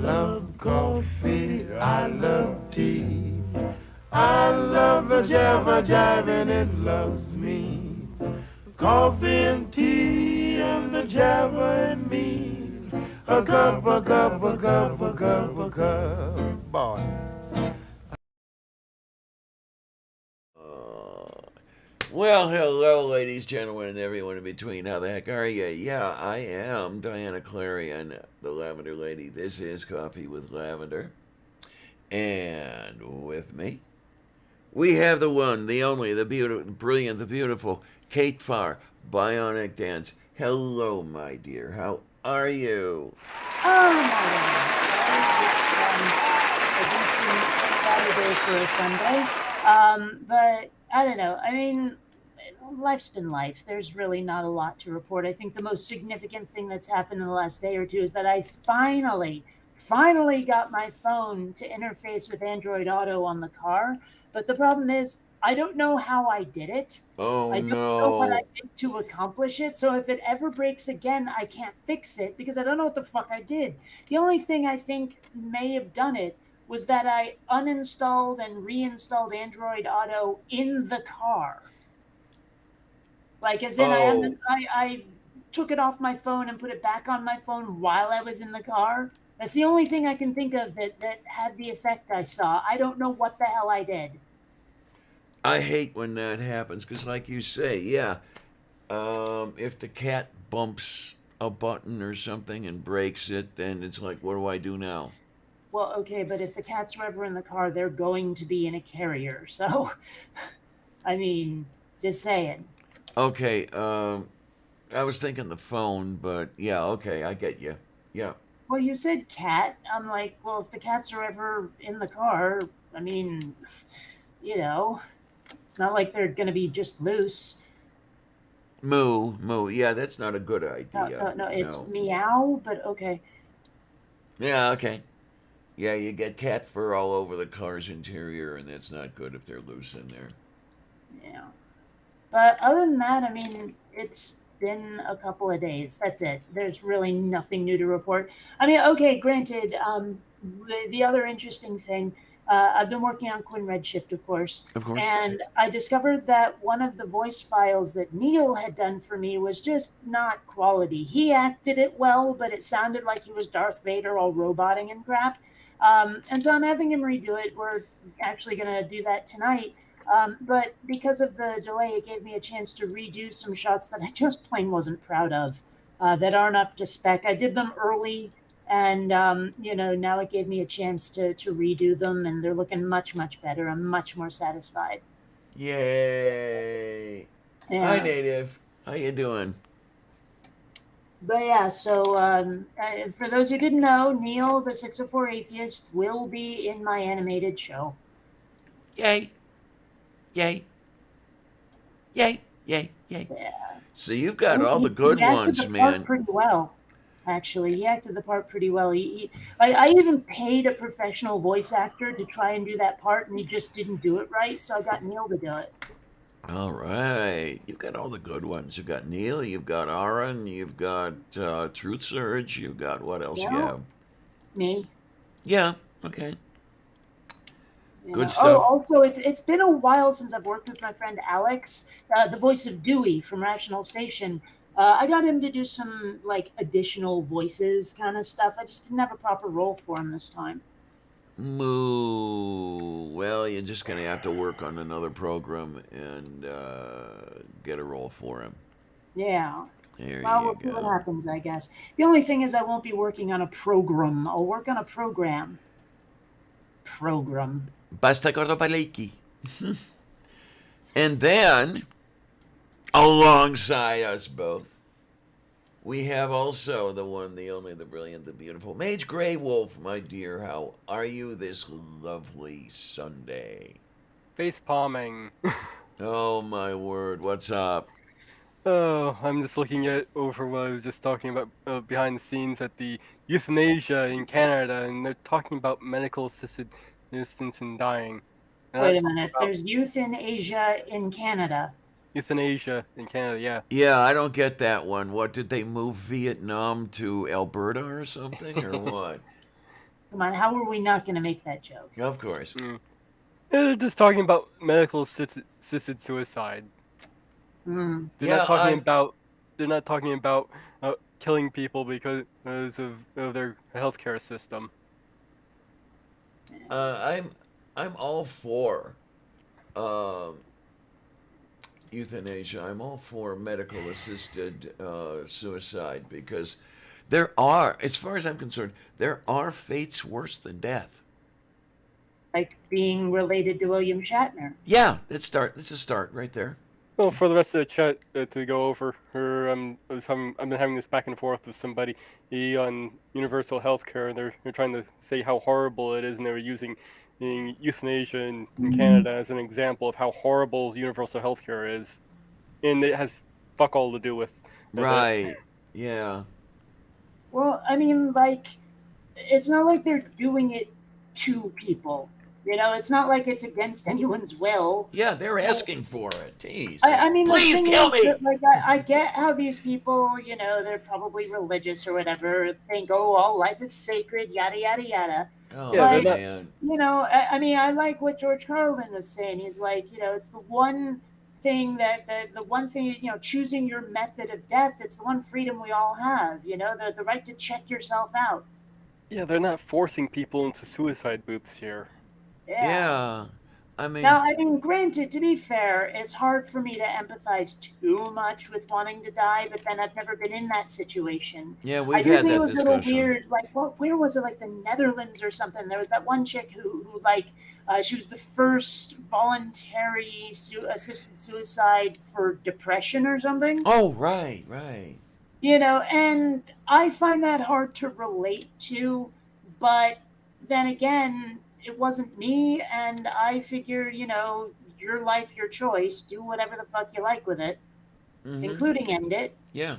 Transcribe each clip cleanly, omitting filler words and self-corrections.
love coffee, I love tea. I love the jabber jive and it loves me. Coffee and tea and the jabber and me. A cup, a cup, a cup, a cup, a cup. Boy. Well, hello, ladies, gentlemen, and everyone in between. How the heck are you? Yeah, I am Diana Clarion, the Lavender Lady. This is Coffee with Lavender. And with me, we have the one, the only, the beautiful, brilliant, the beautiful Kate Farr, Bionic Dance. Hello, my dear. How are you? Oh my goodness. It's a decent Saturday for a Sunday. But I don't know. I mean, life's been life. There's really not a lot to report. I think the most significant thing that's happened in the last day or two is that I finally got my phone to interface with Android Auto on the car. But the problem is, I don't know how I did it. Oh, I don't know what I no. did to accomplish it. So if it ever breaks again, I can't fix it because I don't know what the fuck I did. The only thing I think may have done it was that I uninstalled and reinstalled Android Auto in the car. Like, as in, Oh, I took it off my phone and put it back on my phone while I was in the car. That's the only thing I can think of that had the effect I saw. I don't know what the hell I did. I hate when that happens because, like you say, yeah, if the cat bumps a button or something and breaks it, then it's like, what do I do now? Well, okay, but if the cats are ever in the car, they're going to be in a carrier. So, I mean, just saying. Okay, I was thinking the phone, but yeah, okay, I get you. Yeah. Well, you said cat. I'm like, well, if the cats are ever in the car, I mean, you know, it's not like they're going to be just loose. Moo, moo. Yeah, that's not a good No, idea. no, no, it's No. meow, but okay. Yeah, okay. Yeah, you get cat fur all over the car's interior, and that's not good if they're loose in there. Yeah. But other than that, I mean, it's been a couple of days. That's it. There's really nothing new to report. I mean, okay, granted, the other interesting thing, I've been working on Quinn Redshift, of course, Of course. and I discovered that one of the voice files that Neil had done for me was just not quality. He acted it well, but it sounded like he was Darth Vader all roboting and crap. And so I'm having him redo it. We're actually going to do that tonight. But because of the delay, it gave me a chance to redo some shots that I just plain wasn't proud of, that aren't up to spec. I did them early, and now it gave me a chance to redo them, and they're looking much, much better. I'm much more satisfied. Yay. Hi, Yeah. native. How you doing? But yeah, so for those who didn't know, Neil, the 604 Atheist, will be in my animated show. Yay. Yay. Yay. Yay. Yay. Yeah. So you've got He, all the he good acted ones, the part man. pretty well. Actually, he acted the part pretty well. I even paid a professional voice actor to try and do that part, and he just didn't do it right. So I got Neil to do it. All right. You've got all the good ones. You've got Neil, you've got Aaron, you've got Truth Surge, you've got what else you Yeah, have? me. Yeah, okay. Good Yeah. Oh, stuff. also, it's been a while since I've worked with my friend Alex, the voice of Dewey from Rational Station. I got him to do some like additional voices kind of stuff. I just didn't have a proper role for him this time. Moo. Well, you're just going to have to work on another program and get a role for him. Yeah. There Well, you we'll see what go. happens, I guess. The only thing is, I won't be working on a program. I'll work on a program. Program. Basta gordo paleki. And then, alongside us both, we have also the one, the only, the brilliant, the beautiful Mage Grey Wolf, my dear. How are you this lovely Sunday? Face palming. Oh my word, what's up? Oh, I'm just looking at over what I was just talking about behind the scenes at the euthanasia in Canada, and they're talking about medical assisted assistance in dying. And Wait not a talking minute. about There's youth in Asia in Canada. euthanasia in Canada, yeah. Yeah, I don't get that one. What, did they move Vietnam to Alberta or something, or what? Come on, how are we not going to make that joke? Of course. They're just talking about medical assisted suicide. Hmm. They're Yeah, not talking about. They're not talking about killing people because of their healthcare system. I'm all for um, euthanasia. I'm all for medical assisted suicide because there are, as far as I'm concerned, there are fates worse than death. Like being related to William Shatner. Yeah, let's just start right there. Well, for the rest of the chat to go over, I've been having this back and forth with somebody on universal healthcare. They're trying to say how horrible it is, and they were using euthanasia in Canada as an example of how horrible universal healthcare is, and it has fuck all to do with it. Right. Yeah. Well, I mean, like, it's not like they're doing it to people. You know, it's not like it's against anyone's will. Yeah, they're asking for it. Jeez. I mean, the Please thing kill is me. that, like, I get how these people, you know, they're probably religious or whatever, think, oh, all life is sacred, yada, yada, yada. Oh, Yeah, they're But, not. man. you know, I mean, I like what George Carlin was saying. He's like, you know, it's the one thing the one thing, you know, choosing your method of death, it's the one freedom we all have, you know, the right to check yourself out. Yeah, they're not forcing people into suicide booths here. Yeah. Yeah. I Now, mean, I mean, granted, to be fair, it's hard for me to empathize too much with wanting to die, but then I've never been in that situation. yeah, I we've do had think it that was a little discussion. weird. Like, what? Where was it? Like the Netherlands or something? There was that one chick who like, she was the first voluntary assisted suicide for depression or something. Oh, right, right. You know, and I find that hard to relate to, but then again, it wasn't me, and I figure, you know, your life, your choice, do whatever the fuck you like with it, Mm-hmm. including end it. Yeah.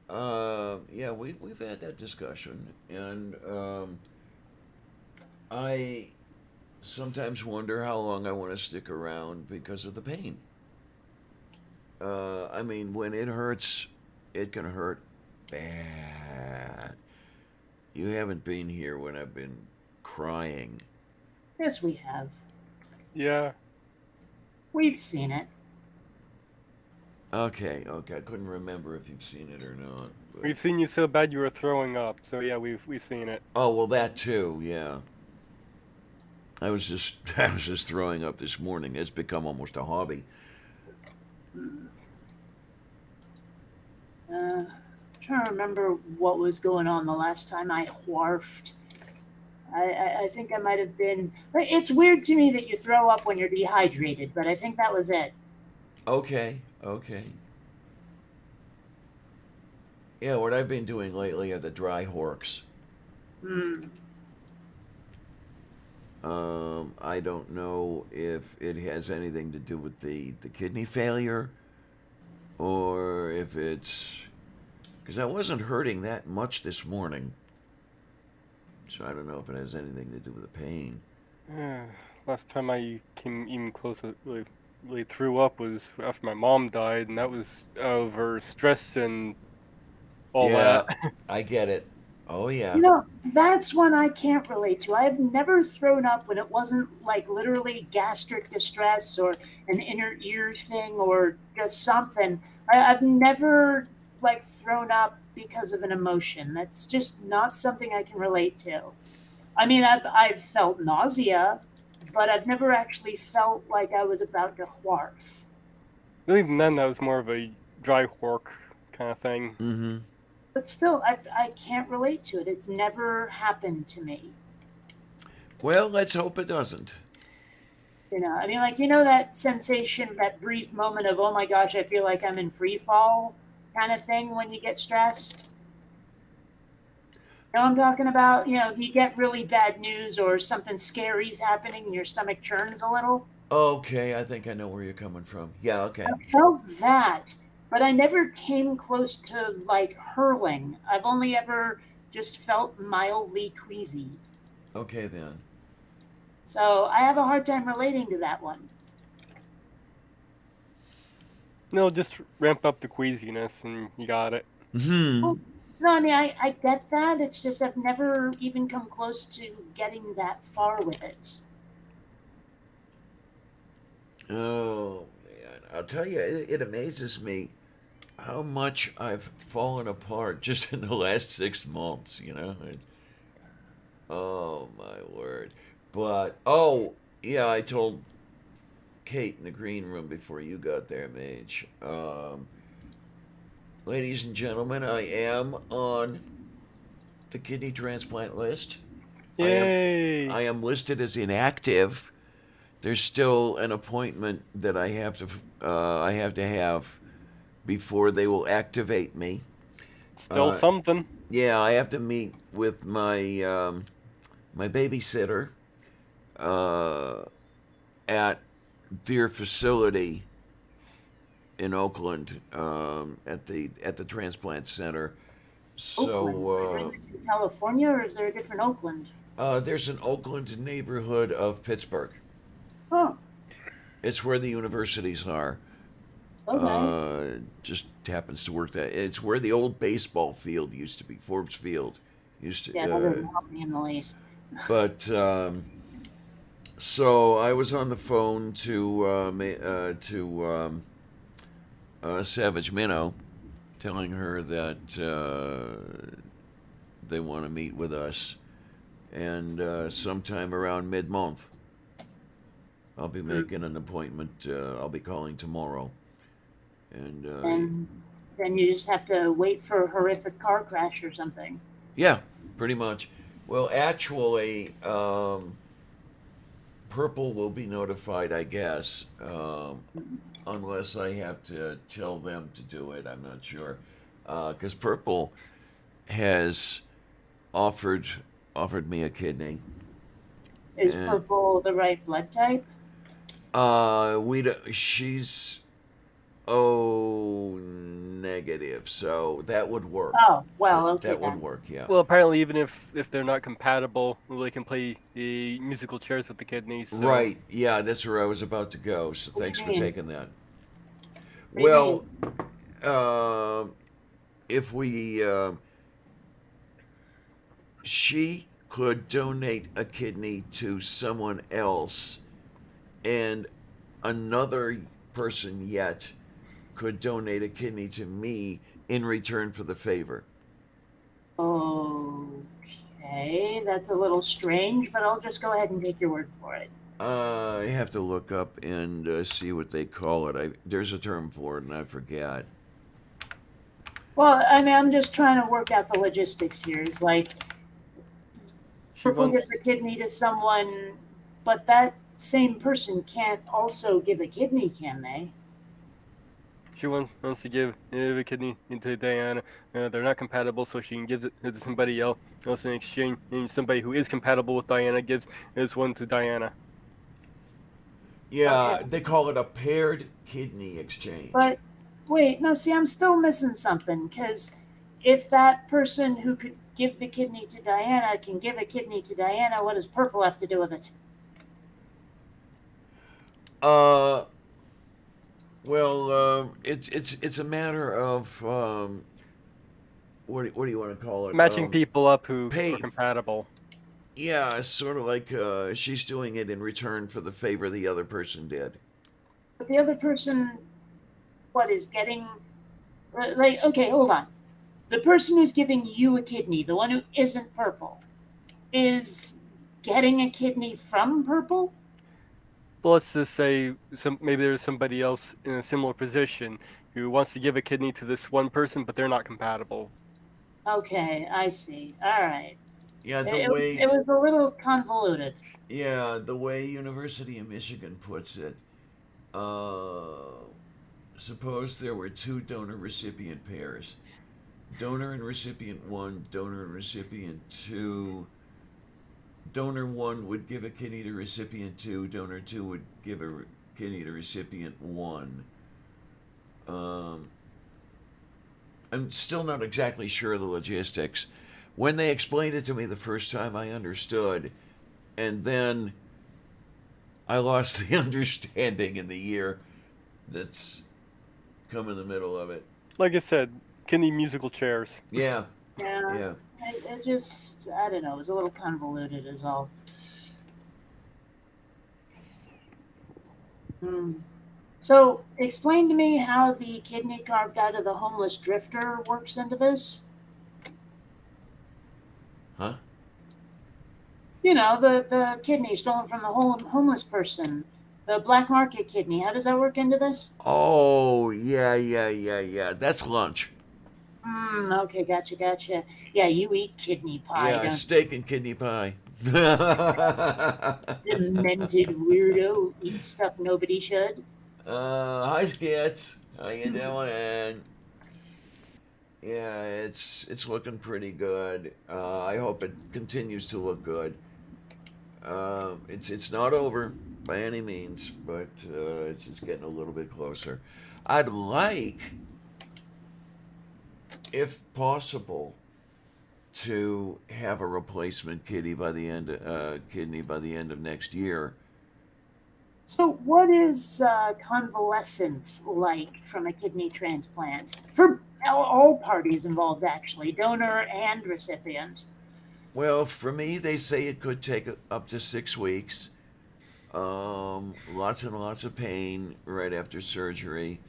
Yeah, we've had that discussion, and I sometimes wonder how long I want to stick around because of the pain. I mean, when it hurts, it can hurt bad. You haven't been here when I've been crying. Yes, we have. Yeah. We've seen it. Okay, okay. I couldn't remember if you've seen it or not. But... We've seen you so bad you were throwing up. So yeah, we've seen it. Oh well, that too. Yeah. I was just throwing up this morning. It's become almost a hobby. I'm trying to remember what was going on the last time I wharfed. I think I might have been. It's weird to me that you throw up when you're dehydrated, but I think that was it. Okay, okay. Yeah, what I've been doing lately are the dry horks. Hmm. I don't know if it has anything to do with the kidney failure or if it's because I wasn't hurting that much this morning. So I don't know if it has anything to do with the pain. Last time I came even close to really threw up was after my mom died, and that was over stress and all Yeah, that. I get it. Oh yeah. You know, that's one I can't relate to. I've never thrown up when it wasn't like literally gastric distress or an inner ear thing or just something. I've never like thrown up because of an emotion. That's just not something I can relate to. I mean, I've felt nausea, but I've never actually felt like I was about to wharf. Even then, that was more of a dry work kind of thing. Mm-hmm. But still, I can't relate to it. It's never happened to me. Well, let's hope it doesn't. You know, I mean, like, you know, that sensation, that brief moment of, oh my gosh, I feel like I'm in free fall kind of thing when you get stressed? You know what I'm talking about? You know, you get really bad news or something scary's happening and your stomach churns a little. Okay, I think I know where you're coming from. Yeah, okay. I felt that, but I never came close to like hurling. I've only ever just felt mildly queasy. Okay then. So I have a hard time relating to that one. No, just ramp up the queasiness, and you got it. Hmm. No, I mean, I get that. It's just I've never even come close to getting that far with it. Oh man, I'll tell you, it amazes me how much I've fallen apart just in the last 6 months. Oh my word! But yeah, I told Kate in the green room before you got there, Mage. Ladies and gentlemen, I am on the kidney transplant list. I am Yay! I am listed as inactive. There's still an appointment that I have to have before they will activate me. Still Uh, something. yeah, I have to meet with my babysitter uh, at their facility in Oakland at the transplant center. Oakland. Are you in So this in California, or is there a different Oakland? there's an Oakland neighborhood of Pittsburgh. Oh, It's where the universities are. okay. Just happens to work that. It's where the old baseball field used to be, Forbes Field, used Yeah, to. that doesn't help me in the least. But so I was on the phone to Savage Minnow, telling her that they want to meet with us, and sometime around mid-month, I'll be Hmm. making an appointment. I'll be calling tomorrow, and And then you just have to wait for a horrific car crash or something. yeah, pretty much. Well, actually, Purple will be notified, I guess, unless I have to tell them to do it. I'm not sure, because Purple has offered offered me a kidney, Is and purple the right blood type? she's O negative, so that would work. Oh, well, okay That would then. work, yeah. Well, apparently, even if they're not compatible, they can play the musical chairs with the kidneys. So Right, yeah, that's where I was about to go. So What do thanks you for mean? taking that. What do you Well, mean? um if we she could donate a kidney to someone else, and another person yet could donate a kidney to me in return for the favor. Okay, that's a little strange, but I'll just go ahead and take your word for it. I have to look up and see what they call it. There's a term for it, and I forget. Well, I mean, I'm just trying to work out the logistics here. Is like she purple wants gives a kidney to someone, but that same person can't also give a kidney, can they? wants to give the kidney into Diana. They're not compatible, so she can give it to somebody else in exchange. And somebody who is compatible with Diana gives this one to Diana. Okay, Yeah, they call it a paired kidney exchange. but wait, no, see, I'm still missing something because if that person who could give the kidney to Diana can give a kidney to Diana, what does purple have to do with it? Uh, well, it's a matter of what do you want to call it? Matching people up who are Pay. compatible. Yeah, it's sort of like she's doing it in return for the favor the other person did. But the other person, what is getting like? Okay, hold on. The person who's giving you a kidney, the one who isn't purple, is getting a kidney from purple. But let's just say maybe there's somebody else in a similar position who wants to give a kidney to this one person, but they're not compatible. Okay, I see. All right. Yeah, It was a little convoluted. the way University of Michigan puts it, uh, suppose there were two donor recipient pairs, donor and recipient one, donor and recipient two. Donor one would give a kidney to recipient two. Donor two would give a kidney to recipient one. Um, I'm still not exactly sure of the logistics. When they explained it to me the first time, I understood, and then I lost the understanding in the year that's come in the middle of it. Like I said, kidney musical chairs. Yeah, Yeah. Yeah. I just, I don't know, it was a little convoluted, is all. Hmm. So, explain to me how the kidney carved out of the homeless drifter works into this. Huh? You know, the kidney stolen from the homeless person, the black market kidney. How does that work into this? Oh, yeah. That's lunch. Okay, gotcha. Yeah, you eat kidney pie, Yeah, don't steak and kidney pie. demented weirdo eats stuff nobody should. Hi Skits, how you doing? Yeah, it's looking pretty good. I hope it continues to look good. It's not over by any means, but it's getting a little bit closer. I'd like, if possible, to have a replacement kidney by the end of next year. So, what is convalescence like from a kidney transplant for all parties involved? Actually, donor and recipient. Well, for me, they say it could take up to 6 weeks. Lots and lots of pain right after surgery.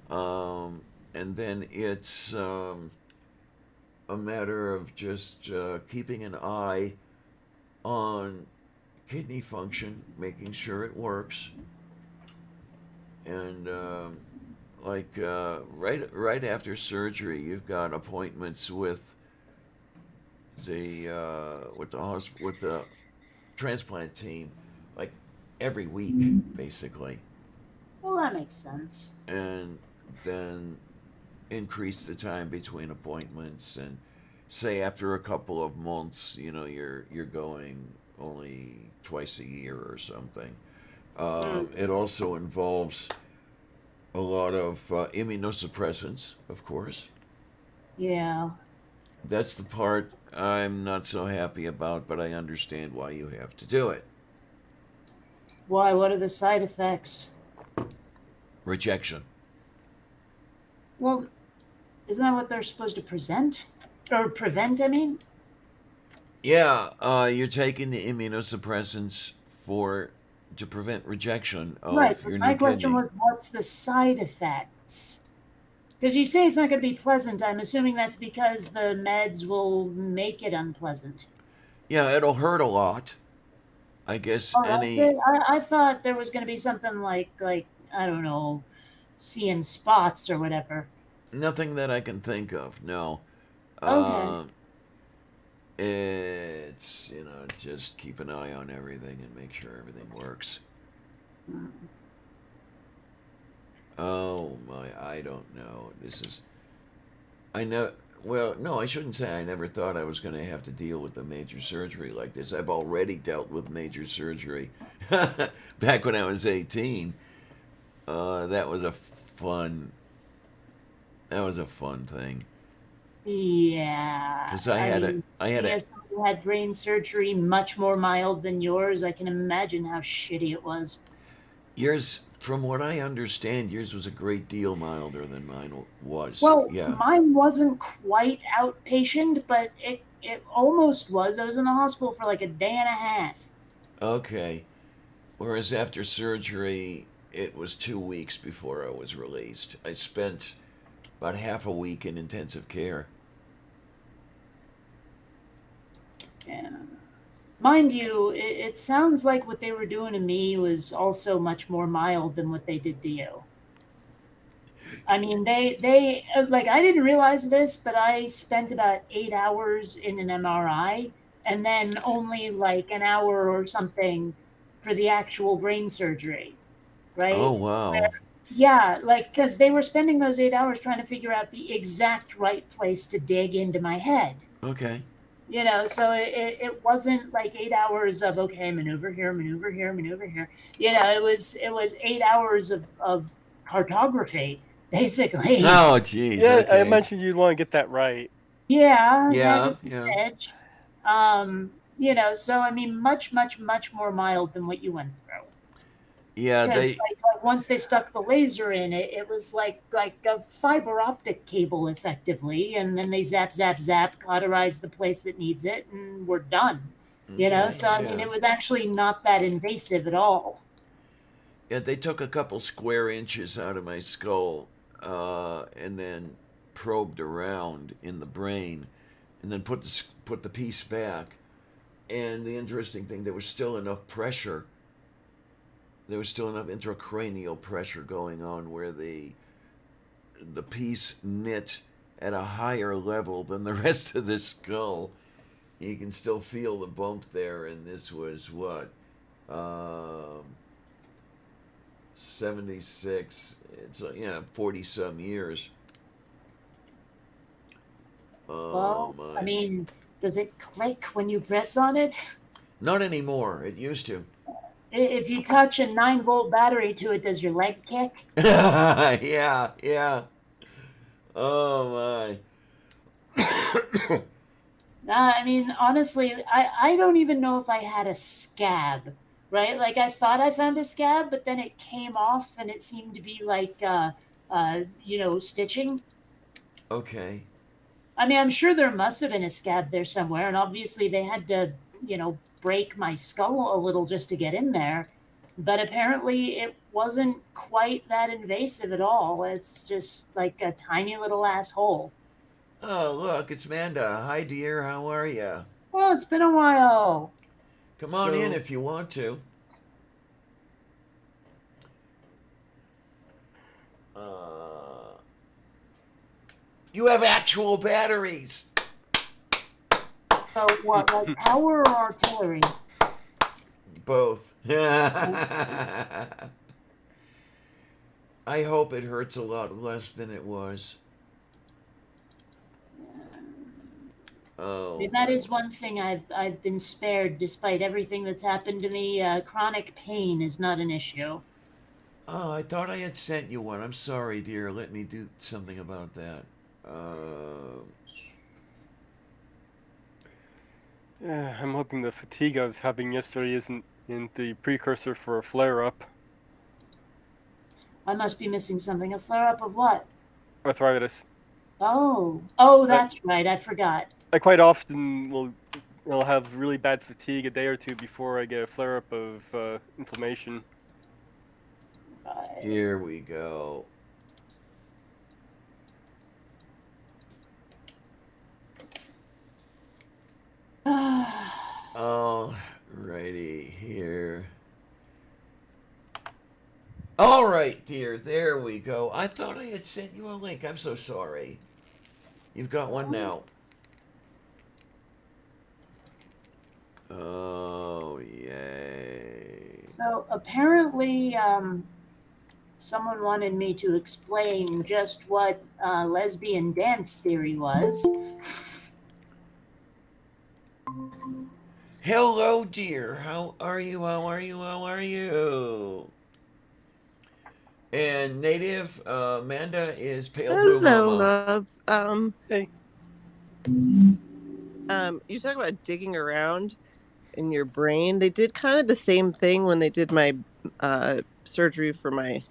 And then it's a matter of just keeping an eye on kidney function, making sure it works, and right after surgery, you've got appointments with the transplant team, like every week, basically, Well, that makes sense. and then increase the time between appointments and say after a couple of months, you're going only twice a year or something. Mm, It also involves a lot of immunosuppressants, of course. yeah. That's the part I'm not so happy about, but I understand why you have to do it. Why? What are the side effects? Rejection. Well, isn't that what they're supposed to present or prevent? I mean, Yeah, you're taking the immunosuppressants for to prevent rejection right. of But your my new question kidney. was, what's the side effects? Because you say it's not going to be pleasant. I'm assuming that's because the meds will make it unpleasant. Yeah, it'll hurt a lot. I guess Oh, that's any it. I thought there was going to be something like I don't know, seeing spots or whatever. nothing that I can think of. No. Okay. Um, it's just keep an eye on everything and make sure everything works. Hmm. Oh my, I don't know. I know. Well, no, I shouldn't say I never thought I was going to have to deal with a major surgery like this. I've already dealt with major surgery back when I was 18. That was a fun. That was a fun thing Yeah. because I mean, I had a as someone who had brain surgery much more mild than yours, I can imagine how shitty it was. yours. From what I understand, yours was a great deal milder than mine was. Well, Yeah. mine wasn't quite outpatient, but it almost was. I was in the hospital for like a day and a half. Okay. Whereas after surgery, it was 2 weeks before I was released. I spent about half a week in intensive care. Yeah. Mind you, it sounds like what they were doing to me was also much more mild than what they did to you. I mean, they like I didn't realize this, but I spent about 8 hours in an MRI, and then only like an hour or something for the actual brain surgery, Oh, right? wow. Yeah, like because they were spending those 8 hours trying to figure out the exact right place to dig into my head. Okay. So it wasn't like 8 hours of okay, maneuver here, maneuver here. It was 8 hours of cartography, basically. Oh, geez. Yeah, I Okay. mentioned you'd want to get that right. Yeah, Yeah, just yeah. a smidge. So I mean, much, much, much more mild than what you went through. Yeah, Because they. once they stuck the laser in it, it was like a fiber optic cable effectively, and then they zap zap zap, cauterize the place that needs it, and we're done. Okay, So I mean, yeah. it was actually not that invasive at all. Yeah, they took a couple square inches out of my skull, and then probed around in the brain, and then put the piece back. And the interesting thing, there was still enough pressure. There was still enough intracranial pressure going on where the piece knit at a higher level than the rest of the skull. You can still feel the bump there, and this was what, 76. It's 40 some years. Oh Well, I my! mean, does it click when you press on it? Not anymore. It used to. If you touch a 9-volt battery to it, does your leg kick? Yeah, yeah. Oh my. I mean, honestly, I don't even know if I had a scab, right? Like, I thought I found a scab, but then it came off and it seemed to be like, stitching. Okay. I mean, I'm sure there must have been a scab there somewhere, and obviously they had to, break my skull a little just to get in there. But apparently it wasn't quite that invasive at all. It's just like a tiny little asshole. Oh, look, it's Manda. Hi, dear. How are you? Well, it's been a while. Come on in So, if you want to. Uh, you have actual batteries. So what, like power or artillery? Both. I hope it hurts a lot less than it was. I Oh mean, that my. is one thing I've been spared despite everything that's happened to me. Chronic pain is not an issue. Oh, I thought I had sent you one. I'm sorry, dear. Let me do something about that. Uh, I'm hoping the fatigue I was having yesterday isn't the precursor for a flare up. I must be missing something. A flare up of what? Arthritis. Oh, I, that's right. I forgot. I quite often will have really bad fatigue a day or two before I get a flare up of inflammation. here we go. All righty here. All right, dear. There we go. I thought I had sent you a link. I'm so sorry. You've got one now. Oh, yay. So apparently, someone wanted me to explain just what lesbian dance theory was. Hello, dear. How are you? How are you? How are you? And native Amanda is Pale Blue Hello, Mama. love. Hey, You talk about digging around in your brain. They did kind of the same thing when they did my surgery for my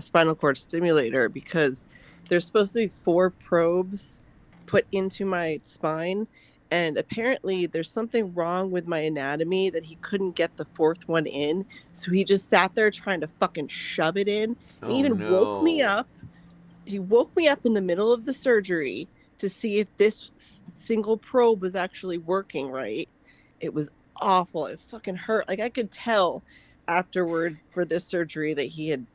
spinal cord stimulator, because there's supposed to be 4 probes put into my spine, and apparently there's something wrong with my anatomy that he couldn't get the 4th one in, so he just sat there trying to fucking shove it in, and he Oh, even woke me no. up. He woke me up in the middle of the surgery to see if this single probe was actually working right. It was awful. It fucking hurt. Like, I could tell afterwards for this surgery that he had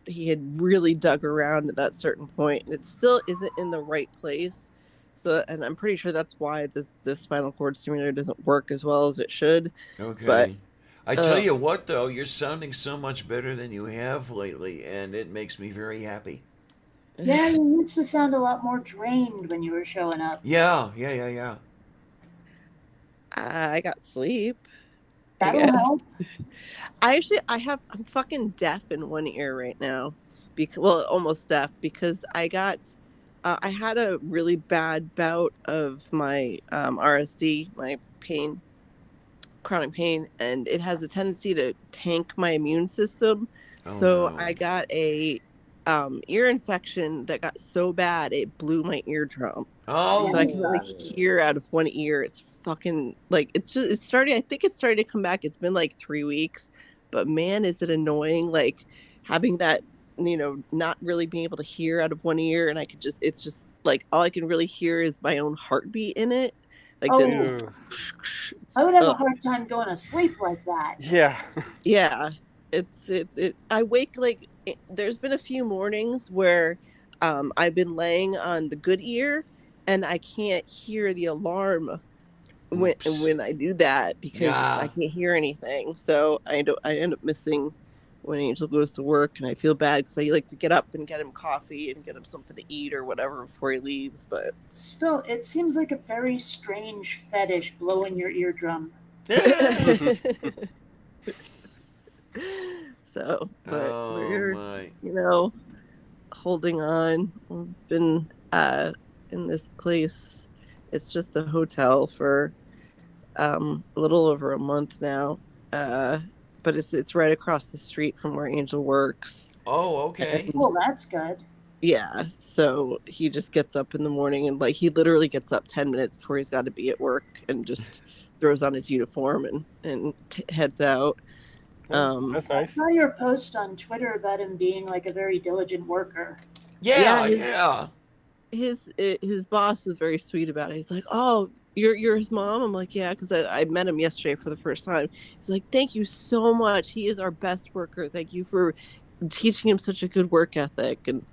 really dug around at that certain point, and it still isn't in the right place. So, and I'm pretty sure that's why the spinal cord stimulator doesn't work as well as it should. But Okay. I tell you what, though, you're sounding so much better than you have lately, and it makes me very happy. Yeah, you used to sound a lot more drained when you were showing up. Yeah, yeah, yeah, yeah. I got sleep, I That'll guess. help. I'm fucking deaf in one ear right now, because, well, almost deaf, because I had a really bad bout of my RSD, my pain chronic pain, and it has a tendency to tank my immune system. Oh, So no. I got a ear infection that got so bad it blew my eardrum. Oh, So I can only hear out of one ear. It's fucking like it's starting. I think it's starting to come back. It's been like 3 weeks, but man, is it annoying? Like having that, not really being able to hear out of one ear, and it's just like all I can really hear is my own heartbeat in it, like this. Oh, Ew. I would have a Ugh. hard time going to sleep like that. Yeah. Yeah, I wake like there's been a few mornings where I've been laying on the good ear and I can't hear the alarm oops. when I do that because Yeah. I can't hear anything. So I end up missing when Angel goes to work, and I feel bad because I like to get up and get him coffee and get him something to eat or whatever before he leaves. But Still, it seems like a very strange fetish blowing your eardrum. so, but Oh, we're my. holding on. We've been in this place. It's just a hotel for a little over a month now. But it's right across the street from where Angel works. Oh, okay. And Well, that's good. yeah, so he just gets up in the morning and like he literally gets up 10 minutes before he's got to be at work and just throws on his uniform and heads out. That's I nice. saw your post on Twitter about him being like a very diligent worker. Yeah, Yeah, yeah. his boss is very sweet about it. He's like, "Oh, you're his mom?" I'm like, "Yeah," because I met him yesterday for the first time. He's like, "Thank you so much. He is our best worker. Thank you for teaching him such a good work ethic." And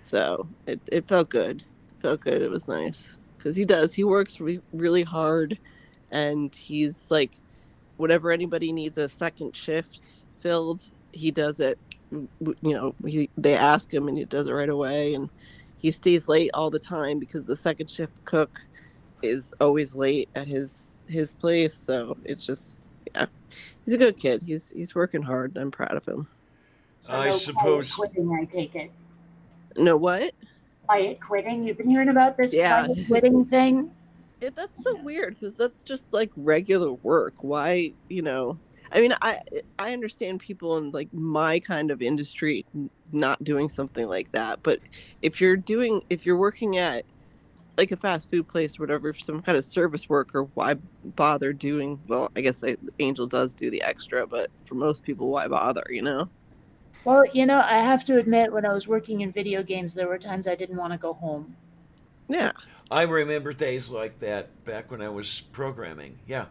so it felt good. It felt good. It was nice because he works really hard, and he's like, whenever anybody needs a second shift filled, he does it. They ask him and he does it right away, and he stays late all the time because the second shift cook is always late at his place. So it's just, yeah, he's a good kid. He's working hard. I'm proud of him. So I no quiet suppose. quitting, I take it. No, what? Quiet quitting? You've been hearing about this Yeah, quiet quitting thing? that's so weird because that's just like regular work. Why, I mean, I understand people in like my kind of industry not doing something like that, but if you're working at like a fast food place or whatever, some kind of service worker, why bother doing? Well, I guess Angel does do the extra, but for most people, why bother? Well, I have to admit, when I was working in video games, there were times I didn't want to go home. Yeah. I remember days like that back when I was programming. Yeah.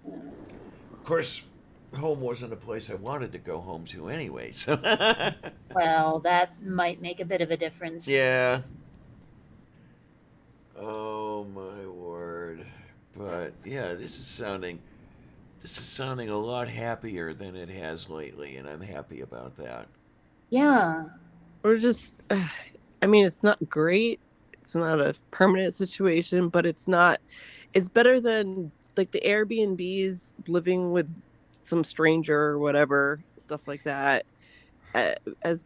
Of course, home wasn't a place I wanted to go home to anyway. So. Well, that might make a bit of a difference. Yeah. Oh my word. But yeah, this is sounding a lot happier than it has lately, and I'm happy about that. Yeah. We're just, I mean, it's not great. It's not a permanent situation, but it's better than like the Airbnbs, living with some stranger or whatever, stuff like that. As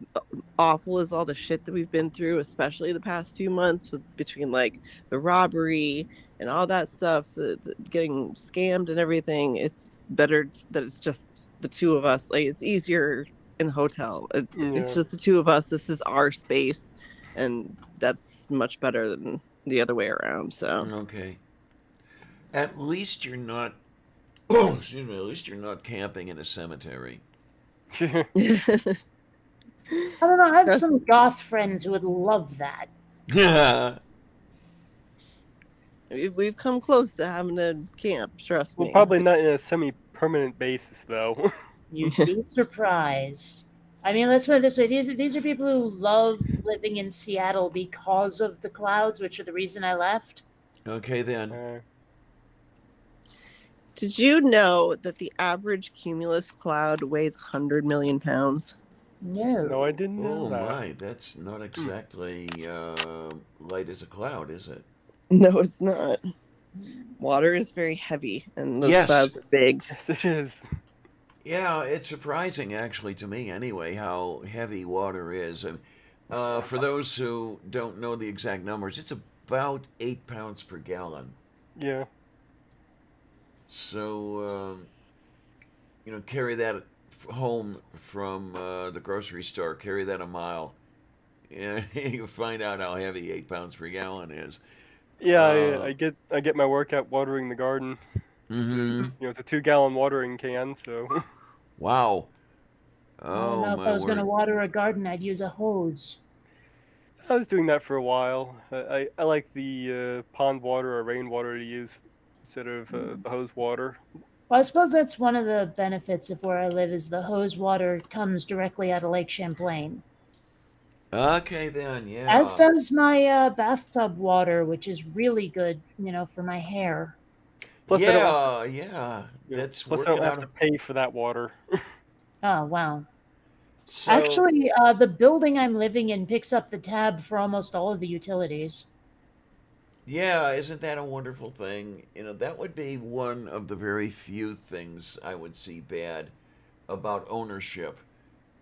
awful as all the shit that we've been through, especially the past few months between like the robbery and all that stuff, getting scammed and everything, it's better that it's just the two of us. Like it's easier in a hotel. It's Yeah. just the two of us. This is our space, and that's much better than the other way around. So Okay. At least you're not. Oh, excuse me. At least you're not camping in a cemetery. I don't know. I have Trust- some goth friends who would love that. Yeah. we've come close to having to camp. Trust Well, me. probably not in a semi-permanent basis, though. You'd be surprised. I mean, let's put it this way: these are people who love living in Seattle because of the clouds, which are the reason I left. Okay then. Did you know that the average cumulus cloud weighs 100 million pounds? No, I didn't know Oh that. my, that's not exactly light as a cloud, is it? No, it's not. Water is very heavy, and those Yes. clouds are big. Yes, it is. Yeah, it's surprising actually to me anyway how heavy water is. For those who don't know the exact numbers, it's about 8 pounds per gallon. Yeah. So, carry that home from the grocery store. Carry that a mile. Yeah, you find out how heavy 8 pounds per gallon is. Yeah, Uh, I get my workout watering the garden. mm-hmm. It's a 2 gallon watering can, so Wow. I don't Oh know. If I my was going to word. water a garden, I'd use a hose. I was doing that for a while. I like the pond water or rainwater to use instead of the hose water. Well, I suppose that's one of the benefits of where I live is the hose water comes directly out of Lake Champlain. Okay then, As yeah. does my bathtub water, which is really good, for my hair. Plus, I don't have to, Yeah, yeah. That's plus I don't working have to out. pay for that water. Oh, wow. So, Actually, the building I'm living in picks up the tab for almost all of the utilities. yeah, isn't that a wonderful thing? That would be one of the very few things I would see bad about ownership,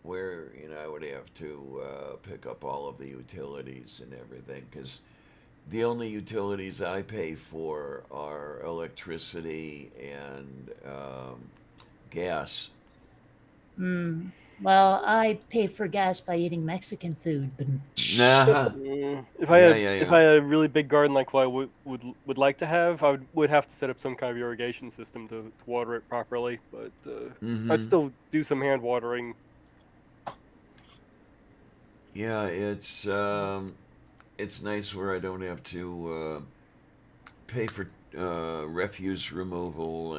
where, I would have to pick up all of the utilities and everything, because the only utilities I pay for are electricity and gas. Hmm. Well, I pay for gas by eating Mexican food, but Nah. If Yeah, yeah, if yeah. I had a really big garden like what I would like to have, would have to set up some kind of irrigation system to water it properly. But I'd Mm-hmm. still do some hand watering. Yeah, it's nice where I don't have to pay for refuse removal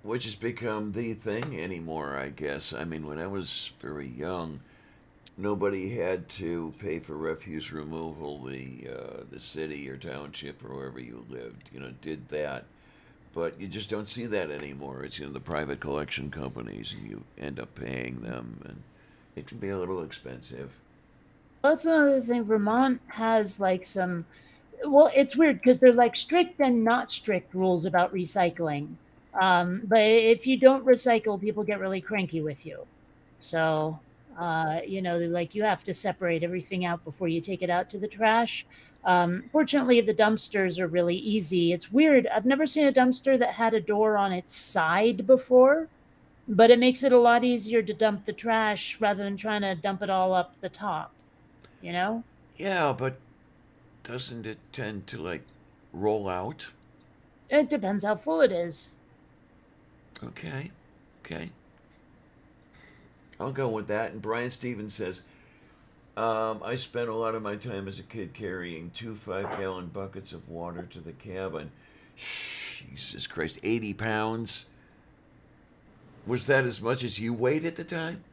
which has become the thing anymore. I guess. I mean, when I was very young, nobody had to pay for refuse removal. The city or township or wherever you lived, did that. But you just don't see that anymore. It's the private collection companies, and you end up paying them, and it can be a little expensive. that's another thing. Vermont has like some. Well, it's weird because they're like strict and not strict rules about recycling. But if you don't recycle, people get really cranky with you. So, like you have to separate everything out before you take it out to the trash. Fortunately, the dumpsters are really easy. It's weird. I've never seen a dumpster that had a door on its side before, but it makes it a lot easier to dump the trash rather than trying to dump it all up the top, you know? Yeah, but doesn't it tend to roll out? It depends how full it is. Okay, okay, I'll go with that. And Brian Stevens says, I spent a lot of my time as a kid carrying 2 5-gallon buckets of water to the cabin. Jesus Christ, 80 pounds? Was that as much as you weighed at the time?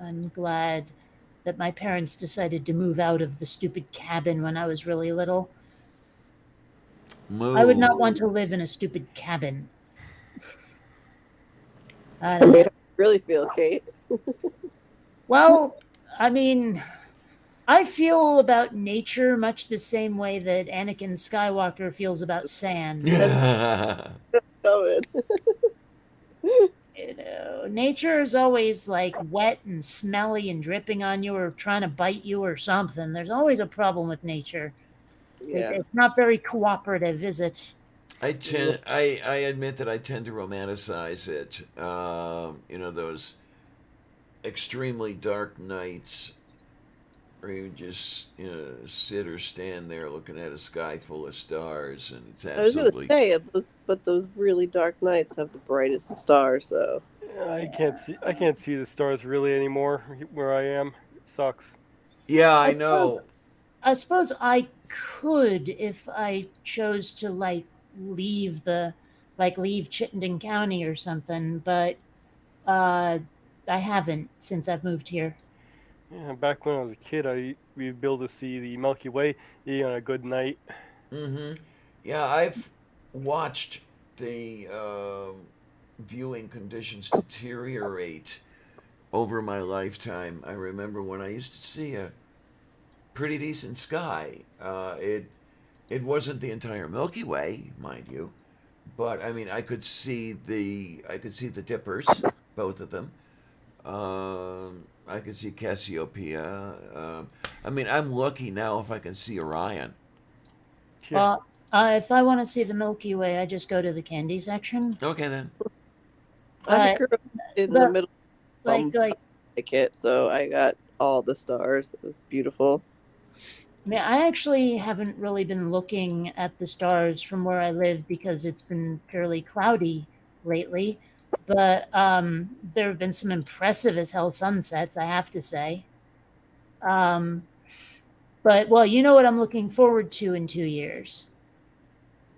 I'm glad that my parents decided to move out of the stupid cabin when I was really little. I would not Moo. want to live in a stupid cabin. I I don't mean, know. how do you really feel, Kate? Well, I mean, I feel about nature much the same way that Anakin Skywalker feels about sand. Because, Going. nature is always like wet and smelly and dripping on you or trying to bite you or something. There's always a problem with nature. Yeah. It's not very cooperative, is it? I admit that I tend to romanticize it. Those extremely dark nights where you just sit or stand there looking at a sky full of stars, and it's I was gonna absolutely. say, but those really dark nights have the brightest stars, though. I can't see the stars really anymore where I am. It sucks. Yeah, I I suppose know. I suppose I could if I chose to leave Chittenden County or something, but uh I haven't since I've moved here. Yeah, back when I was a kid, we'd be able to see the Milky Way on a good night. Mm-hmm. Yeah, I've watched the viewing conditions deteriorate over my lifetime. I remember when I used to see a pretty decent sky. It wasn't the entire Milky Way, mind you, but I mean I could see the dippers, both of them. I could see Cassiopeia. I mean, I'm lucky now if I can see Orion. Yeah, Well, If I want to see the Milky Way, I just go to the candy section. Okay then. I But grew up in the the middle like of like Connecticut, so I got all the stars. It was beautiful. I mean, I actually haven't really been looking at the stars from where I live because it's been fairly cloudy lately. But there have been some impressive as hell sunsets, I have to say. Um, but well, you know what I'm looking forward to in 2 years?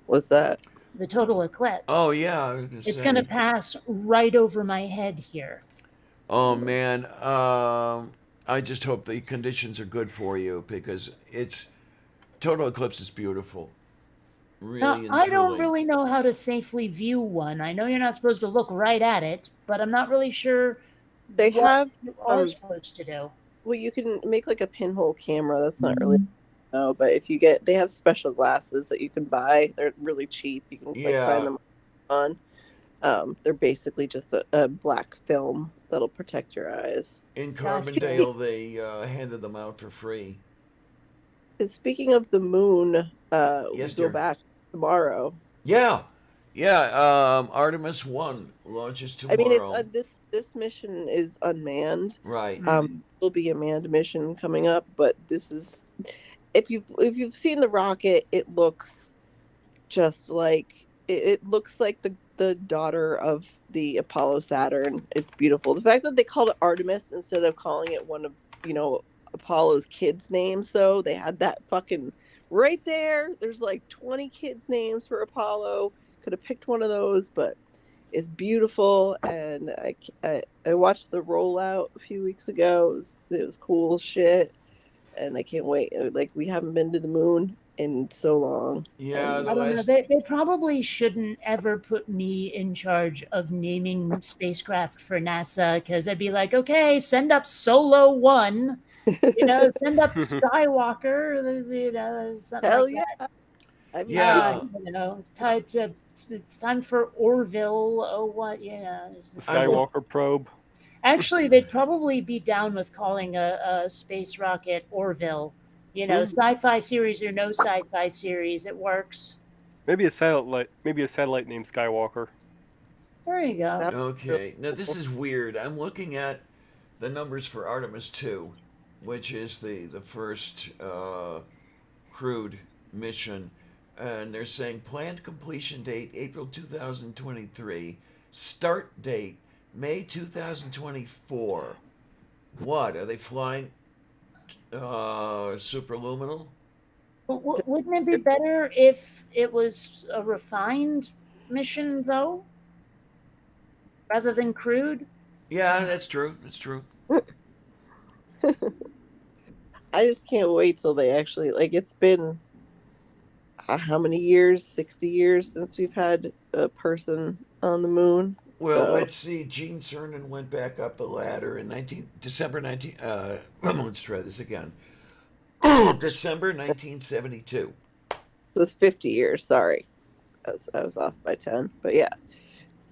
What's that? The total Oh eclipse. yeah, I was gonna It's going to say. pass right over my head here. Oh man, I just hope the conditions are good for you because it's total eclipse is beautiful, Now, really and I don't truly. really know how to safely view one. I know you're not supposed to look right at it, but I'm not really sure They what have you are supposed to do. well, you can make like a pinhole camera. That's not really no, but if you get, they have special glasses that you can buy. They're really cheap. You can like find Yeah, them on. They're basically just a black film that'll protect your eyes. in Gotcha. Carbondale they handed them out for free. Speaking of the moon, we Yes, go dear. back tomorrow. Yeah, yeah. Artemis 1 launches I mean, it's tomorrow. this mission is unmanned. Right. Will be a manned mission coming up, but this is if you've seen the rocket, it looks just like it looks like the daughter of the Apollo Saturn. It's beautiful. The fact that they called it Artemis instead of calling it one of Apollo's kids' names, though they had that fucking right there. There's like 20 kids' names for Apollo. Could have picked one of those, but it's beautiful. And I watched the rollout a few weeks ago. It was cool shit, and I can't wait. Like, we haven't been to the moon in so long. Yeah, the I don't know. last. They probably shouldn't ever put me in charge of naming spacecraft for NASA because I'd be like, okay, send up Solo 1, send up Skywalker, something Hell like yeah! that. I've Yeah, It's time for Orville. Oh, what, The I'm look. Skywalker probe. Actually, they'd probably be down with calling a space rocket Orville. Sci-fi series or no sci-fi series, it works. Maybe a satellite. Maybe a satellite named Skywalker. There you go. That's really Okay, now this cool. is weird. I'm looking at the numbers for Artemis 2, which is the first crewed mission, and they're saying planned completion date April 2023, start date May 2024. What are they flying? Superluminal? But wouldn't it be better if it was a refined mission, though, rather than crude? Yeah, that's true. That's true. I just can't wait till they actually, like, it's been how many years? 60 years since we've had a person on the moon. Well, So let's see. Gene Cernan went back up the ladder in December 19. Let's try this again. December 1972. it was 50 years. Sorry, I was off by 10. But yeah,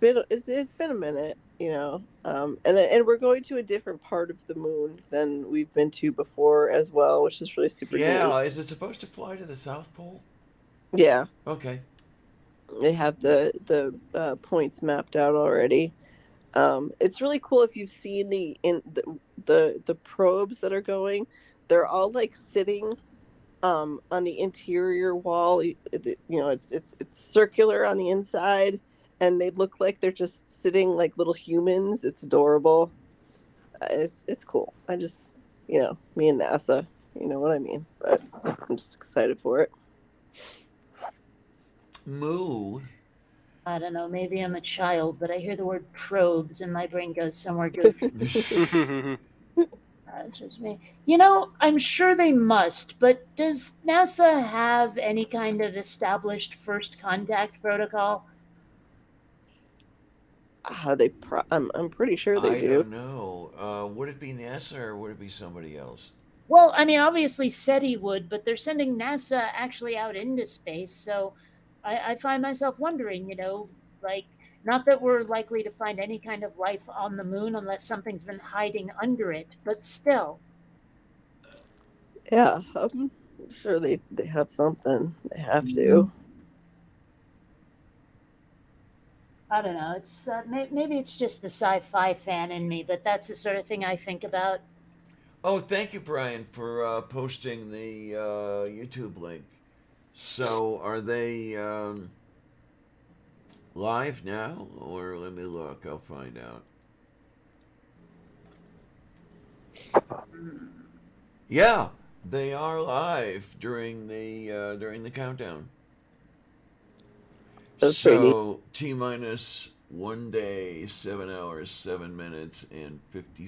it's been a minute, and we're going to a different part of the moon than we've been to before as well, which is really super Yeah, neat. is it supposed to fly to the South Pole? Yeah, Okay. they have the points mapped out already. It's really cool if you've seen the probes that are going. They're all like sitting on the interior wall. It's circular on the inside, and they look like they're just sitting like little humans. It's adorable. It's cool. I just me and NASA, you know what I mean. But I'm just excited for it. Moo. I don't know. Maybe I'm a child, but I hear the word probes and my brain goes somewhere goofy. It's just me. I'm sure they must, but does NASA have any kind of established first contact protocol? I'm pretty sure they I do. don't know. Would it be NASA or would it be somebody else? Well, I mean, obviously SETI would, but they're sending NASA actually out into space. So I find myself wondering, like, not that we're likely to find any kind of life on the moon unless something's been hiding under it, but still. Yeah, I'm sure they have something. They have to. I don't know. It's maybe it's just the sci-fi fan in me, but that's the sort of thing I think about. Oh, thank you, Brian, for posting the YouTube link. So, are they live now, or let me look? I'll find out. Yeah, they are live during the countdown. That's pretty neat. So T minus 1 day, 7 hours, 7 minutes, and 50.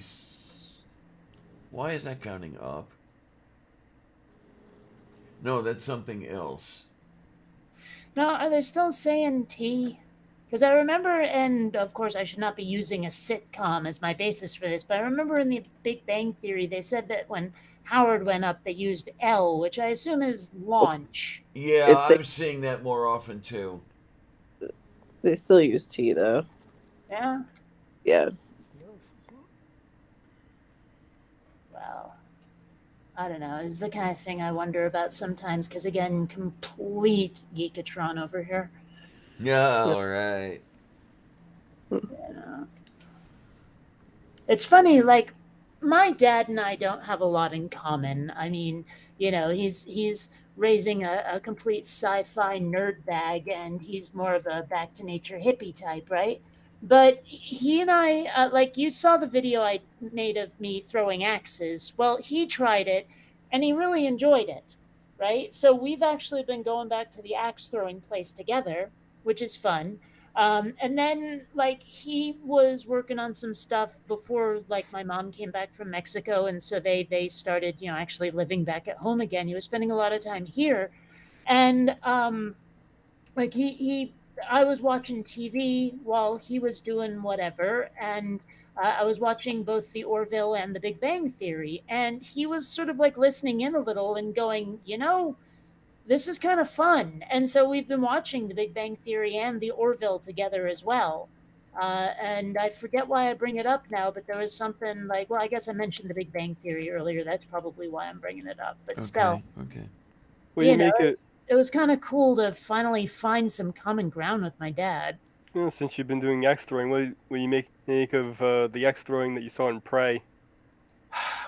Why is that counting up? No, that's something else. No, are they still saying T? Because I remember, and of course, I should not be using a sitcom as my basis for this, but I remember in the Big Bang Theory, they said that when Howard went up, they used L, which I assume is launch. Yeah, They I'm seeing that more often too. they still use T though. Yeah. Yeah. Well, I don't know. It's the kind of thing I wonder about sometimes. Because again, complete geekatron over here. Yeah, Yeah. all right. Yeah. It's funny, like my dad and I don't have a lot in common. I mean, he's raising a complete sci-fi nerd bag, and he's more of a back to nature hippie type, right? But he and I, like you saw the video I made of me throwing axes. Well, he tried it, and he really enjoyed it, right? So we've actually been going back to the axe throwing place together, which is fun. And then like he was working on some stuff before like my mom came back from Mexico, and so they started actually living back at home again. He was spending a lot of time here, and like he I was watching TV while he was doing whatever, and I was watching both the Orville and the Big Bang Theory, and he was sort of like listening in a little and going, this is kind of fun. And so we've been watching The Big Bang Theory and The Orville together as well. And I forget why I bring it up now, but there was something like, well, I guess I mentioned The Big Bang Theory earlier. That's probably why I'm bringing it up. But still, Okay, okay. What do you make it? it was kind of cool to finally find some common ground with my dad. Since you've been doing X throwing, what do you make of the X throwing that you saw in Prey?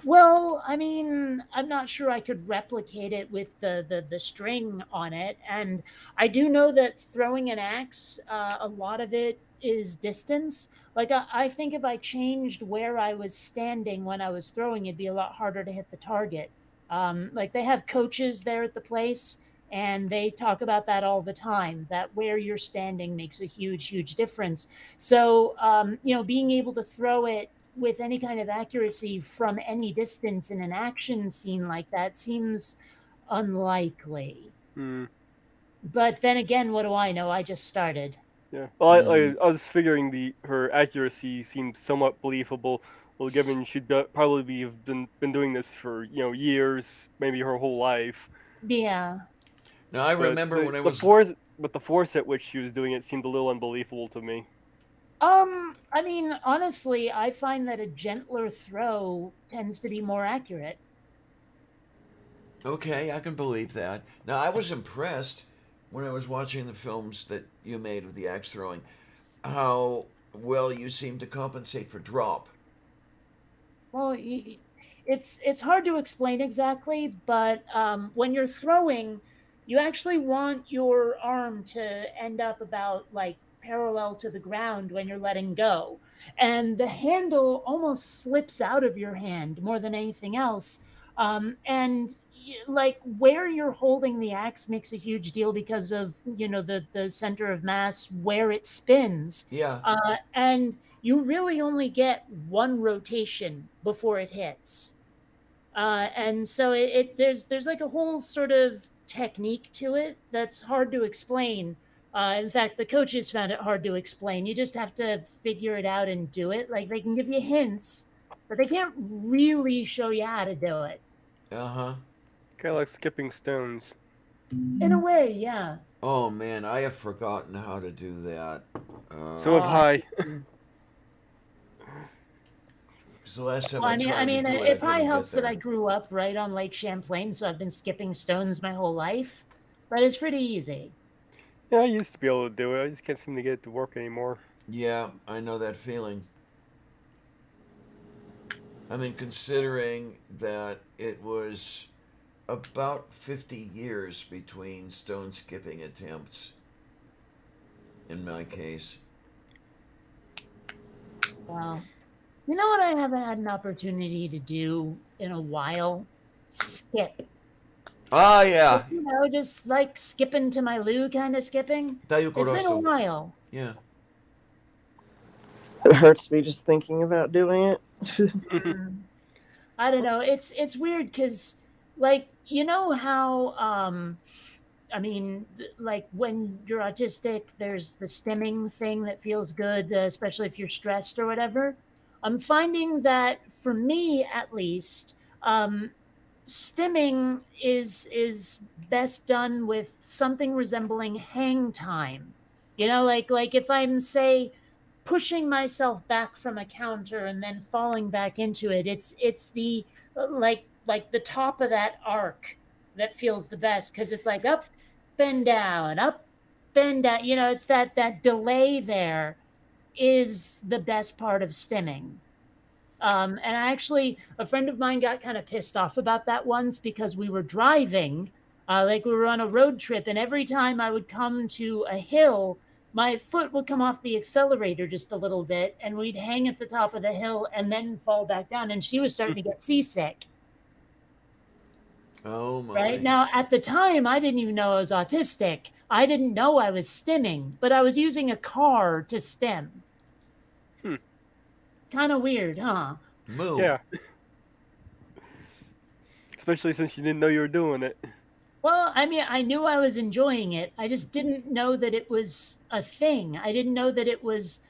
Well, I mean, I'm not sure I could replicate it with the string on it, and I do know that throwing an axe, a lot of it is distance. Like I think if I changed where I was standing when I was throwing, it'd be a lot harder to hit the target. Like they have coaches there at the place, and they talk about that all the time. That where you're standing makes a huge difference. So being able to throw it with any kind of accuracy from any distance in an action scene like that seems unlikely. Hmm. But then again, what do I know? I just started. Yeah. Well, Mm. I was figuring her accuracy seems somewhat believable. Well, given probably have been doing this for years, maybe her whole life. Yeah. Now I But remember when I the was. force at which she was doing it seemed a little unbelievable to me. I mean, honestly, I find that a gentler throw tends to be more accurate. Okay, I can believe that. Now I was impressed when I was watching the films that you made of the axe throwing, how well you seem to compensate for drop. Well, it's hard to explain exactly, but when you're throwing, you actually want your arm to end up about like parallel to the ground when you're letting go, and the handle almost slips out of your hand more than anything else. And like where you're holding the axe makes a huge deal because of the center of mass where it spins, Yeah. and you really only get one rotation before it hits. And so there's like a whole sort of technique to it that's hard to explain. In fact, the coaches found it hard to explain. You just have to figure it out and do it. Like they can give you hints, but they can't really show you how to do it. Uh huh. Kind of like skipping stones. In a way, yeah. Oh man, I have forgotten how to do that. So have I. Because the last time Well, I I tried mean, to do it, I it probably couldn't get helps that there. I grew up right on Lake Champlain, so I've been skipping stones my whole life. But it's pretty easy. Yeah, I used to be able to do it. I just can't seem to get it to work anymore. Yeah, I know that feeling. I mean, considering that it was about 50 years between stone skipping attempts in my case. Wow. You know what I haven't had an opportunity to do in a while? Skip. Ah, yeah. Just like skipping to my loo kind of skipping. It's been a Dayukorosto. while. Yeah. It hurts me just thinking about doing it. Mm. I don't know. It's weird because like how I mean, like when you're autistic, there's the stimming thing that feels good, especially if you're stressed or whatever. I'm finding that for me, at least, stimming is best done with something resembling hang time. Like if I'm say pushing myself back from a counter and then falling back into it, it's the like the top of that arc that feels the best because it's like up and down, up and down. It's that delay there is the best part of stimming. And actually, a friend of mine got kind of pissed off about that once because we were driving, like we were on a road trip, and every time I would come to a hill, my foot would come off the accelerator just a little bit, and we'd hang at the top of the hill and then fall back down. And she was starting to get seasick. Oh Right my. now, at the time, I didn't even know I was autistic. I didn't know I was stimming, but I was using a car to stim. Hmm. Kind of weird, huh? Moo. Yeah. Especially since you didn't know you were doing it. Well, I mean, I knew I was enjoying it. I just didn't know that it was a thing. I didn't know that it was,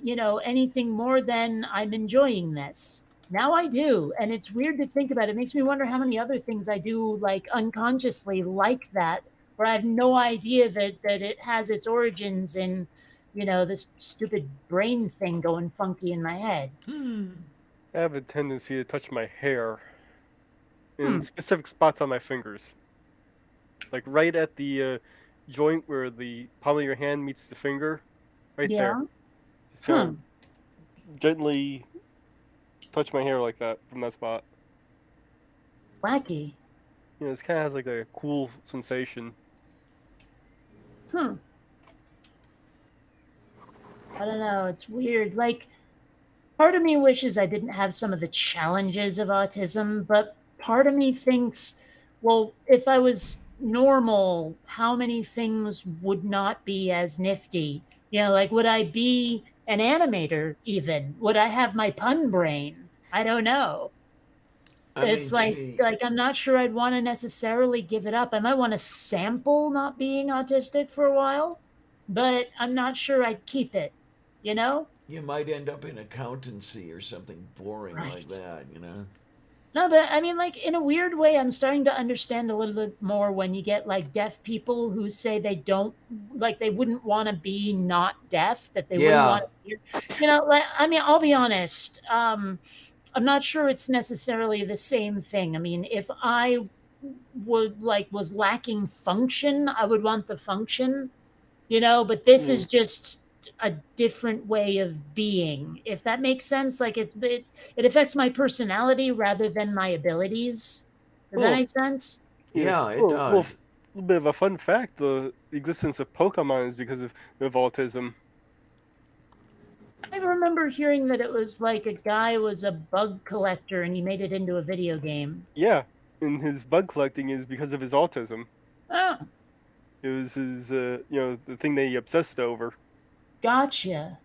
anything more than I'm enjoying this. Now I do. And it's weird to think about. It makes me wonder how many other things I do, like unconsciously, like that, where I have no idea that it has its origins in, this stupid brain thing going funky in my head. I have a tendency to touch my hair Hmm. in specific spots on my fingers. Like right at the joint where the palm of your hand meets the finger. Right there. Yeah. Just Huh. kind of gently touch my hair like that from that spot. Wacky. It kind of has like a cool sensation. Hmm. I don't know. It's weird. Like, part of me wishes I didn't have some of the challenges of autism, but part of me thinks, well, if I was normal, how many things would not be as nifty? Like, would I be an animator even? Would I have my pun brain? I don't know. I It's mean, like gee. like I'm not sure I'd want to necessarily give it up. I might want to sample not being autistic for a while, but I'm not sure I'd keep it, you know? You might end up in accountancy or something boring like Right. that. No, but I mean, like in a weird way, I'm starting to understand a little bit more when you get like deaf people who say they don't like they wouldn't want to be not deaf, that they wouldn't Yeah. want to hear. Like I mean, I'll be honest. I'm not sure it's necessarily the same thing. I mean, if I would like was lacking function, I would want the function, but this is Mm. just a different way of being, if that makes sense. Like it affects my personality rather than my abilities. Does that Well, make sense? yeah. Yeah, it Well, does. a little bit of a fun fact: the existence of Pokemon is because of autism. I remember hearing that it was like a guy was a bug collector and he made it into a video game. Yeah, and his bug collecting is because of his autism. Oh, It was his, the thing that he obsessed over. gotcha.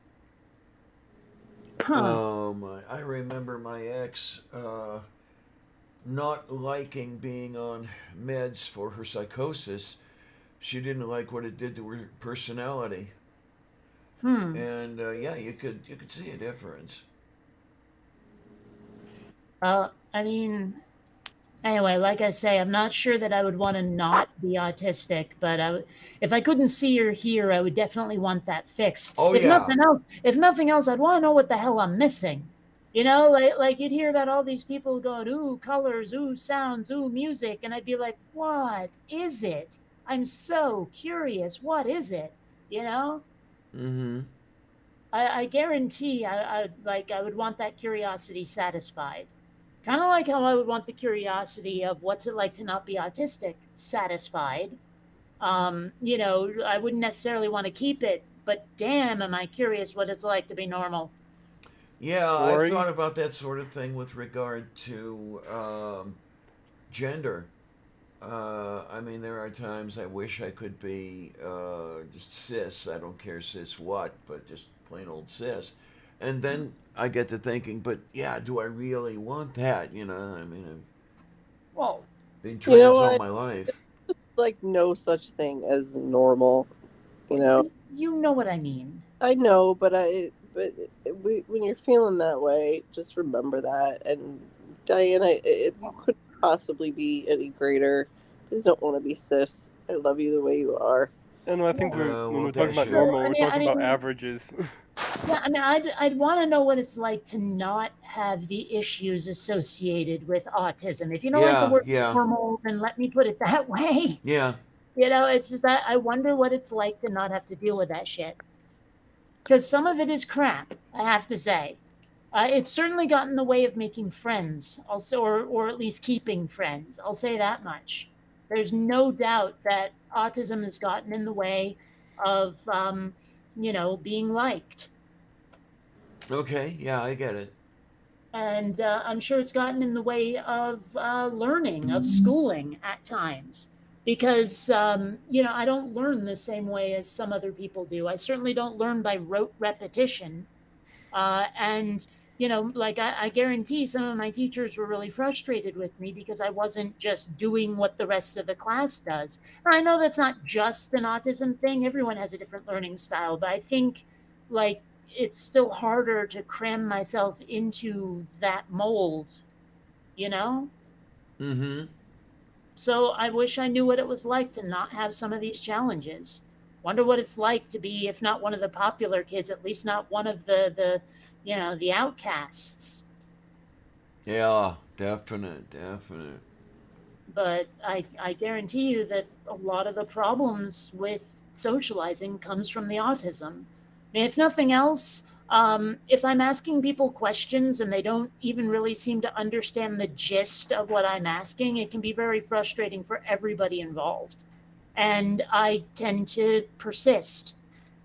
Huh. Oh my. I remember my ex not liking being on meds for her psychosis. She didn't like what it did to her personality. Hmm. And yeah, you could see a difference. I mean, anyway, like I say, I'm not sure that I would want to not be autistic, but if I couldn't see or hear, I would definitely want that fixed. Oh yeah. If nothing else, I'd want to know what the hell I'm missing. Like you'd hear about all these people going, ooh, colors, ooh, sounds, ooh, music, and I'd be like, what is it? I'm so curious. What is it? You know? Mm-hmm. I guarantee I would want that curiosity satisfied. Kind of like how I would want the curiosity of what's it like to not be autistic satisfied. I wouldn't necessarily want to keep it, but damn, am I curious what it's like to be normal. Yeah, I've Boring. thought about that sort of thing with regard to gender. I mean, there are times I wish I could be just cis. I don't care cis what, but just plain old cis. And then I get to thinking, but yeah, do I really want that? I mean, I've Well, been You know trans all what? my life. Like no such thing as normal. You well, know, you know what I mean. I know, when you're feeling that way, just remember that. And Diana, you couldn't possibly be any greater. Please don't want to be cis. I love you the way you are. And I think when Well, we're talking dash about you. So, normal, we're talking about averages. yeah, I mean, I'd want to know what it's like to not have the issues associated with autism. If you don't like the Yeah, word yeah, normal, then let me put it that way. yeah. It's just that I wonder what it's like to not have to deal with that shit. Because some of it is crap, I have to say. It's certainly got in the way of making friends, also, or at least keeping friends. I'll say that much. There's no doubt that autism has gotten in the way of, being liked. Okay, yeah, I get it. And I'm sure it's gotten in the way of learning, of schooling at times. Because, I don't learn the same way as some other people do. I certainly don't learn by rote repetition. And like I guarantee some of my teachers were really frustrated with me because I wasn't just doing what the rest of the class does. And I know that's not just an autism thing. Everyone has a different learning style, but I think like it's still harder to cram myself into that mold, you know? Mm-hmm. So I wish I knew what it was like to not have some of these challenges. Wonder what it's like to be, if not one of the popular kids, at least not one of the outcasts. Yeah, definite, definite. But I guarantee you that a lot of the problems with socializing comes from the autism. I mean, if nothing else, if I'm asking people questions and they don't even really seem to understand the gist of what I'm asking, it can be very frustrating for everybody involved. And I tend to persist.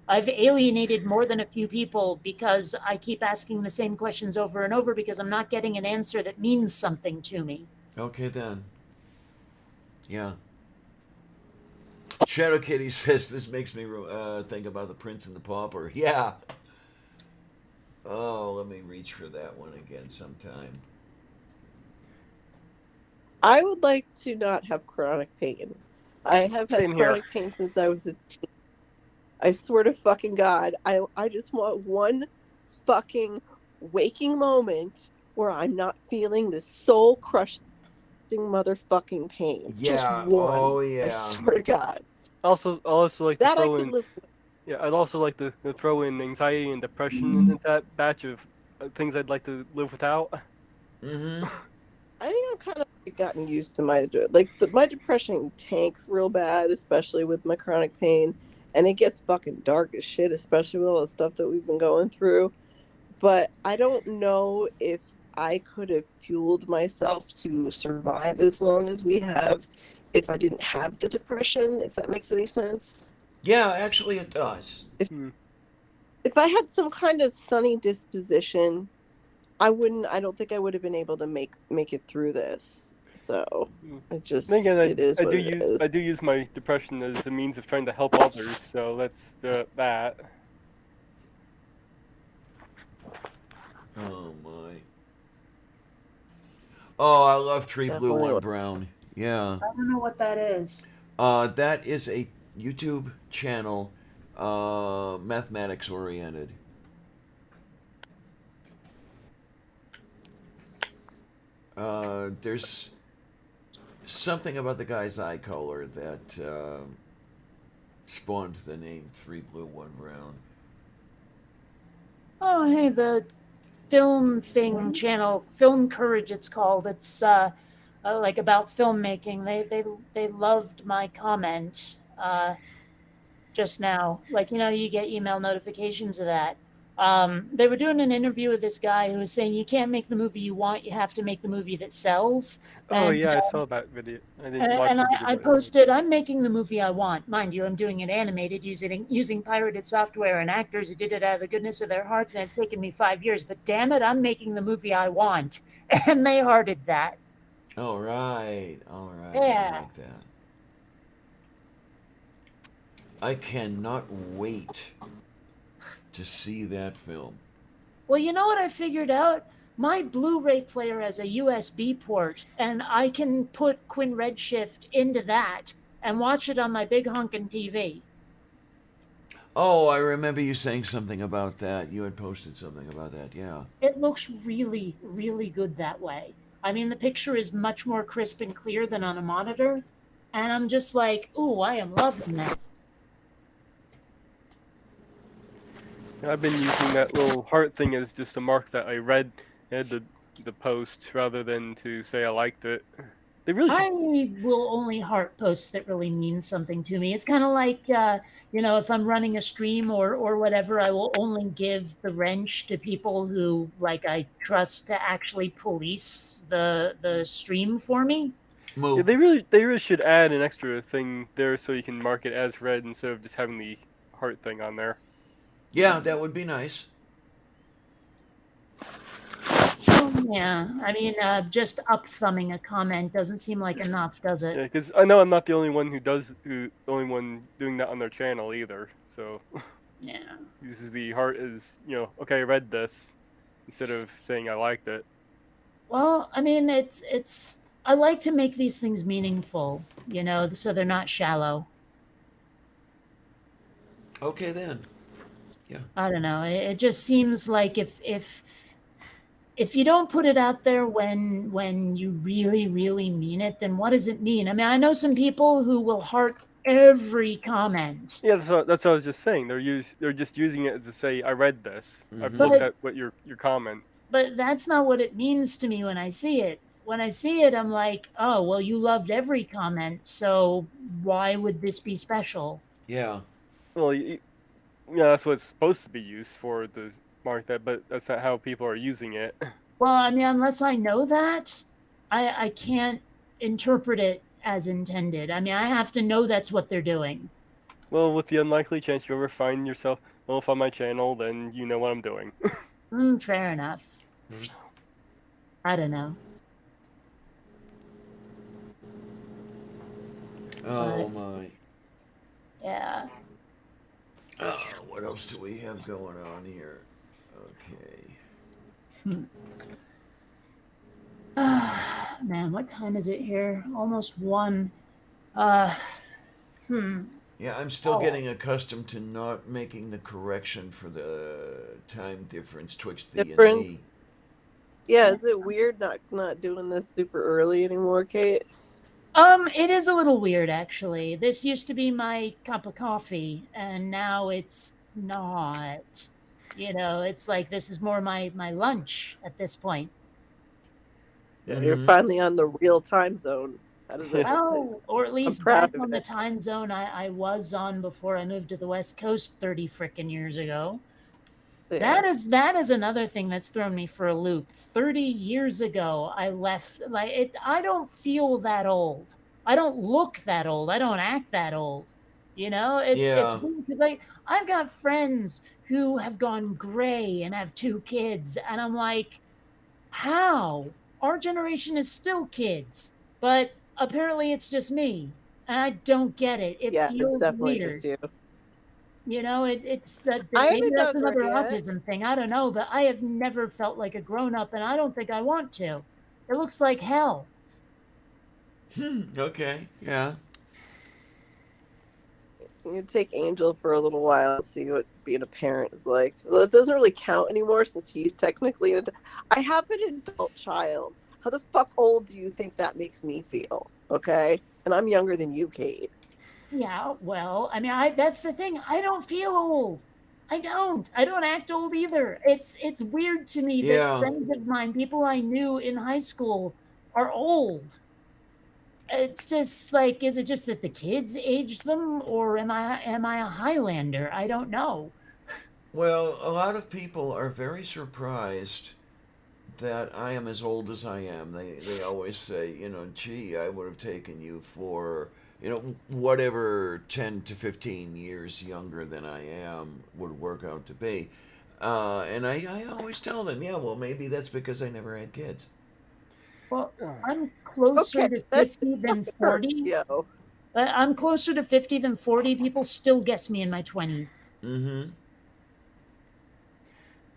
I've alienated more than a few people because I keep asking the same questions over and over because I'm not getting an answer that means something to me. Okay then. Yeah. Shadow Kitty says this makes me think about the Prince and the Pauper. Yeah. Oh, let me reach for that one again sometime. I would like to not have chronic pain. I have had Same here. chronic pain since I was a teen. I swear to fucking God, I just want one fucking waking moment where I'm not feeling this soul crushing motherfucking pain. Just Yeah. one. Oh I yeah. swear to God. I also like to That I throw could in. live with. Yeah, I'd also like to throw in anxiety and depression into that batch of things I'd like to live without. Mm-hmm. I think I've kind of gotten used to my depression tanks real bad, especially with my chronic pain, and it gets fucking dark as shit, especially with all the stuff that we've been going through. But I don't know if I could have fueled myself to survive as long as we have if I didn't have the depression, if that makes any sense. Yeah, actually it does. Hmm. If I had some kind of sunny disposition, I don't think I would have been able to make it through this. So Then again, it is what it is. I do use my depression as a means of trying to help others. So that's that. Oh my. Oh, I love Three Blue, Definitely. One Brown. Yeah. I don't know what that is. That is a YouTube channel, mathematics oriented. There's something about the guy's eye color that spawned the name Three Blue, One Brown. Oh, hey, the film thing channel, Film Courage, it's called. It's like about filmmaking. They loved my comment just now. Like, you get email notifications of that. They were doing an interview with this guy who was saying you can't make the movie you want, you have to make the movie that sells. Oh And yeah, I saw that video. I didn't watch and the video, I but I heard. posted, I'm making the movie I want. Mind you, I'm doing it animated using pirated software and actors who did it out of the goodness of their hearts, and it's taken me 5 years. But damn it, I'm making the movie I want, and they hearted that. All right. All right. I Yeah. like that. I cannot wait to see that film. Well, you know what I figured out? My Blu-ray player has a USB port, and I can put Quinn Redshift into that and watch it on my big honkin' TV. Oh, I remember you saying something about that. You had posted something about that. Yeah. It looks really, really good that way. I mean, the picture is much more crisp and clear than on a monitor, and I'm just like, ooh, I am loving this. I've been using that little heart thing as just a mark that I read the post rather than to say I liked it. They really I should. will only heart posts that really mean something to me. It's kind of like, if I'm running a stream or whatever, I will only give the wrench to people who like I trust to actually police the stream for me. Yeah, Moo. they really should add an extra thing there so you can mark it as read instead of just having the heart thing on there. Yeah, that would be nice. Yeah, I mean, just up thumbing a comment doesn't seem like enough, does it? Yeah, because I know I'm not the only one the only one doing that on their channel either. So Yeah. uses the heart as okay, I read this instead of saying I liked it. Well, I mean, it's. I like to make these things meaningful, so they're not shallow. Okay then. Yeah. I don't know. It just seems like if you don't put it out there when you really really mean it, then what does it mean? I mean, I know some people who will heart every comment, Yeah, that's what I was just saying. They're just using it to say I read this. I've Mhm. looked but at what your comment. but that's not what it means to me when I see it. When I see it, I'm like, oh well, you loved every comment, so why would this be special? Yeah. Well, yeah, that's what it's supposed to be used for to mark that, but that's not how people are using it. Well, I mean, unless I know that, I can't interpret it as intended. I mean, I have to know that's what they're doing. Well, with the unlikely chance you ever find yourself on my channel, then you know what I'm doing. Fair enough. I don't know. Oh But my. yeah. Oh, what else do we have going on here? Okay. Man, what time is it here? Almost 1. Uh, hmm. Yeah, I'm still Oh, getting accustomed to not making the correction for the time difference twixt thee and me. Difference. Yeah, is it weird not doing this super early anymore, Kate? It is a little weird actually. This used to be my cup of coffee, and now it's not. It's like this is more my lunch at this point. Yeah, you're finally on the real time zone. How does it? Well, or at least proud back of on the it. time zone I was on before I moved to the West Coast 30 frickin' years ago. Yeah. That is another thing that's thrown me for a loop. 30 years ago, I left like it. I don't feel that old. I don't look that old. I don't act that old. It's Yeah. weird because I've got friends who have gone gray and have 2 kids, and I'm like, how? Our generation is still kids, but apparently it's just me, and I don't get it. It Yeah, it's feels definitely weird. just you. It's that I maybe haven't that's gone gray another yet. autism thing. I don't know, but I have never felt like a grown up, and I don't think I want to. It looks like hell. Okay. Yeah. You take Angel for a little while and see what being a parent is like. Well, it doesn't really count anymore since he's technically an. I have an adult child. How the fuck old do you think that makes me feel? Okay, and I'm younger than you, Kate. Yeah, well, I mean, that's the thing. I don't feel old. I don't. I don't act old either. It's weird to me that Yeah. friends of mine, people I knew in high school, are old. It's just like, is it just that the kids aged them, or am I a Highlander? I don't know. Well, a lot of people are very surprised that I am as old as I am. They always say, gee, I would have taken you for, whatever 10 to 15 years younger than I am would work out to be. And I always tell them, yeah, well, maybe that's because I never had kids. Well, Oh, I'm closer Okay, to that's 50 than fair, 40. yo. I'm closer to 50 than 40. People still guess me in my 20s. Mm-hmm.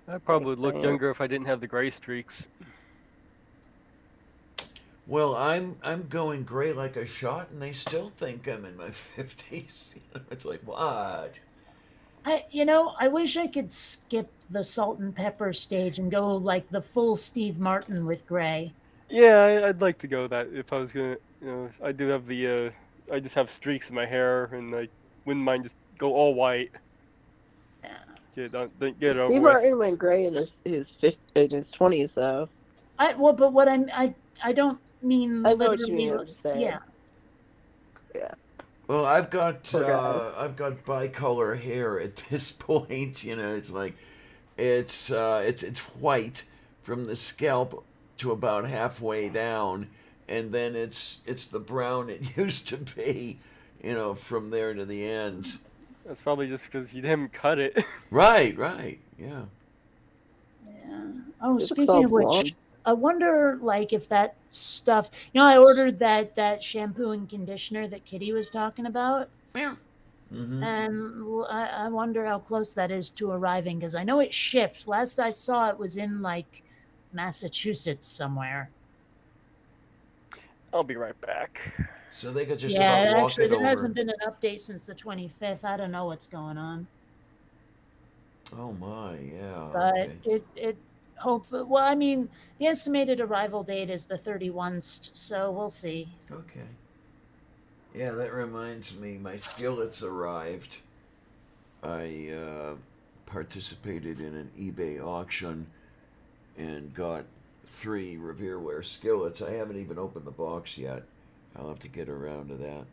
I probably Thanks, would look Diane. younger if I didn't have the gray streaks. Well, I'm going gray like a shot, and they still think I'm in my 50s. It's like, what? I wish I could skip the salt and pepper stage and go like the full Steve Martin with gray. Yeah, I'd like to go that if I was gonna. I do have the. I just have streaks in my hair, and I wouldn't mind just go all white. Yeah. Get it over Steve with. Martin went gray in his 20s, though. But what I don't mean I know what you mean. literally. I'm just saying. Yeah. Yeah. Well, I've got Poor guy. I've got bicolor hair at this point. It's like it's white from the scalp to about halfway down, and then it's the brown it used to be, from there to the ends. That's probably just because you didn't cut it. Right, right, yeah. Yeah. Oh, It's speaking called of which, blonde. I wonder like if that stuff. I ordered that shampoo and conditioner that Kitty was talking about, Yeah. Mm-hmm. and I wonder how close that is to arriving because I know it shipped. Last I saw, it was in like Massachusetts somewhere. I'll be right back. So they could just Yeah, about walk actually, it there over. hasn't been an update since the 25th. I don't know what's going on, Oh my, yeah. but Okay. it hopefully. Well, I mean, the estimated arrival date is the 31st, so we'll see. Okay. Yeah, that reminds me. My skillets arrived. I participated in an eBay auction and got 3 Revereware skillets. I haven't even opened the box yet. I'll have to get around to that.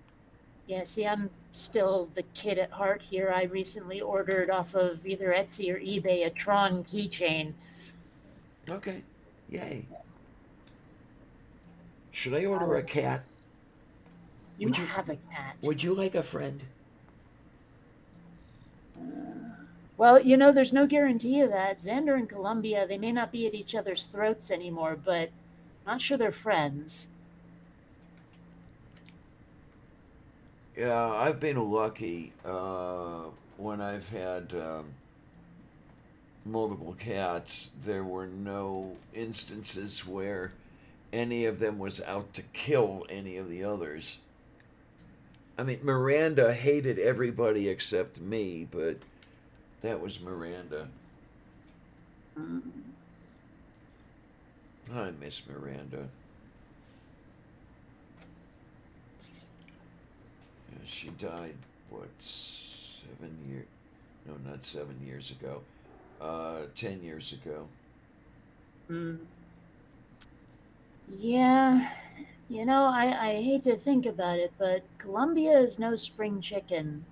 Yeah, see, I'm still the kid at heart here. I recently ordered off of either Etsy or eBay a Tron keychain. Okay. Yay. Should I order a cat? You Would you- have a cat. Would you like a friend? Well, there's no guarantee of that. Xander and Columbia, they may not be at each other's throats anymore, but I'm not sure they're friends. Yeah, I've been lucky when I've had multiple cats. There were no instances where any of them was out to kill any of the others. I mean, Miranda hated everybody except me, but that was Miranda. Mm. I miss Miranda. Yeah, she died, what, 7 years? No, not 7 years ago. 10 years ago. Mm. Yeah, I hate to think about it, but Columbia is no spring chicken.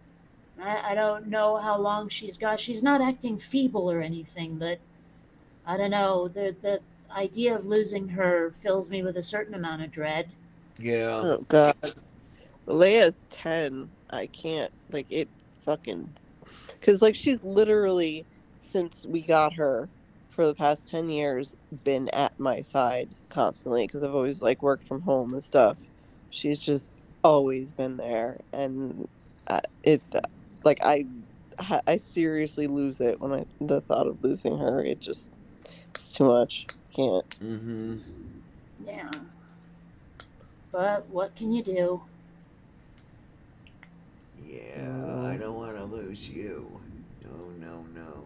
I don't know how long she's got. She's not acting feeble or anything, but I don't know. The idea of losing her fills me with a certain amount of dread. Yeah. Oh, God. Leia's 10. I can't. Like, it fucking. Because, like, she's literally, since we got her, for the past 10 years, been at my side constantly. Because I've always, like, worked from home and stuff. She's just always been there. And I seriously lose it when the thought of losing her. It's too much. Can't. Mm-hmm. Yeah. But what can you do? Yeah, I don't want to lose you. No.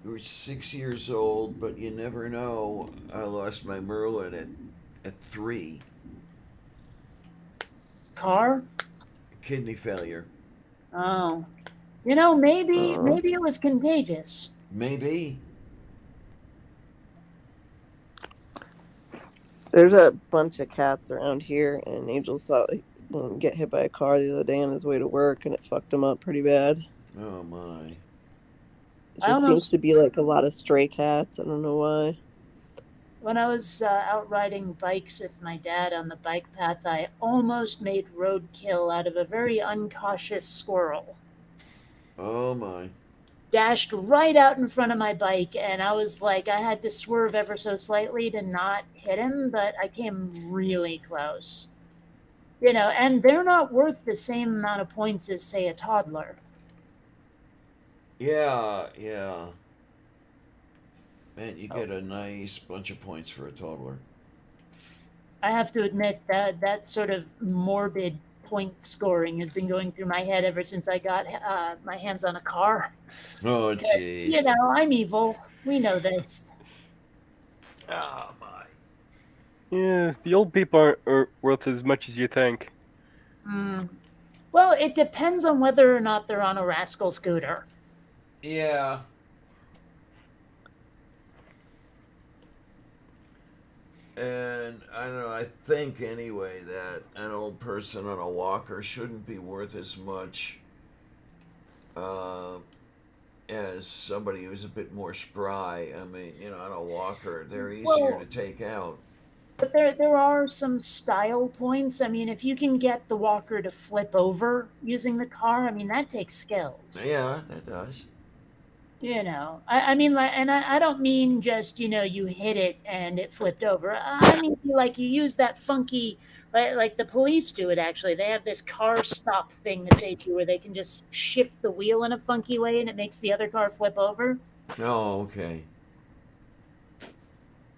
You're 6 years old, but you never know. I lost my Merlin at 3. Car? Kidney failure. Oh. Maybe it was contagious. Maybe. There's a bunch of cats around here, and Angel saw him get hit by a car the other day on his way to work, and it fucked him up pretty bad. Oh my. It I just seems almost, to be like a lot of stray cats. I don't know why. when I was out riding bikes with my dad on the bike path, I almost made roadkill out of a very uncautious squirrel. Oh my. Dashed right out in front of my bike, and I was like, I had to swerve ever so slightly to not hit him, but I came really close. And they're not worth the same amount of points as, say, a toddler. Yeah, yeah. Man, you Oh, get a nice bunch of points for a toddler. I have to admit that that sort of morbid point scoring has been going through my head ever since I got my hands on a car. Oh Because, jeez. I'm evil. We know this. Oh my. Yeah, the old people aren't worth as much as you think. Mm. Well, it depends on whether or not they're on a rascal scooter. Yeah. And I don't know, I think anyway that an old person on a walker shouldn't be worth as much uh, as somebody who's a bit more spry. I mean, on a walker, they're easier to Well, take out. but there are some style points. I mean, if you can get the walker to flip over using the car, I mean that takes skills. Yeah, that does. I mean, like, and I don't mean just you hit it and it flipped over. I mean like you use that funky, like the police do it. Actually, they have this car stop thing that they do where they can just shift the wheel in a funky way and it makes the other car flip over. Oh, okay.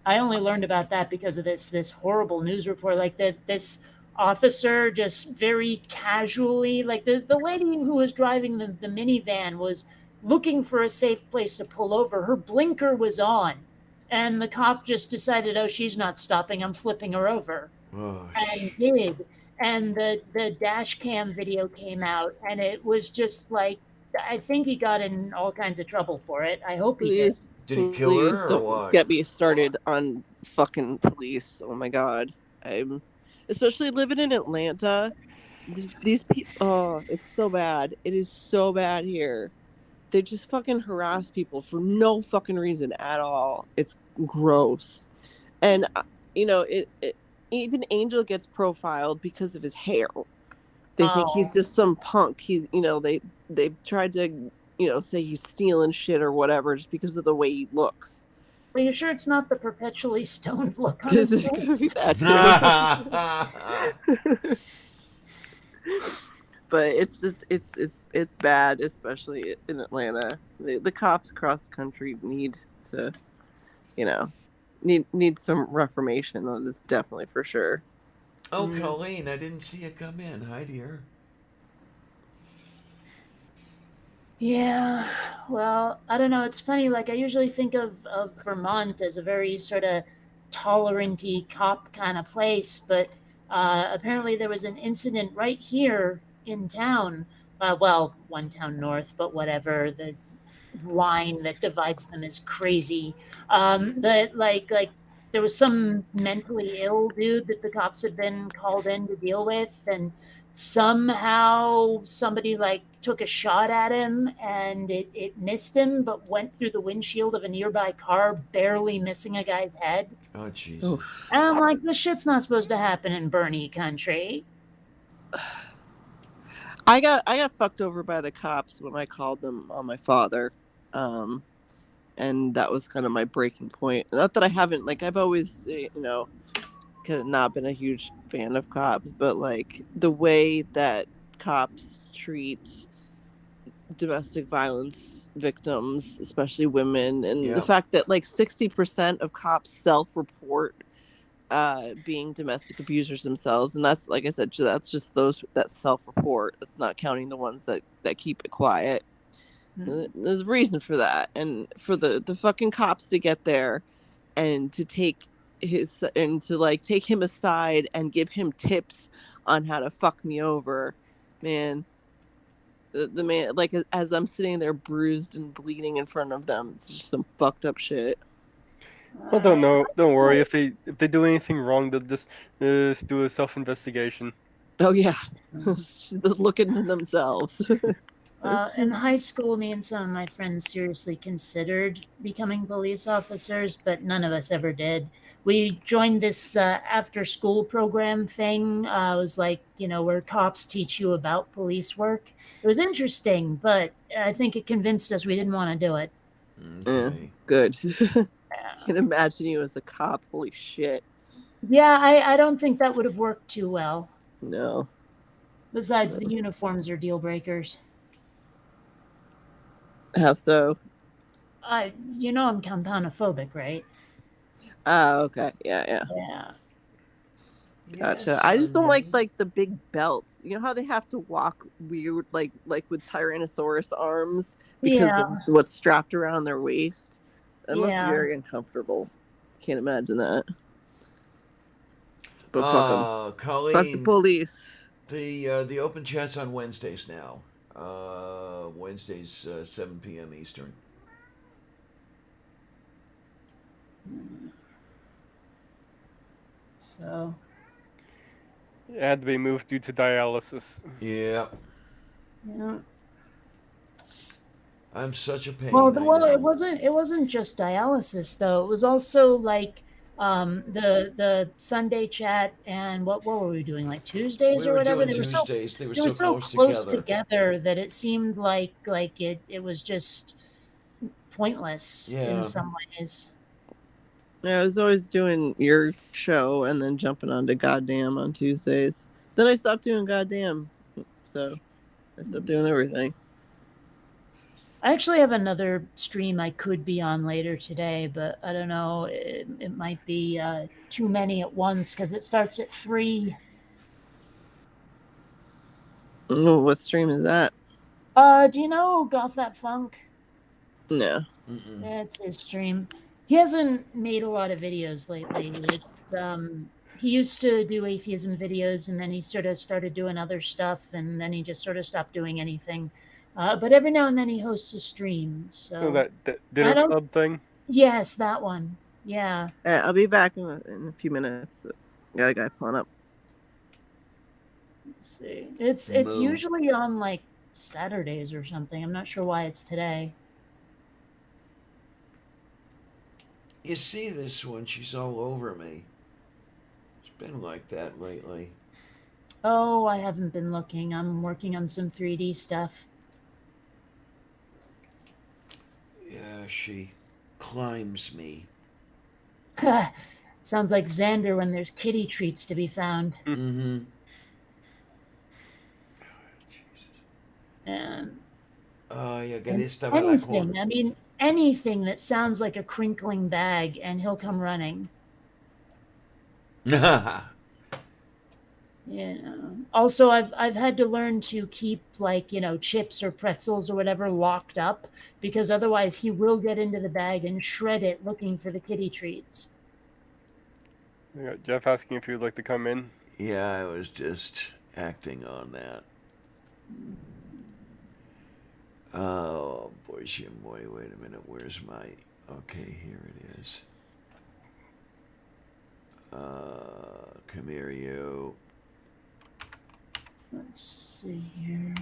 I only learned about that because of this horrible news report. Like that, this officer just very casually, like the lady who was driving the minivan was looking for a safe place to pull over. Her blinker was on, and the cop just decided, oh, she's not stopping. I'm flipping her over, Oh, and did. And the dash cam video came out, and it was just like I think he got in all kinds of trouble for it. I hope he did. Please, did he kill please her or don't what? get me started on fucking police. Oh my god. I'm especially living in Atlanta. These people, oh, it's so bad. It is so bad here. They just fucking harass people for no fucking reason at all. It's gross. And even Angel gets profiled because of his hair. They think he's Oh, just some punk. They've tried to say he's stealing shit or whatever just because of the way he looks. are you sure it's not the perpetually stoned look on his This is gonna be face? that too. But it's just it's bad, especially in Atlanta. The cops across the country need to, need some reformation on this, definitely, for sure. Oh, Colleen, I didn't see you come in. Hi, dear. Yeah, well, I don't know. It's funny. Like I usually think of Vermont as a very sort of tolerant-y cop kind of place, but apparently there was an incident right here in town. Well, one town north, but whatever. The line that divides them is crazy. But like there was some mentally ill dude that the cops had been called in to deal with, and somehow somebody like took a shot at him and it missed him but went through the windshield of a nearby car, barely missing a guy's head. Oh, jeez. Oof. And I'm like, this shit's not supposed to happen in Bernie country. I got fucked over by the cops when I called them on my father. And that was kind of my breaking point. Not that I haven't, like, I've always, kind of not been a huge fan of cops, but like the way that cops treat domestic violence victims, especially women, and the fact that like 60% of cops self-report being domestic abusers themselves, and that's, like I said, that's just those that self-report. That's not counting the ones that keep it quiet. There's a reason for that, and for the fucking cops to get there and to take take him aside and give him tips on how to fuck me over, man. The man, like, as I'm sitting there bruised and bleeding in front of them, it's just some fucked up shit. Well, don't know. Don't worry. If they do anything wrong, they'll just do a self-investigation. Oh yeah, look into themselves. In high school, me and some of my friends seriously considered becoming police officers, but none of us ever did. We joined this after school program thing. It was like, where cops teach you about police work. It was interesting, but I think it convinced us we didn't want to do it. Okay. Good. Can imagine you as a cop. Holy shit. Yeah, I don't think that would have worked too well. No. Besides, the uniforms are deal breakers. How so? I'm companophobic, right? Oh, okay. Yeah. Yeah. Gotcha. Yes, I just don't like the big belts. You know how they have to walk weird, like with Tyrannosaurus arms because Yeah. of what's strapped around their waist. That must be Yeah. very uncomfortable. Can't imagine that. But fuck them. Fuck the Colleen, police. the open chat's on Wednesdays now. Wednesdays, 7 p.m. Eastern. So. It had to be moved due to dialysis. Yeah. Yeah. I'm such a pain. Well, I know. it wasn't just dialysis though. It was also like the Sunday chat and what were we doing, like Tuesdays We or were whatever? doing They were so Tuesdays. They were they were so so close together that it seemed like it was just pointless Yeah. in some ways. Yeah, I was always doing your show and then jumping onto Goddamn on Tuesdays. Then I stopped doing Goddamn, so I stopped doing everything. I actually have another stream I could be on later today, but I don't know. It might be too many at once because it starts at 3. Oh, what stream is that? Do you know Goth That Funk? No. Mm-mm. Yeah, it's his stream. He hasn't made a lot of videos lately. It's he used to do atheism videos, and then he sort of started doing other stuff, and then he just sort of stopped doing anything. But every now and then he hosts a stream. So Oh, that dinner don't- club thing. yes, that one. Yeah. All right, I'll be back in a few minutes. Got a guy pulling up. Let's see. It's Moo. usually on like Saturdays or something. I'm not sure why it's today. You see this one? She's all over me. It's been like that lately. Oh, I haven't been looking. I'm working on some 3D stuff. Yeah, she climbs me. Sounds like Xander when there's kitty treats to be found. Mm-hmm. And Ya que estaba la anything. I mean, anything that sounds like a crinkling bag, and he'll come running. Also, I've had to learn to keep chips or pretzels or whatever locked up, because otherwise he will get into the bag and shred it looking for the kitty treats. We got Jeff asking if you'd like to come in. Yeah, I was just acting on that. Oh, boy, boy, wait a minute. Where's my... Okay, here it is. Come here, you. Let's see here.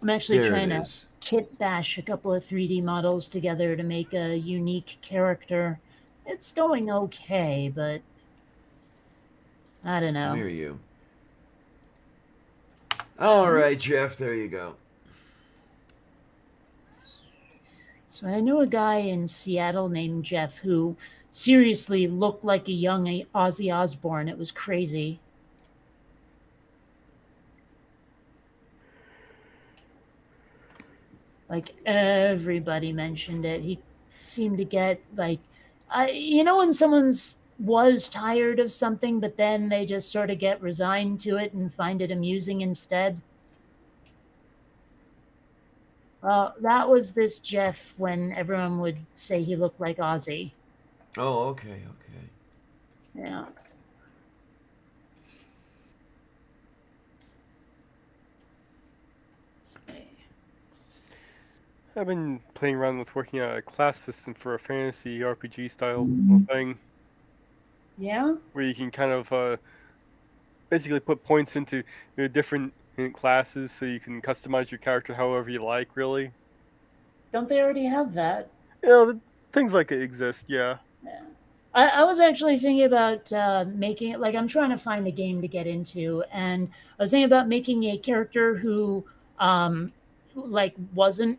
I'm actually There trying it to is. kit bash a couple of 3D models together to make a unique character. It's going okay, but I don't know. Come here, you. All right, Jeff, there you go. So I know a guy in Seattle named Jeff who seriously looked like a young Ozzy Osbourne. It was crazy. Like, everybody mentioned it. He seemed to get like, when someone's was tired of something, but then they just sort of get resigned to it and find it amusing instead. That was this Jeff when everyone would say he looked like Ozzy. Oh, okay. Yeah. I've been playing around with working out a class system for a fantasy RPG style thing, Yeah. where you can kind of basically put points into different classes, so you can customize your character however you like. Really, Don't they already have that? things like it exist. Yeah. Yeah. I was actually thinking about making it like I'm trying to find a game to get into, and I was thinking about making a character who, like,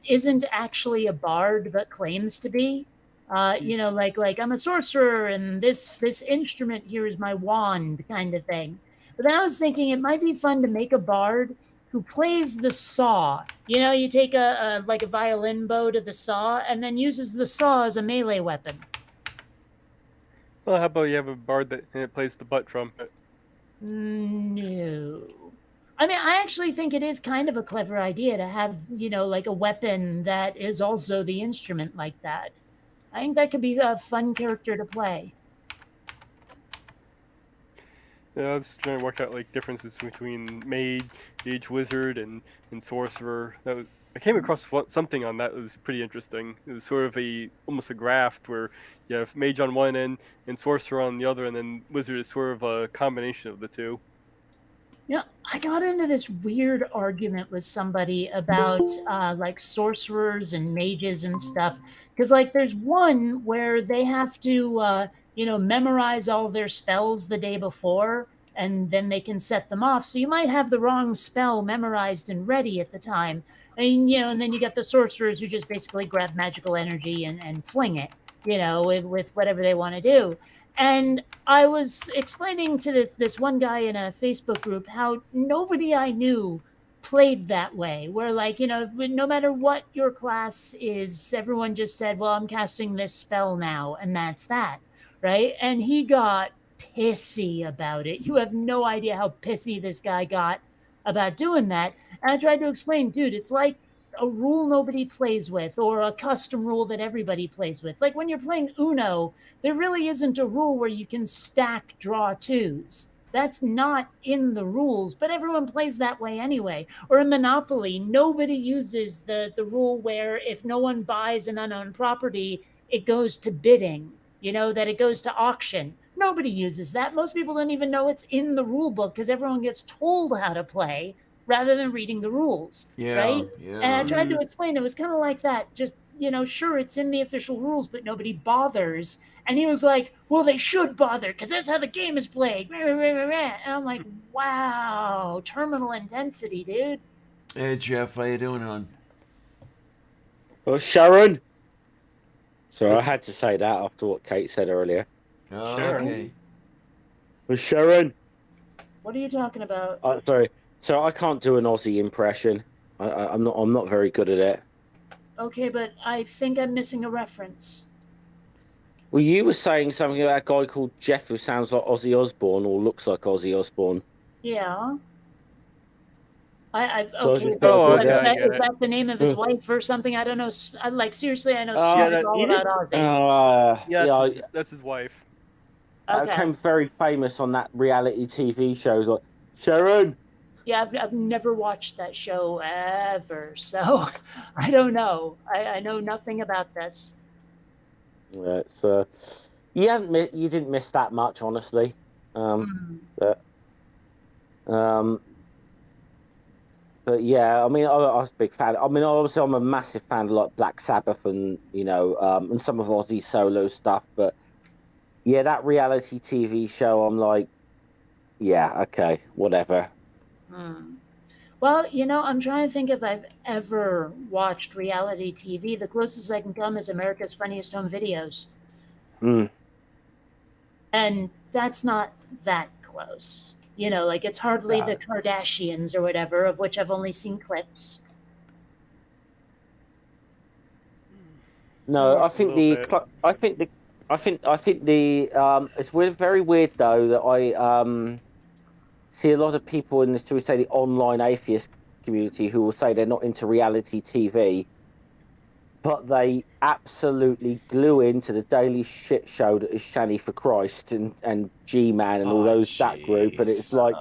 isn't actually a bard but claims to be. Like I'm a sorcerer, and this instrument here is my wand, kind of thing. But then I was thinking it might be fun to make a bard who plays the saw. You take a like a violin bow to the saw, and then uses the saw as a melee weapon. Well, how about you have a bard that plays the butt trumpet? No. I mean, I actually think it is kind of a clever idea to have, like a weapon that is also the instrument like that. I think that could be a fun character to play. Yeah, I was trying to work out like differences between mage, wizard, and sorcerer. I came across something on that was pretty interesting. It was sort of almost a graft where you have mage on one end and sorcerer on the other, and then wizard is sort of a combination of the two. Yeah, I got into this weird argument with somebody about like sorcerers and mages and stuff. Because, like, there's one where they have to, memorize all their spells the day before, and then they can set them off. So you might have the wrong spell memorized and ready at the time. And then you got the sorcerers who just basically grab magical energy and fling it, with whatever they want to do. And I was explaining to this one guy in a Facebook group how nobody I knew played that way, where, like, no matter what your class is, everyone just said, well, I'm casting this spell now, and that's that, right? And he got pissy about it. You have no idea how pissy this guy got about doing that. And I tried to explain, dude, it's like a rule nobody plays with, or a custom rule that everybody plays with. Like when you're playing Uno, there really isn't a rule where you can stack draw twos. That's not in the rules, but everyone plays that way anyway. Or in Monopoly, nobody uses the rule where if no one buys an unowned property, it goes to bidding, that it goes to auction. Nobody uses that. Most people don't even know it's in the rule book because everyone gets told how to play rather than reading the rules, right? Yeah. And I tried to explain it was kind of like that. Just, sure, it's in the official rules, but nobody bothers. And he was like, well, they should bother because that's how the game is played. And I'm like, wow, terminal intensity, dude. Hey, Jeff, how you doing, hon? Well, Sharon. So I had to say that after what Kate said earlier. Oh, Sure. okay. Well, Sharon. What are you talking about? Sorry. So I can't do an Aussie impression. I'm not very good at it. Okay, but I think I'm missing a reference. Well, you were saying something about a guy called Jeff who sounds like Ozzy Osbourne or looks like Ozzy Osbourne. Yeah. Okay. Okay, Is that the name of his wife or something? I don't know. Like, seriously, I know Yeah, all about Ozzy. That's his wife. Okay. Became very famous on that reality TV shows like Sharon. Yeah, I've never watched that show ever, so I don't know. I know nothing about this. Yeah, it's you didn't miss that much, honestly. But yeah, I mean, I was a big fan. I mean, obviously, I'm a massive fan of like Black Sabbath and and some of Ozzy solo stuff. But yeah, that reality TV show, I'm like, yeah, okay, whatever. Well, I'm trying to think if I've ever watched reality TV. The closest I can come is America's Funniest Home Videos. And that's not that close. Like it's hardly the Kardashians or whatever, of which I've only seen clips. No, I think it's very weird though that I see a lot of people in this, shall we say, the online atheist community who will say they're not into reality TV, but they absolutely glue into the daily shit show that is Shani for Christ and G-Man and all that group, and it's like,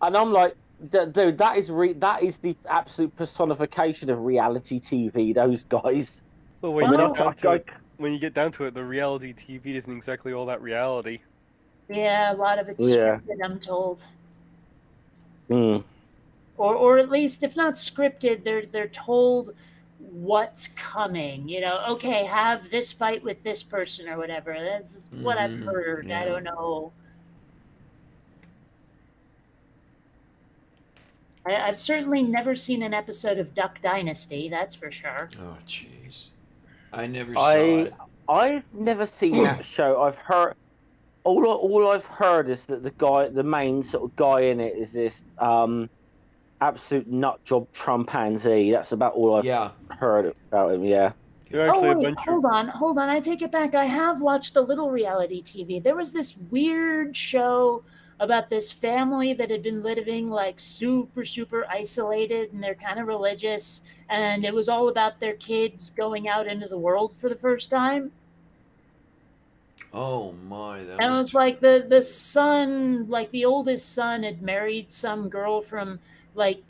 and I'm like, dude, that is the absolute personification of reality TV. Those guys. Well, I when mean, you I, get down I, to I, it, the reality TV isn't exactly all that reality. Yeah, a lot of it's yeah. scripted, I'm told. Mm, Or at least if not scripted, they're told what's coming. You know, okay, have this fight with this person or whatever. That's what I've heard. I Yeah. don't know. I've certainly never seen an episode of Duck Dynasty, that's for sure. Oh, jeez. I never saw I it. I've never seen that show. I've heard all I've heard is that the main sort of guy in it is this absolute nut job chimpanzee. That's about all I've Yeah. heard about him. Yeah. There are Oh actually a wait, bunch of hold on. I take it back. I have watched a little reality TV. There was this weird show about this family that had been living like super isolated, and they're kind of religious, and it was all about their kids going out into the world for the first time. Oh my, that And it was. was like the son, like the oldest son, had married some girl from like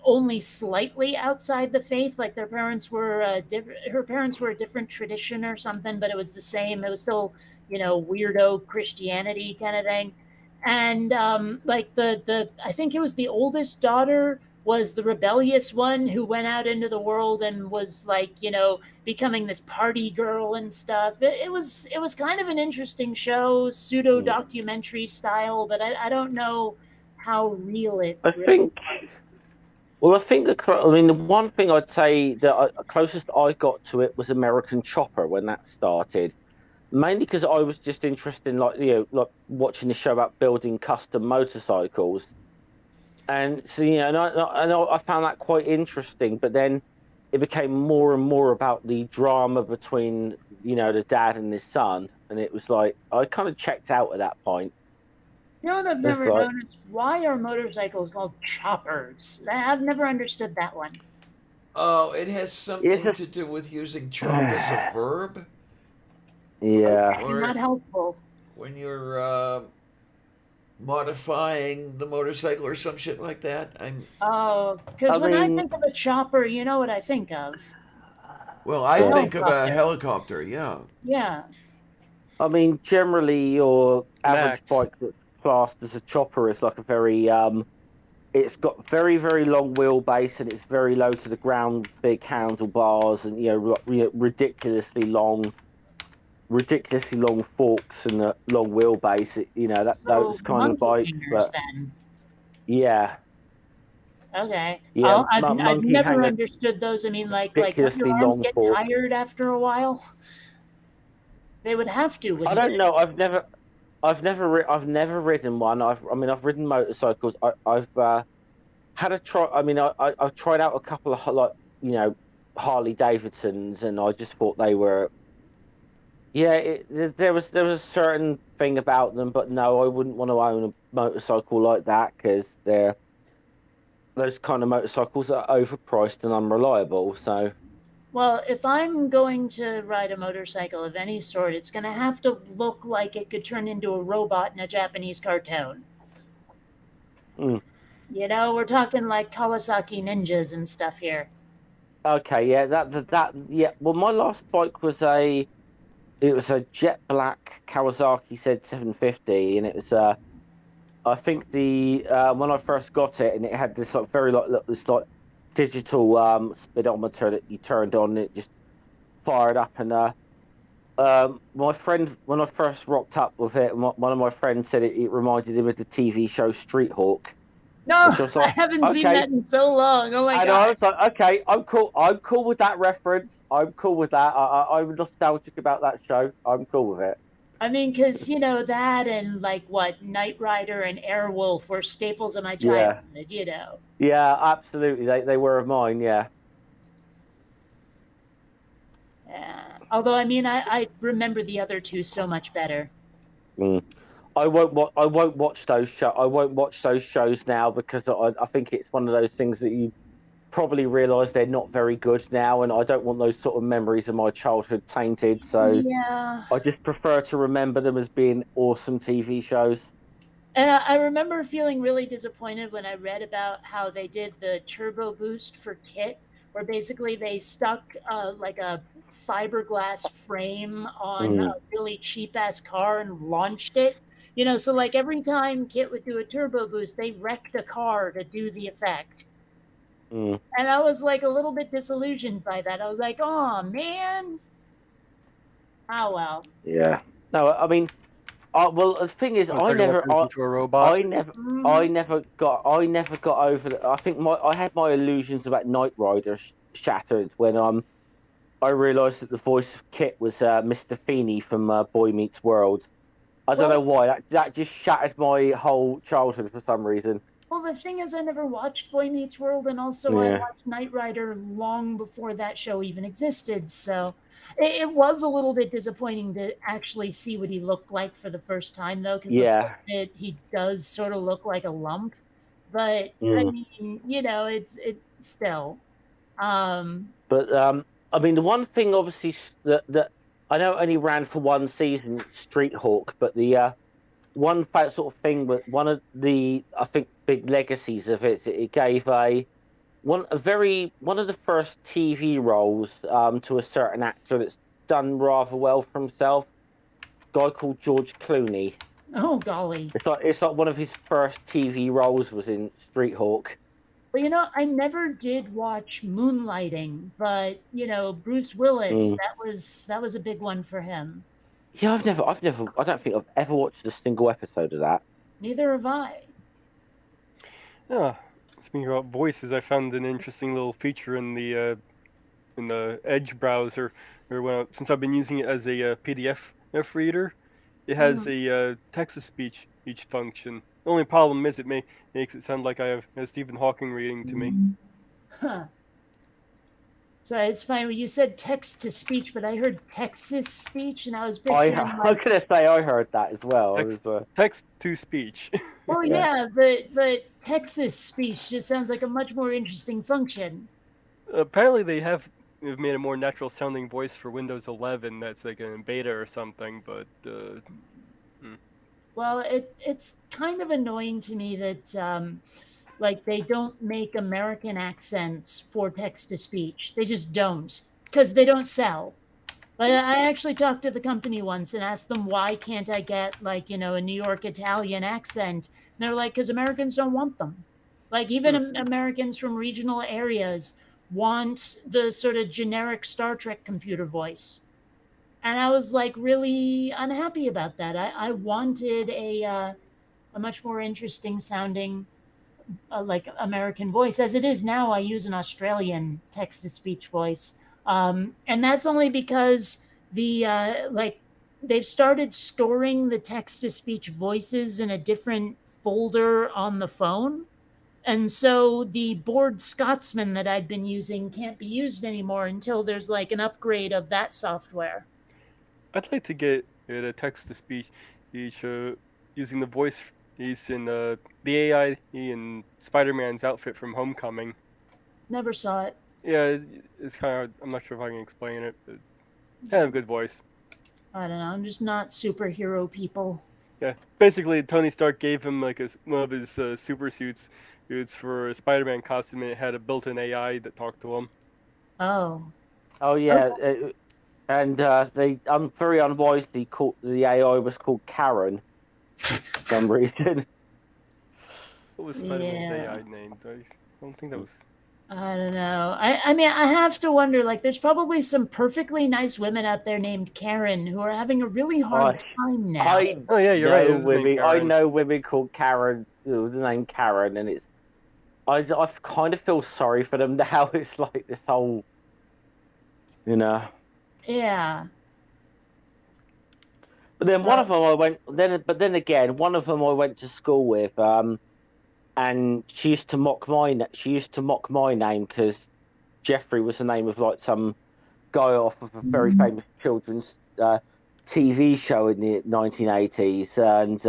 only slightly outside the faith. Like their parents were different. Her parents were a different tradition or something, but it was the same. It was still, you know, weirdo Christianity kind of thing. And like the I think it was the oldest daughter was the rebellious one who went out into the world and was like, you know, becoming this party girl and stuff. It was kind of an interesting show, pseudo documentary style, but I don't know how real it I really think. was. Well, I think the one thing I'd say that closest I got to it was American Chopper when that started. Mainly because I was just interested in like watching the show about building custom motorcycles, and so I found that quite interesting. But then it became more and more about the drama between the dad and his son, and it was like I kind of checked out at that point. You know what I've It's never like known is why are motorcycles called choppers? I've never understood that one. Oh, it has it's something just to do with using chop as a verb, yeah. Okay, or not helpful. when you're modifying the motorcycle or some shit like that. Oh, because I when I mean, think of a chopper, you know what I think of? Well, A I think of a helicopter. helicopter. Yeah. Yeah. Generally, your average Max. bike that's classed as a chopper is like a very it's got very long wheelbase and it's very low to the ground, big handlebars, and ridiculously long forks and a long wheelbase. So That's kind of monkey bike, hangers but then. yeah, Okay. yeah, I've monkey never hanger, understood those. I mean, like don't your ridiculously arms long get fork. tired after a while? They would have to, I wouldn't don't they? know. I've never ridden one. I've ridden motorcycles. I've had a try. I've tried out a couple of Harley Davidsons, and I just thought they were. Yeah, there was a certain thing about them, but no, I wouldn't want to own a motorcycle like that because those kind of motorcycles are overpriced and unreliable. So, Well, if I'm going to ride a motorcycle of any sort, it's going to have to look like it could turn into a robot in a Japanese cartoon. mm, You know, we're talking like Kawasaki Ninjas and stuff here. okay, yeah, yeah. Well, my last bike was a jet black Kawasaki Z 750, and it was I think the when I first got it, and it had this like this like digital speedometer that you turned on, and it just fired up. And my friend, when I first rocked up with it, one of my friends said it reminded him of the TV show Street Hawk, No, which I was I like, haven't seen okay. that in so long. Oh my And I god. was like, okay, I'm cool. I'm cool with that reference. I'm cool with that. I'm nostalgic about that show. I'm cool with it. I mean, because, you know, that and like what, Knight Rider and Airwolf were staples of my Yeah, childhood, you know. yeah, absolutely. They were of mine. Yeah. Yeah. Although, I mean, I remember the other two so much better. Mm. I won't watch those show. I won't watch those shows now because I think it's one of those things that you probably realise they're not very good now, and I don't want those sort of memories of my childhood tainted. So Yeah. I just prefer to remember them as being awesome TV shows. And I remember feeling really disappointed when I read about how they did the turbo boost for Kit, where basically they stuck like a fiberglass frame on a Mm, really cheap ass car and launched it. So like every time Kit would do a turbo boost, they wrecked a car to do the effect. mm, And I was like a little bit disillusioned by that. I was like, oh man. Oh well. yeah. No, I mean, well, the thing is, I was talking about turns into a robot. I never, Mhm. I never got over the. I think I had my illusions about Knight Rider shattered when I realised that the voice of Kit was Mr. Feeney from Boy Meets World. I don't know Well, why that just shattered my whole childhood for some reason. Well, the thing is, I never watched Boy Meets World, and also I Yeah, watched Knight Rider long before that show even existed. So it was a little bit disappointing to actually see what he looked like for the first time, though, because let's yeah, face it, he does sort of look like a lump. But I mm. mean, it's still. Um, But I mean, the one thing obviously that I know it only ran for one season, Street Hawk, but the one sort of thing, but one of the I think big legacies of it, it gave one of the first TV roles to a certain actor that's done rather well for himself. Guy called George Clooney. oh golly. It's like one of his first TV roles was in Street Hawk. Well, I never did watch Moonlighting, but Bruce Willis, Mm. that was a big one for him. Yeah, I don't think I've ever watched a single episode of that. Neither have I. Yeah. Speaking about voices, I found an interesting little feature in the Edge browser, or since I've been using it as a PDF reader, it has Mhm. a text to speech each function. The only problem is makes it sound like I have Stephen Hawking reading to me. Huh. So it's fine. Well, you said text to speech, but I heard Texas speech, and I was picturing I'm like, gonna say I heard that as well. I Text was text to speech. well, yeah. yeah, but Texas speech just sounds like a much more interesting function. Apparently, they've made a more natural sounding voice for Windows 11 that's like in beta or something, but Well, it's kind of annoying to me that like they don't make American accents for text to speech. They just don't because they don't sell. But I actually talked to the company once and asked them why can't I get like a New York Italian accent? And they're like, because Americans don't want them. Like even Americans from regional areas want the sort of generic Star Trek computer voice, and I was like really unhappy about that. I wanted a much more interesting sounding like American voice. As it is now, I use an Australian text to speech voice, and that's only because the like they've started storing the text to speech voices in a different folder on the phone. And so the board Scotsman that I'd been using can't be used anymore until there's like an upgrade of that software. I'd like to get a text to speech each using the voice he's in the AI in Spider-Man's outfit from Homecoming. Never saw it. Yeah, it's kind of I'm not sure if I can explain it, but kind of good voice. I don't know. I'm just not superhero people. Yeah, basically Tony Stark gave him like one of his super suits. It's for a Spider-Man costume, and it had a built-in AI that talked to him. Oh. Oh yeah, and they very unwisely called the AI was called Karen for some reason. What was Spider-Man's Yeah. AI name? I don't think that was. I don't know. I mean, I have to wonder. Like, there's probably some perfectly nice women out there named Karen who are having a really hard time now. Oh yeah, you're right. It was named I Karen. know women called Karen, the name Karen, and it's I kind of feel sorry for them now. It's like this whole, you know. Yeah. But then one of them but then again, one of them I went to school with, and she used to mock my name because Jeffrey was the name of like some guy off of a very famous children's TV show in the 1980s, and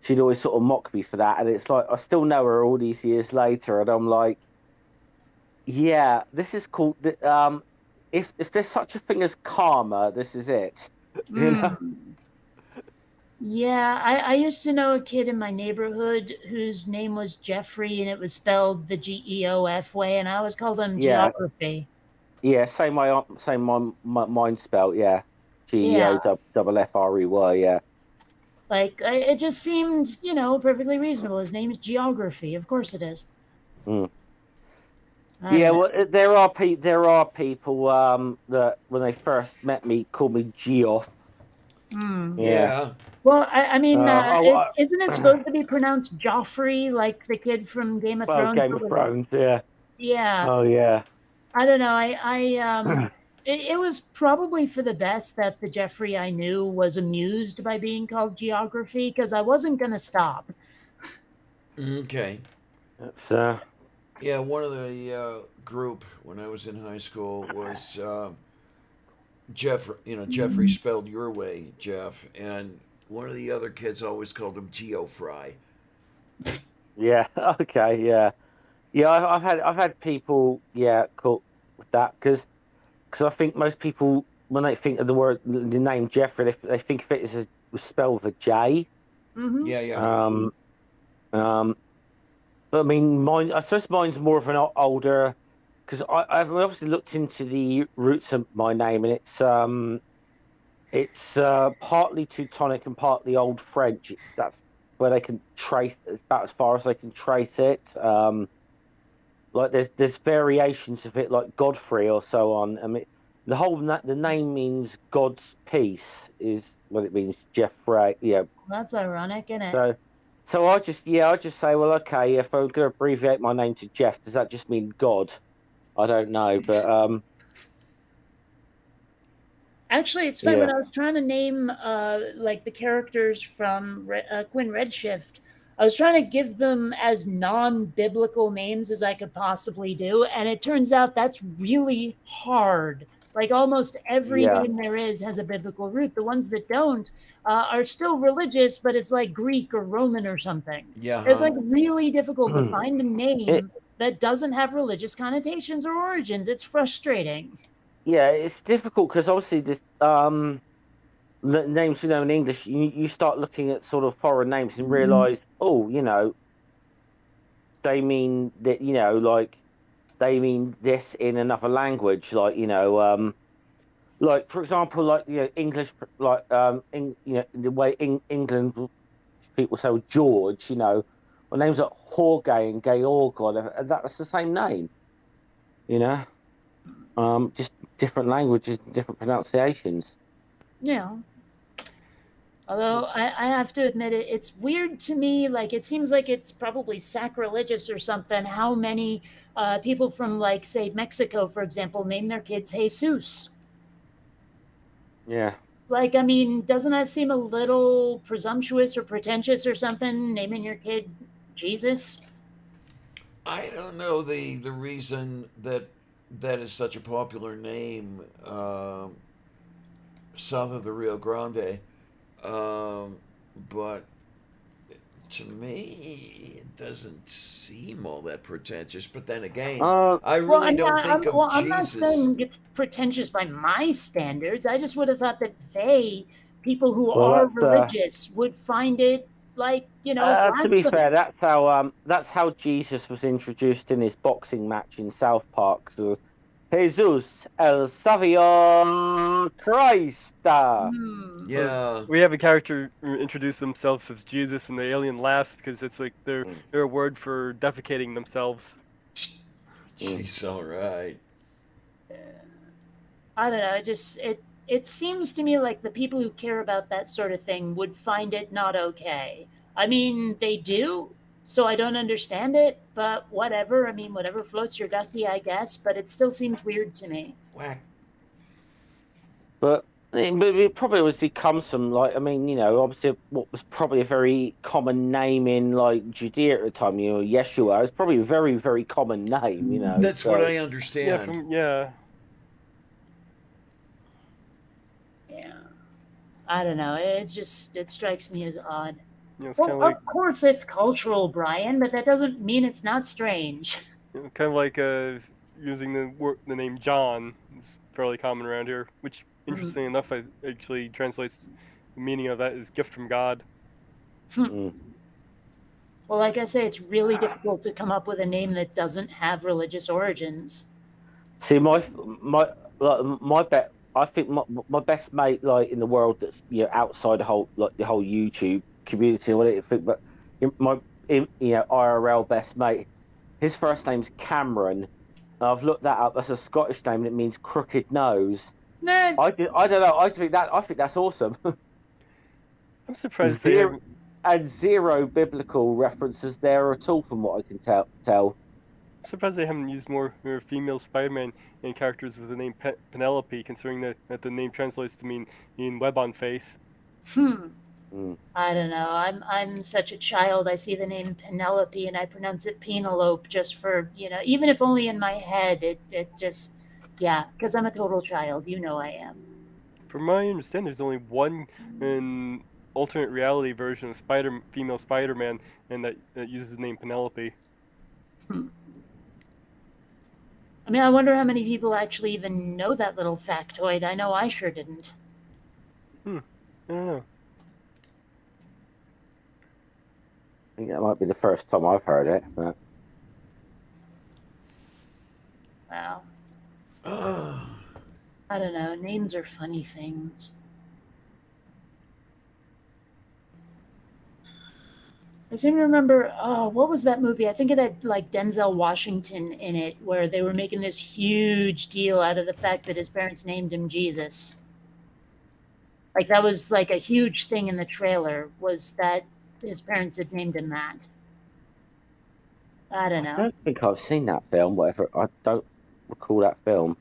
she'd always sort of mock me for that. And it's like I still know her all these years later, and I'm like, yeah, this is called. If there's such a thing as karma, this is it. You know. Mm. Yeah, I used to know a kid in my neighborhood whose name was Jeffrey, and it was spelled the Geof way, and I always called him Yeah, Geography. yeah. Mine spelt. Yeah, Yeah, GEOFFREY. Yeah. like it just seemed, perfectly reasonable. His name's Geography. Of course it is. Mm. I Yeah, don't know. well, there are people that when they first met me called me Geoff. Hmm. Yeah. Yeah. Well, I mean, Oh, isn't it supposed to be pronounced Joffrey, like the kid from Game of well, Thrones? Game of Thrones. Yeah. Yeah, Oh, yeah. I don't know. It was probably for the best that the Jeffrey I knew was amused by being called Geography because I wasn't gonna stop. Okay. It's Yeah, one of the group when I was in high school was Jeff. Jeffrey spelled your way, Jeff, and one of the other kids always called him Geo Fry. yeah. Okay. Yeah. Yeah. I've had people. Yeah. Cool with that because I think most people when they think of the name Jeffrey they think of it as spelled with a J. Hmm. Yeah, yeah. Um. Um. But I mean, I suppose mine's more of an older because I've obviously looked into the roots of my name, and it's partly Teutonic and partly Old French. That's where they can trace it's about as far as they can trace it. Like there's variations of it, like Godfrey or so on. I mean, the name means God's peace is what it means. Jeffrey, yeah. That's ironic, isn't it? So I just say, well, okay, if I'm going to abbreviate my name to Jeff, does that just mean God? I don't know, but Actually, it's fun when yeah, I was trying to name like the characters from Quinn Redshift. I was trying to give them as non-biblical names as I could possibly do, and it turns out that's really hard. Like almost every yeah, name there is has a biblical root. The ones that don't are still religious, but it's like Greek or Roman or something. Yeah, It's huh? like really difficult to find a it, name that doesn't have religious connotations or origins. It's frustrating. yeah, it's difficult because obviously this names in English, you start looking at sort of foreign names and realize, oh, they mean that, like they mean this in another language, like like for example, like English, like the way England people say George, well, names like Jorge and Georg, that's the same name, you know, just different languages, different pronunciations. Yeah. Although I have to admit it's weird to me. Like it seems like it's probably sacrilegious or something. How many people from like say Mexico, for example, name their kids Jesus? Yeah. Like I mean, doesn't that seem a little presumptuous or pretentious or something? Naming your kid Jesus? I don't know the reason that is such a popular name south of the Rio Grande, um, but to me it doesn't seem all that pretentious. But then again, Uh, I Well, I really mean, don't think of I'm not Jesus. saying it's pretentious by my standards. I just would have thought that people who well, are religious, would find it like to be fair, blasphemous. that's how Jesus was introduced in his boxing match in South Park. So, Jesus el Savior Christ. Hmm. Yeah. We have a character introduce themselves as Jesus, and the alien laughs because it's like Mm, they're a word for defecating themselves. mm. Jeez, all right. I don't know. It seems to me like the people who care about that sort of thing would find it not okay. I mean, they do, so I don't understand it, but whatever. I mean, whatever floats your ducky, I guess. But it still seems weird to me. Whack. But it probably obviously comes from like obviously what was probably a very common name in like Judea at the time. Yeshua is probably a very very common name. That's what So I Yeah, understand. yeah. Yeah, I don't know. It strikes me as odd. It's kind Well, of like of course it's cultural, Brian, but that doesn't mean it's not strange. using the name John is fairly common around here, which interesting enough, I actually translates the meaning of that is gift from God. Mm. Well, like I say, it's really difficult to come up with a name that doesn't have religious origins. See, my bet. I think my best mate, like in the world, that's outside the whole YouTube community or whatever you think, but my IRL best mate, his first name's Cameron. I've looked that up. That's a Scottish name and it means crooked nose. Nah, I don't know. I think that's awesome. I'm surprised Zero, and zero biblical references there at all, from what I can tell. I'm surprised they haven't used more female Spider-Man and characters with the name Penelope, considering that the name translates to mean web on face. I don't know. I'm such a child. I see the name Penelope and I pronounce it Penelope just for, even if only in my head, it just, yeah, because I'm a total child. I am. From my understanding, there's only one alternate reality version of female Spider-Man, and that uses the name Penelope. I mean, I wonder how many people actually even know that little factoid. I know I sure didn't. I don't know. I think that might be the first time I've heard it. But... Wow. I don't know. Names are funny things. I seem to remember, what was that movie? I think it had like Denzel Washington in it, where they were making this huge deal out of the fact that his parents named him Jesus. Like that was like a huge thing in the trailer, was that his parents had named him that. I don't know. I don't think I've seen that film, whatever. I don't recall that film.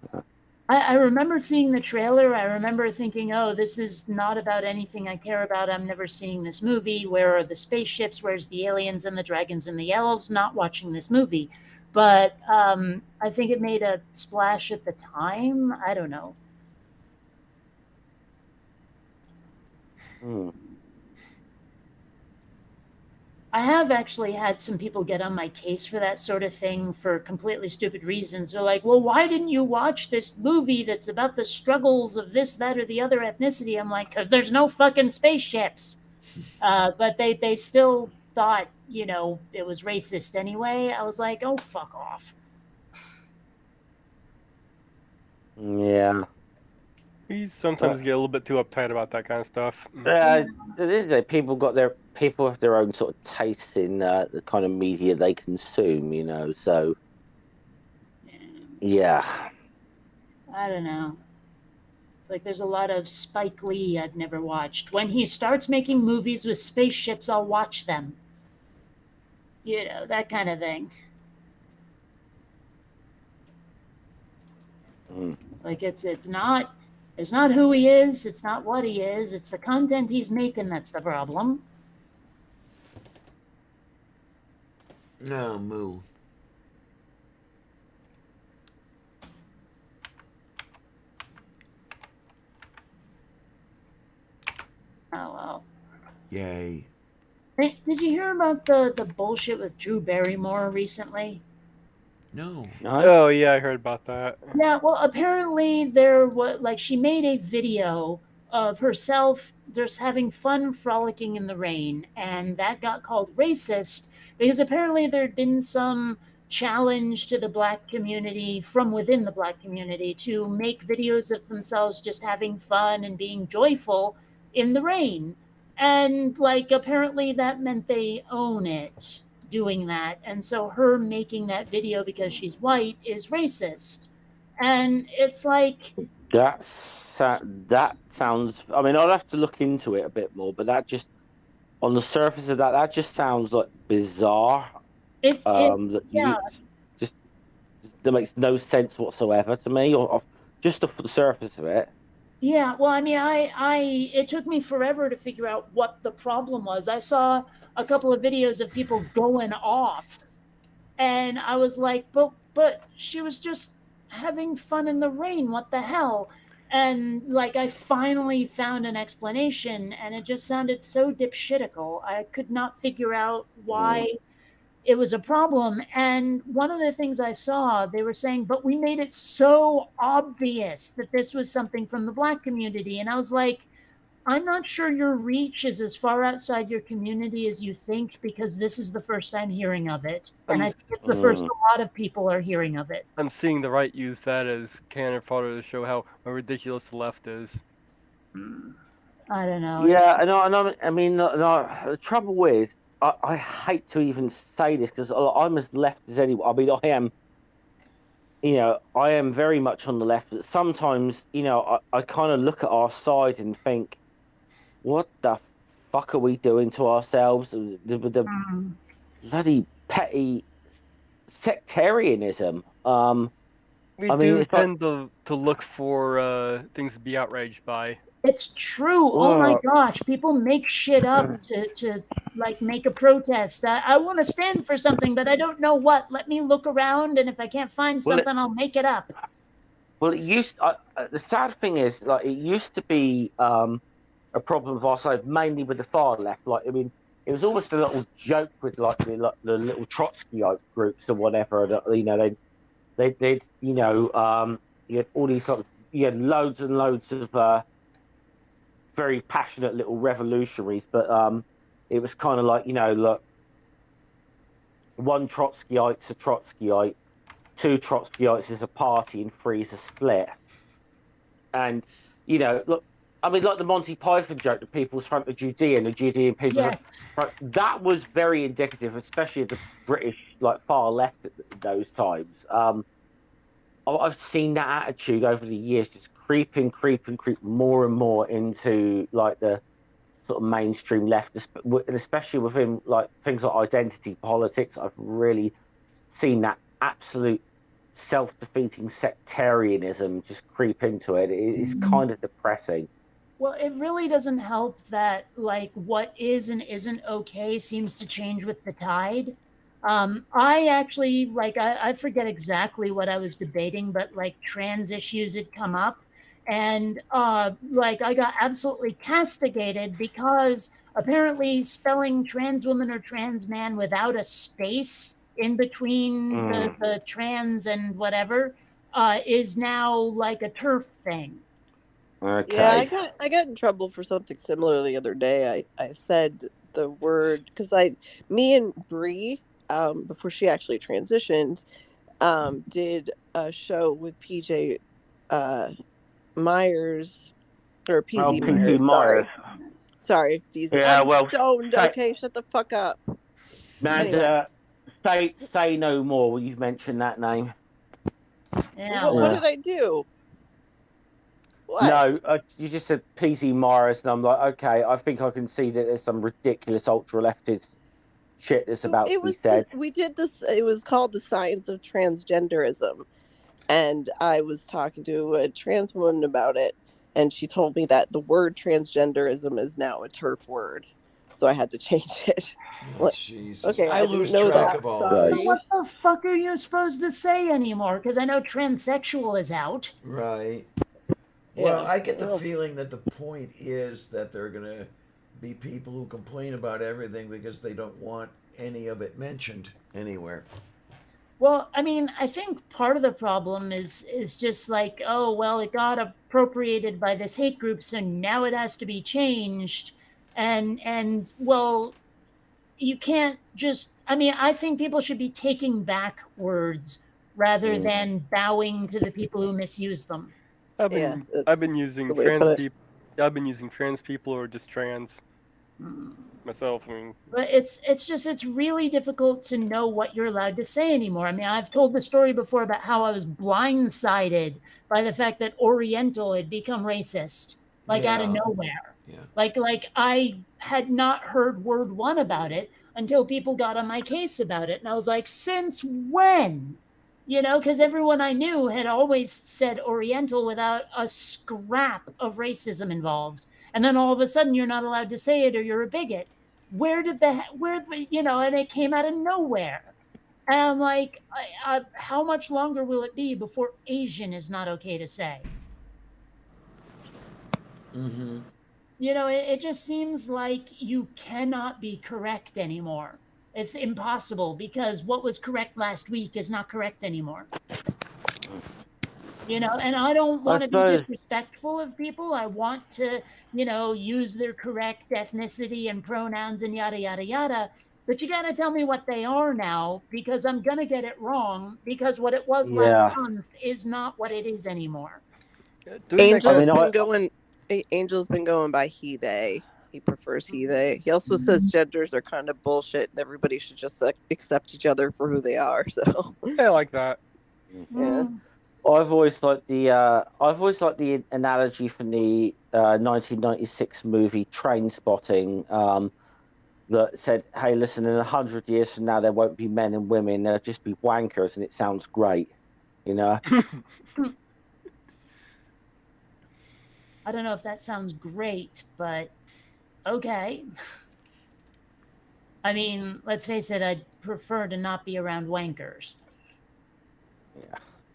I remember seeing the trailer. I remember thinking, oh, this is not about anything I care about. I'm never seeing this movie. Where are the spaceships? Where's the aliens and the dragons and the elves? Not watching this movie. But I think it made a splash at the time. I don't know. I have actually had some people get on my case for that sort of thing for completely stupid reasons. They're like, well, why didn't you watch this movie that's about the struggles of this, that, or the other ethnicity? I'm like, because there's no fucking spaceships. But they still thought, it was racist anyway. I was like, oh, fuck off. Yeah. We sometimes get a little bit too uptight about that kind of stuff. People have their own sort of tastes in the kind of media they consume, so yeah. I don't know. It's like there's a lot of Spike Lee I've never watched. When he starts making movies with spaceships, I'll watch them. That kind of thing. It's like it's not who he is, it's not what he is, it's the content he's making that's the problem. No, moo. Oh, well. Yay. Hey, did you hear about the bullshit with Drew Barrymore recently? No. Oh yeah, I heard about that. Yeah, well, apparently she made a video of herself just having fun frolicking in the rain, and that got called racist because apparently there had been some challenge to the Black community from within the Black community to make videos of themselves just having fun and being joyful in the rain. And apparently that meant they own it doing that. And so her making that video because she's white is racist. And it's like... That sounds... I mean, I'll have to look into it a bit more, but that just... On the surface of that just sounds like bizarre. That makes no sense whatsoever to me, or just off the surface of it. Yeah, well, I mean, it took me forever to figure out what the problem was. I saw a couple of videos of people going off, and I was like, but she was just having fun in the rain. What the hell? And I finally found an explanation, and it just sounded so dipshitical. I could not figure out why it was a problem. And one of the things I saw, they were saying, but we made it so obvious that this was something from the Black community. And I was like, I'm not sure your reach is as far outside your community as you think, because this is the first I'm hearing of it. And I think it's the first a lot of people are hearing of it. I'm seeing the right use that as cannon fodder to show how ridiculous the left is. I don't know. Yeah, I mean, the trouble is, I hate to even say this because I'm as left as anyone. I mean, I am, I am very much on the left. But sometimes, I kind of look at our side and think, what the fuck are we doing to ourselves? The bloody petty sectarianism. We I mean, do it's like, tend to look for things to be outraged by. It's true. Oh my gosh, people make shit up to like make a protest. I want to stand for something, but I don't know what. Let me look around, and if I can't find something, I'll make it up. Well, the sad thing is, like, it used to be a problem of our side, mainly with the far left. Like, I mean, it was almost a little joke with like the little Trotskyite groups or whatever. They you had all these sort of, you had loads and loads of very passionate little revolutionaries, but it was kind of like, look, one Trotskyite's a Trotskyite, two Trotskyites is a party, and three is a split. And look, I mean, like the Monty Python joke, the people's front of Judea and the Judean people's front, that was very indicative, especially of the British, like, far left at those times. I've seen that attitude over the years just creep more and more into like the sort of mainstream left, and especially within like things like identity politics. I've really seen that absolute self-defeating sectarianism just creep into it. It's kind of depressing. Well, it really doesn't help that like what is and isn't okay seems to change with the tide. I actually, like, I forget exactly what I was debating, but like trans issues had come up, and like I got absolutely castigated because apparently spelling trans woman or trans man without a space in between the trans and whatever is now like a turf thing. Okay. Yeah, I got in trouble for something similar the other day. I said the word because me and Bree, before she actually transitioned, did a show with PJ Myers or PZ Myers. Sorry, PZ. Yeah, I'm stoned. Okay, shut the fuck up. Man, anyway. Say no more. You've mentioned that name. Yeah. What did I do? What? No, you just said PZ Morris, and I'm like, okay, I think I can see that there's some ridiculous ultra-leftist shit that's about to be said. We did this, it was called The Science of Transgenderism, and I was talking to a trans woman about it, and she told me that the word transgenderism is now a turf word, so I had to change it. Oh, Jesus. Okay, I lose track of all this. What the fuck are you supposed to say anymore? Because I know transsexual is out. Right. Yeah. Well, I get the feeling that the point is that there are going to be people who complain about everything because they don't want any of it mentioned anywhere. Well, I mean, I think part of the problem is just like, oh, well, it got appropriated by this hate group, so now it has to be changed. And well, you can't just, I mean, I think people should be taking back words rather than bowing to the people who misuse them. I've been using trans people or just trans myself. I mean, but it's really difficult to know what you're allowed to say anymore. I mean, I've told the story before about how I was blindsided by the fact that Oriental had become racist, like out of nowhere. Yeah. Like I had not heard word one about it until people got on my case about it, and I was like, since when? Because everyone I knew had always said Oriental without a scrap of racism involved. And then all of a sudden you're not allowed to say it or you're a bigot. And it came out of nowhere. And I'm like, how much longer will it be before Asian is not okay to say? Mm-hmm. It just seems like you cannot be correct anymore. It's impossible because what was correct last week is not correct anymore. You know, and I don't I want to be suppose. disrespectful of people. I want to, you know, use their correct ethnicity and pronouns and yada, yada, yada. But you got to tell me what they are now because I'm going to get it wrong because what it was last Yeah. month is not what it is anymore. Doing that I kind mean, Angel's been going by he they. He prefers he they. He also says genders are kind of bullshit and everybody should just accept each other for who they are. So I like that. yeah. I've always liked the analogy from the 1996 movie Train Spotting, that said, "Hey, listen, in 100 years from now, there won't be men and women; there'll just be wankers," and it sounds great, you know. I don't know if that sounds great, but okay. I mean, let's face it, I'd prefer to not be around wankers.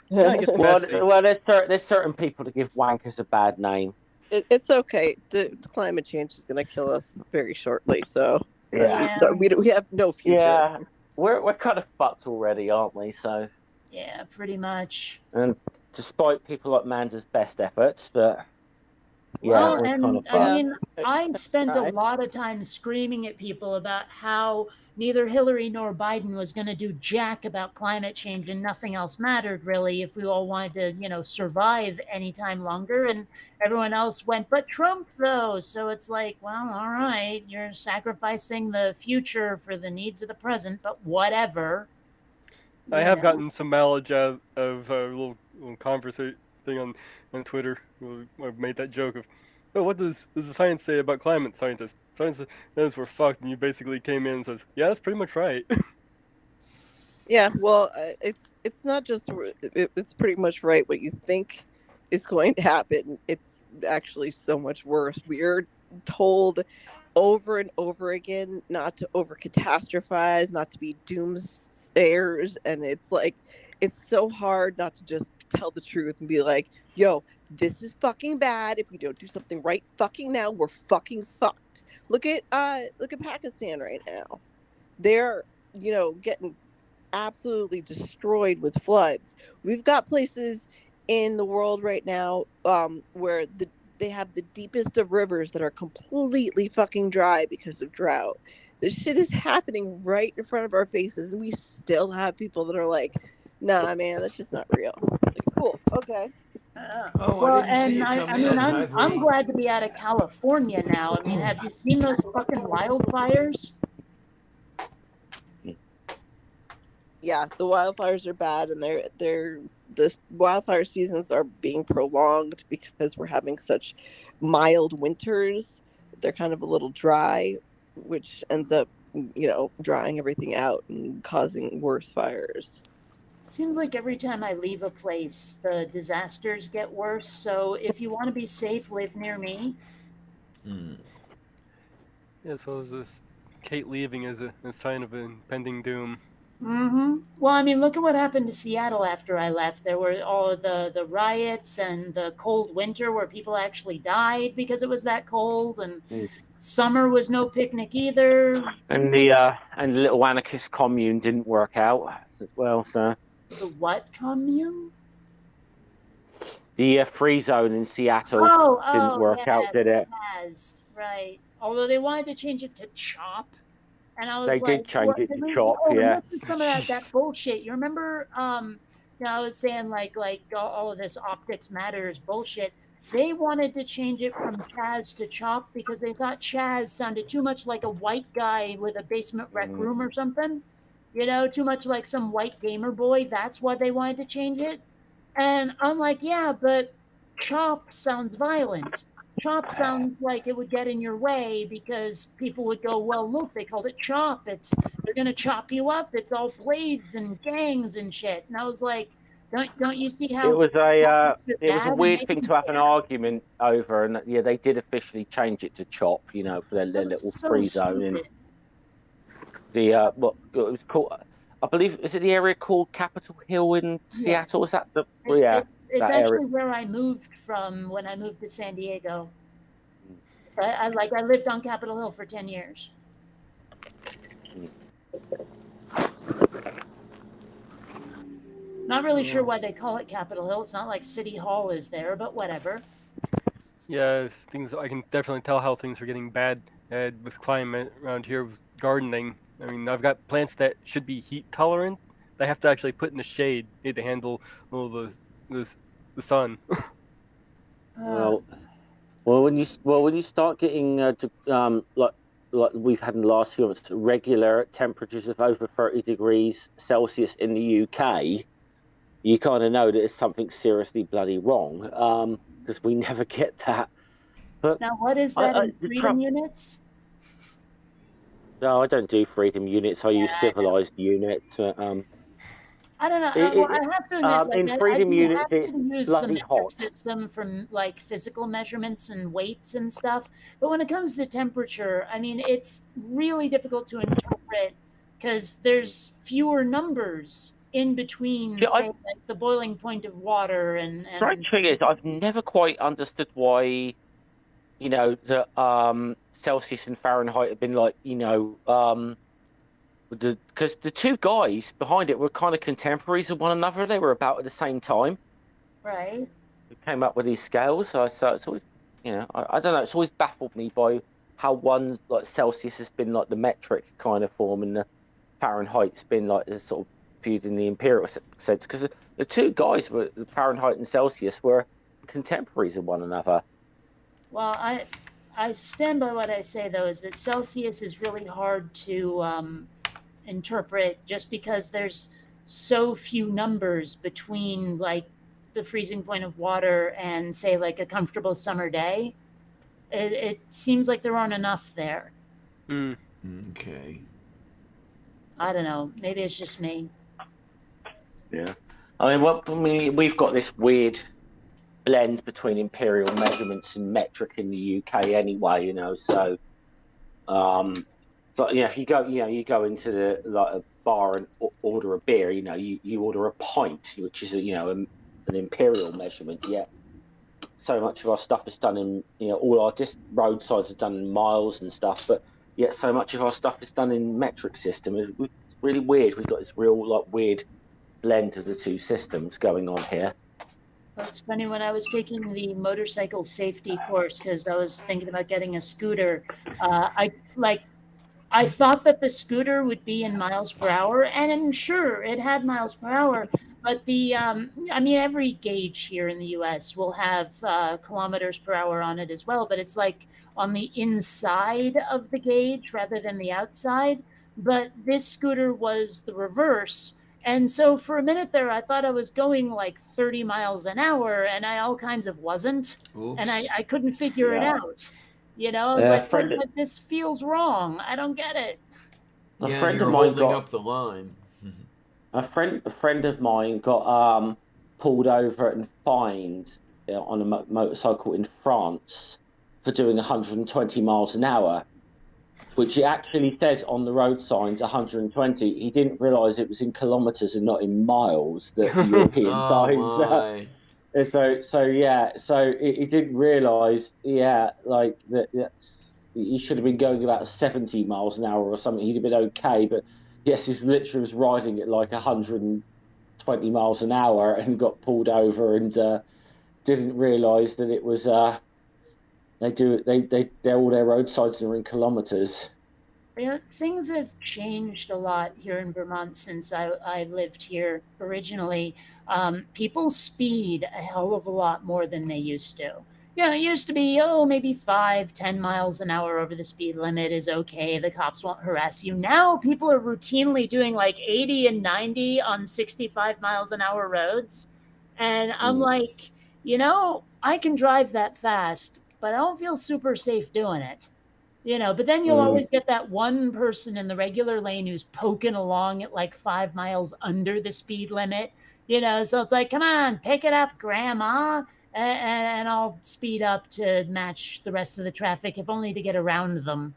Yeah, it gets Well, messy. there's certain people that give wankers a bad name. It's okay. The climate change is going to kill us very shortly. So Yeah, we have no future. yeah, we're kind of fucked already, aren't we? So, Yeah, pretty much. and despite people like Manda's best efforts, but Well, yeah, we're kind of and I fucked. mean, I spent a Right. lot of time screaming at people about how neither Hillary nor Biden was going to do jack about climate change and nothing else mattered really if we all wanted to, you know, survive any time longer. And everyone else went, but Trump though. So it's like, well, all right, you're sacrificing the future for the needs of the present, but whatever. I You have know? gotten some mileage out of a little conversation thing on Twitter. I've made that joke of, oh, what does the science say about climate scientists? Science says we're fucked, and you basically came in and says, yeah, that's pretty much right. Yeah, well, it's not just it's pretty much right what you think is going to happen. It's actually so much worse. We are told over and over again not to over catastrophize, not to be doomsayers, and it's like it's so hard not to just tell the truth and be like, "Yo, this is fucking bad. If we don't do something right fucking now, we're fucking fucked." Look at Pakistan right now. They're, getting absolutely destroyed with floods. We've got places in the world right now where they have the deepest of rivers that are completely fucking dry because of drought. This shit is happening right in front of our faces, and we still have people that are like, "Nah, man, that's just not real." Like, cool, okay. Oh, I Well, didn't see and you I come mean, in. Hi, I'm Bree. glad to be out of California now. I mean, have you seen those fucking wildfires? Yeah, the wildfires are bad, and the wildfire seasons are being prolonged because we're having such mild winters. They're kind of a little dry, which ends up, drying everything out and causing worse fires. It seems like every time I leave a place, the disasters get worse. So if you want to be safe, live near me. Hmm. Yeah, I suppose this Kate leaving is a sign of impending doom. Well, I mean, look at what happened to Seattle after I left. There were all of the riots and the cold winter where people actually died because it was that cold, and summer was no picnic either. And the little anarchist commune didn't work out as well. So The what commune? the free zone in Seattle didn't Oh, work out, yeah, did it? has right. Although they wanted to change it to chop, and I was They like, did change what? it to chop, And yeah. this is some of that bullshit. You remember? I was saying like all of this optics matters bullshit. They wanted to change it from Chaz to Chop because they thought Chaz sounded too much like a white guy with a basement rec room or something. You know, too much like some white gamer boy. That's why they wanted to change it. And I'm like, yeah, but chop sounds violent. Chop sounds like it would get in your way because people would go, well, look, they called it chop. They're gonna chop you up. It's all blades and gangs and shit. And I was like, don't you see how It was a weird thing to have an argument over, and yeah, they did officially change it to chop, for their that was little so free zone in stupid. the what it was called. I believe, is it the area called Capitol Hill in Yes, Seattle? Is that the it's that area? actually where I moved from when I moved to San Diego. I lived on Capitol Hill for 10 years. Not really sure why they call it Capitol Hill. It's not like City Hall is there, but whatever. Yeah, things I can definitely tell how things are getting bad with climate around here with gardening. I mean, I've got plants that should be heat tolerant. They have to actually put in the shade to handle all the sun. Uh, Well, when you start getting like we've had in the last few months, regular temperatures of over 30 degrees Celsius in the UK, you kind of know that there's something seriously bloody wrong. Because we never get that. But now, what is that in the freedom units? no, I don't do freedom units. I use Yeah, I know. civilized units. I don't know. Well, It, I have to admit, like, in I'd freedom be units, happy it's to use the bloody metric hot. system from like physical measurements and weights and stuff. But when it comes to temperature, I mean, it's really difficult to interpret because there's fewer numbers in between, Yeah, say, like the boiling point of water and strange thing is, I've never quite understood why the Celsius and Fahrenheit have been like because the two guys behind it were kind of contemporaries of one another. They were about at the same time. right. Who came up with these scales. So it's always I don't know. It's always baffled me by how one like Celsius has been like the metric kind of form, and the Fahrenheit's been like the sort of viewed in the imperial sense. Because the two guys were Fahrenheit and Celsius were contemporaries of one another. Well, I stand by what I say though, is that Celsius is really hard to interpret just because there's so few numbers between like the freezing point of water and say like a comfortable summer day. It seems like there aren't enough there. Mm. Okay. I don't know. Maybe it's just me. Yeah. We've got this weird blend between imperial measurements and metric in the UK anyway, so but if you go into the like a bar and order a beer, you order a pint, which is an imperial measurement. Yet so much of our stuff is done in all our roadsides are done in miles and stuff, but yet so much of our stuff is done in metric system. It's really weird. We've got this real like weird blend of the two systems going on here. Well, it's funny when I was taking the motorcycle safety course because I was thinking about getting a scooter. I thought that the scooter would be in miles per hour, and I'm sure it had miles per hour. But I mean, every gauge here in the U.S. will have kilometers per hour on it as well. But it's like on the inside of the gauge rather than the outside. But this scooter was the reverse. And so for a minute there, I thought I was going like 30 miles an hour, and I all kinds of wasn't. Oops. And I couldn't figure it Yeah. out. I was like, friend, but this feels wrong. I don't get it. a Yeah, friend you're of mine holding got up the line. a friend of mine got pulled over and fined on a motorcycle in France for doing 120 miles an hour, which it actually says on the road signs 120. He didn't realise it was in kilometres and not in miles that the European signs. My. So he didn't realise, like that's he should have been going about 70 miles an hour or something. He'd have been okay, but yes, he literally was riding at like 120 miles an hour and got pulled over and didn't realise that it was they all their road signs are in kilometres. Things have changed a lot here in Vermont since I lived here originally. People speed a hell of a lot more than they used to. It used to be, maybe 5, 10 miles an hour over the speed limit is okay. The cops won't harass you. Now people are routinely doing like 80 and 90 on 65 miles an hour roads. And I'm like, I can drive that fast, but I don't feel super safe doing it. But then you'll always get that one person in the regular lane who's poking along at like 5 miles under the speed limit. So it's like, come on, pick it up, grandma. And I'll speed up to match the rest of the traffic, if only to get around them,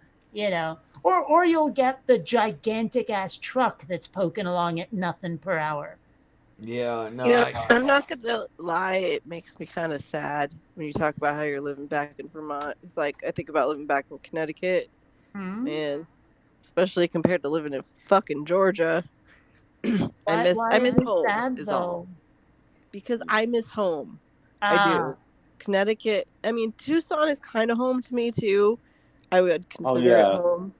or you'll get the gigantic ass truck that's poking along at nothing per hour. Yeah, no, I'm not gonna lie, it makes me kind of sad when you talk about how you're living back in Vermont. It's like I think about living back in Connecticut, Hmm? and especially compared to living in fucking Georgia. Why I miss is it home sad, is though? all. Because I miss home. I do. Connecticut. I mean, Tucson is kind of home to me too. I would consider it home,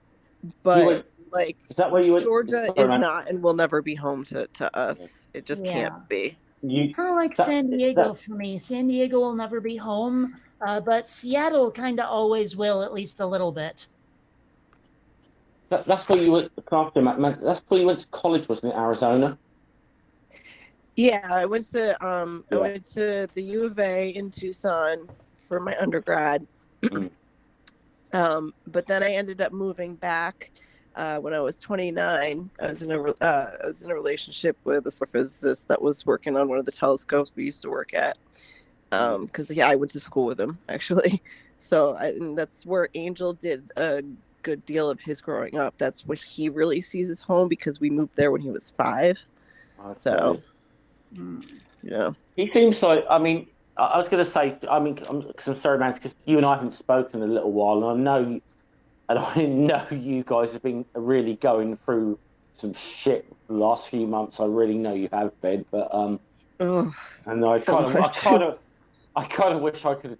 but like Is that where you went? Georgia Sorry, is man. not and will never be home to us. It just can't be. Kind of like San Diego for me. San Diego will never be home, but Seattle kind of always will, at least a little bit. That's where you went. That's where you went to college, wasn't it? Arizona. Yeah, I went to the U of A in Tucson for my undergrad. But then I ended up moving back when I was 29. I was in a relationship with a astrophysicist that was working on one of the telescopes we used to work at. Because I went to school with him actually. So and that's where Angel did a good deal of his growing up. That's what he really sees as home because we moved there when he was 5. Okay. So yeah. He seems like. I mean, I was going to say. I mean, I'm sorry, man, because you and I haven't spoken in a little while, and I know you guys have been really going through some shit the last few months. I really know you have been, but and I kind of wish I could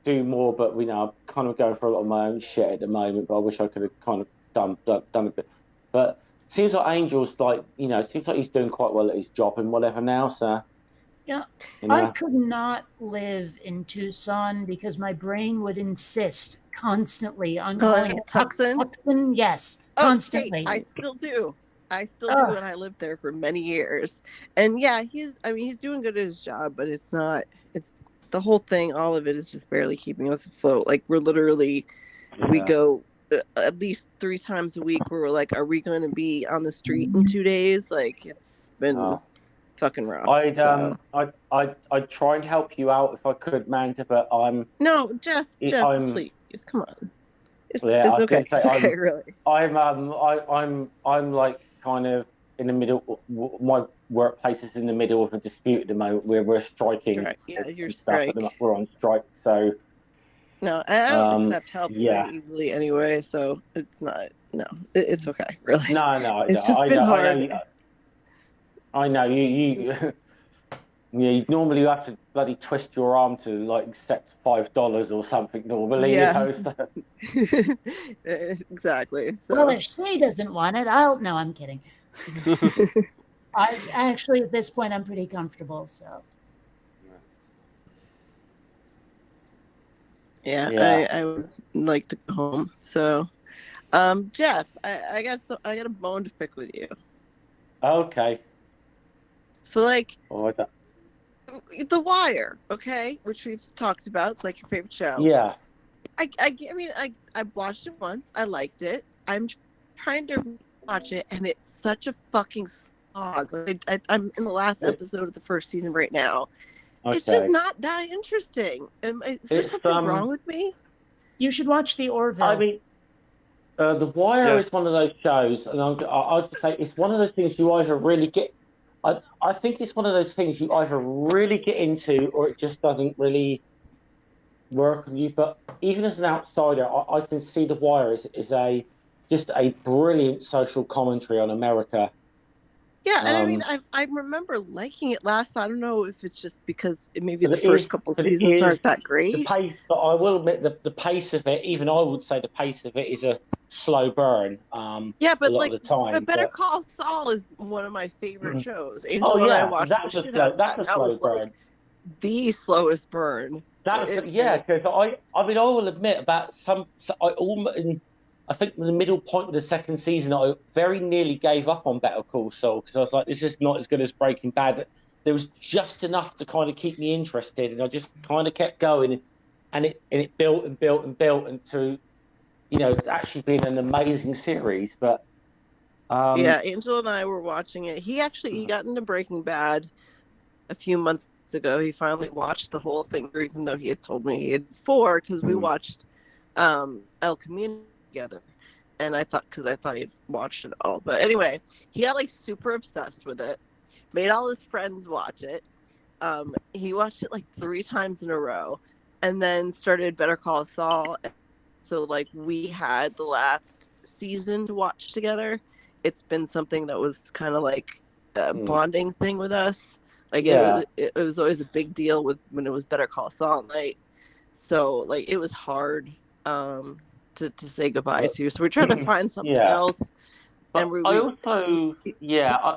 do more, but I'm kind of going through a lot of my own shit at the moment. But I wish I could have kind of done a bit. But it seems like Angel's like it seems like he's doing quite well at his job and whatever now. So yeah, I could not live in Tucson because my brain would insist constantly on calling it Tucson. Tucson, yes, constantly. I still do. And I lived there for many years. And yeah, he's doing good at his job, but it's the whole thing, all of it is just barely keeping us afloat. Like we're literally, we go at least 3 times a week where we're like, are we going to be on the street in 2 days? Like it's been fucking rough. I'd try and help you out if I could, Manta, but no, Jeff, please, come on. It's okay. It's okay, really. I'm like kind of in the middle. My workplace is in the middle of a dispute at the moment where we're striking. Right. Yeah, you're striking. We're on strike, so. No, I don't accept help very easily anyway, so it's not. No, it's okay, really. No, it's just been hard. I know you. Yeah, normally you have to bloody twist your arm to like accept $5 or something. Normally, exactly. So. Well, if she doesn't want it, No, I'm kidding. I actually, at this point, I'm pretty comfortable. So. Yeah. I would like to go home. So, Jeff, I got a bone to pick with you. Okay. So, like, The Wire, okay, which we've talked about. It's like your favorite show. Yeah. I watched it once. I liked it. I'm trying to watch it, and it's such a fucking slog. I'm in the last episode of the first season right now. Okay. It's just not that interesting. Is there something wrong with me? You should watch The Orville. I mean, The Wire is one of those shows, and I'll just say it's one of those things you either really get. I think it's one of those things you either really get into or it just doesn't really work on you. But even as an outsider, I can see The Wire is just a brilliant social commentary on America. Yeah, and I mean, I remember liking it last. I don't know if it's just because maybe the first couple seasons aren't that great. The pace, but I will admit the pace of it. Even I would say the pace of it is a slow burn. Yeah, but a lot of the time. But Better Call Saul is one of my favorite shows. Angel and I watched the shit out of that. That was burn. Like the slowest burn. Because I mean, I will admit about I think the middle point of the second season, I very nearly gave up on Better Call Saul because I was like, this is not as good as Breaking Bad. But there was just enough to kind of keep me interested, and I just kind of kept going, and it built and built and built into, it's actually been an amazing series. But Angel and I were watching it. He got into Breaking Bad a few months ago. He finally watched the whole thing, even though he had told me he had before, because we watched El Camino together, and I thought he'd watched it all. But anyway, he got like super obsessed with it, made all his friends watch it. He watched it like 3 times in a row, and then started Better Call Saul. So like we had the last season to watch together. It's been something that was kind of like bonding thing with us. Like Yeah. it was always a big deal with when it was Better Call Saul night. So like it was hard to say goodbye But, to. So we tried to find something yeah. else, and But I also, yeah,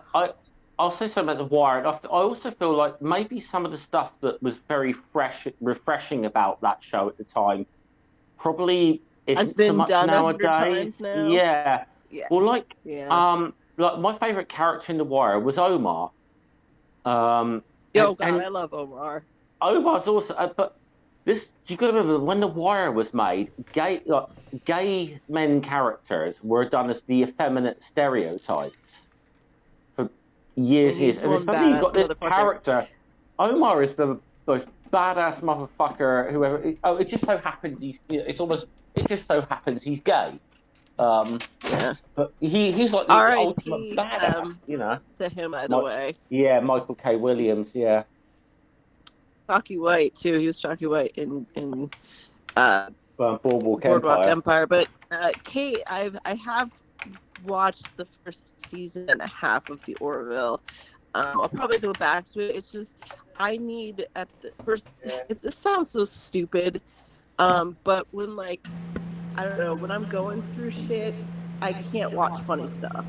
I'll say something about The Wire. I also feel like maybe some of the stuff that was very refreshing about that show at the time probably has isn't so been much done 100 nowadays. times now. Yeah. Yeah, Well, yeah. like my favorite character in The Wire was Omar. Oh God, And I love Omar. Omar's also, but this you got to remember when The Wire was made, gay men characters were done as the effeminate stereotypes for And years, he's and one suddenly you've badass got this motherfucker. character. Omar is the most badass motherfucker whoever. Oh, it just so happens it's almost it just so happens he's gay. Yeah. But he's like the ultimate R.I.P. badass, To him, by the My, way. yeah, Michael K. Williams, yeah. Chalky White too. He was Chalky White in uh, Boardwalk Boardwalk Empire. Empire. But Kate, I have watched the first season and a half of the Orville. I'll probably go back to it. It's just I need at the first. It sounds so stupid, but when like I don't know when I'm going through shit, I can't watch funny stuff.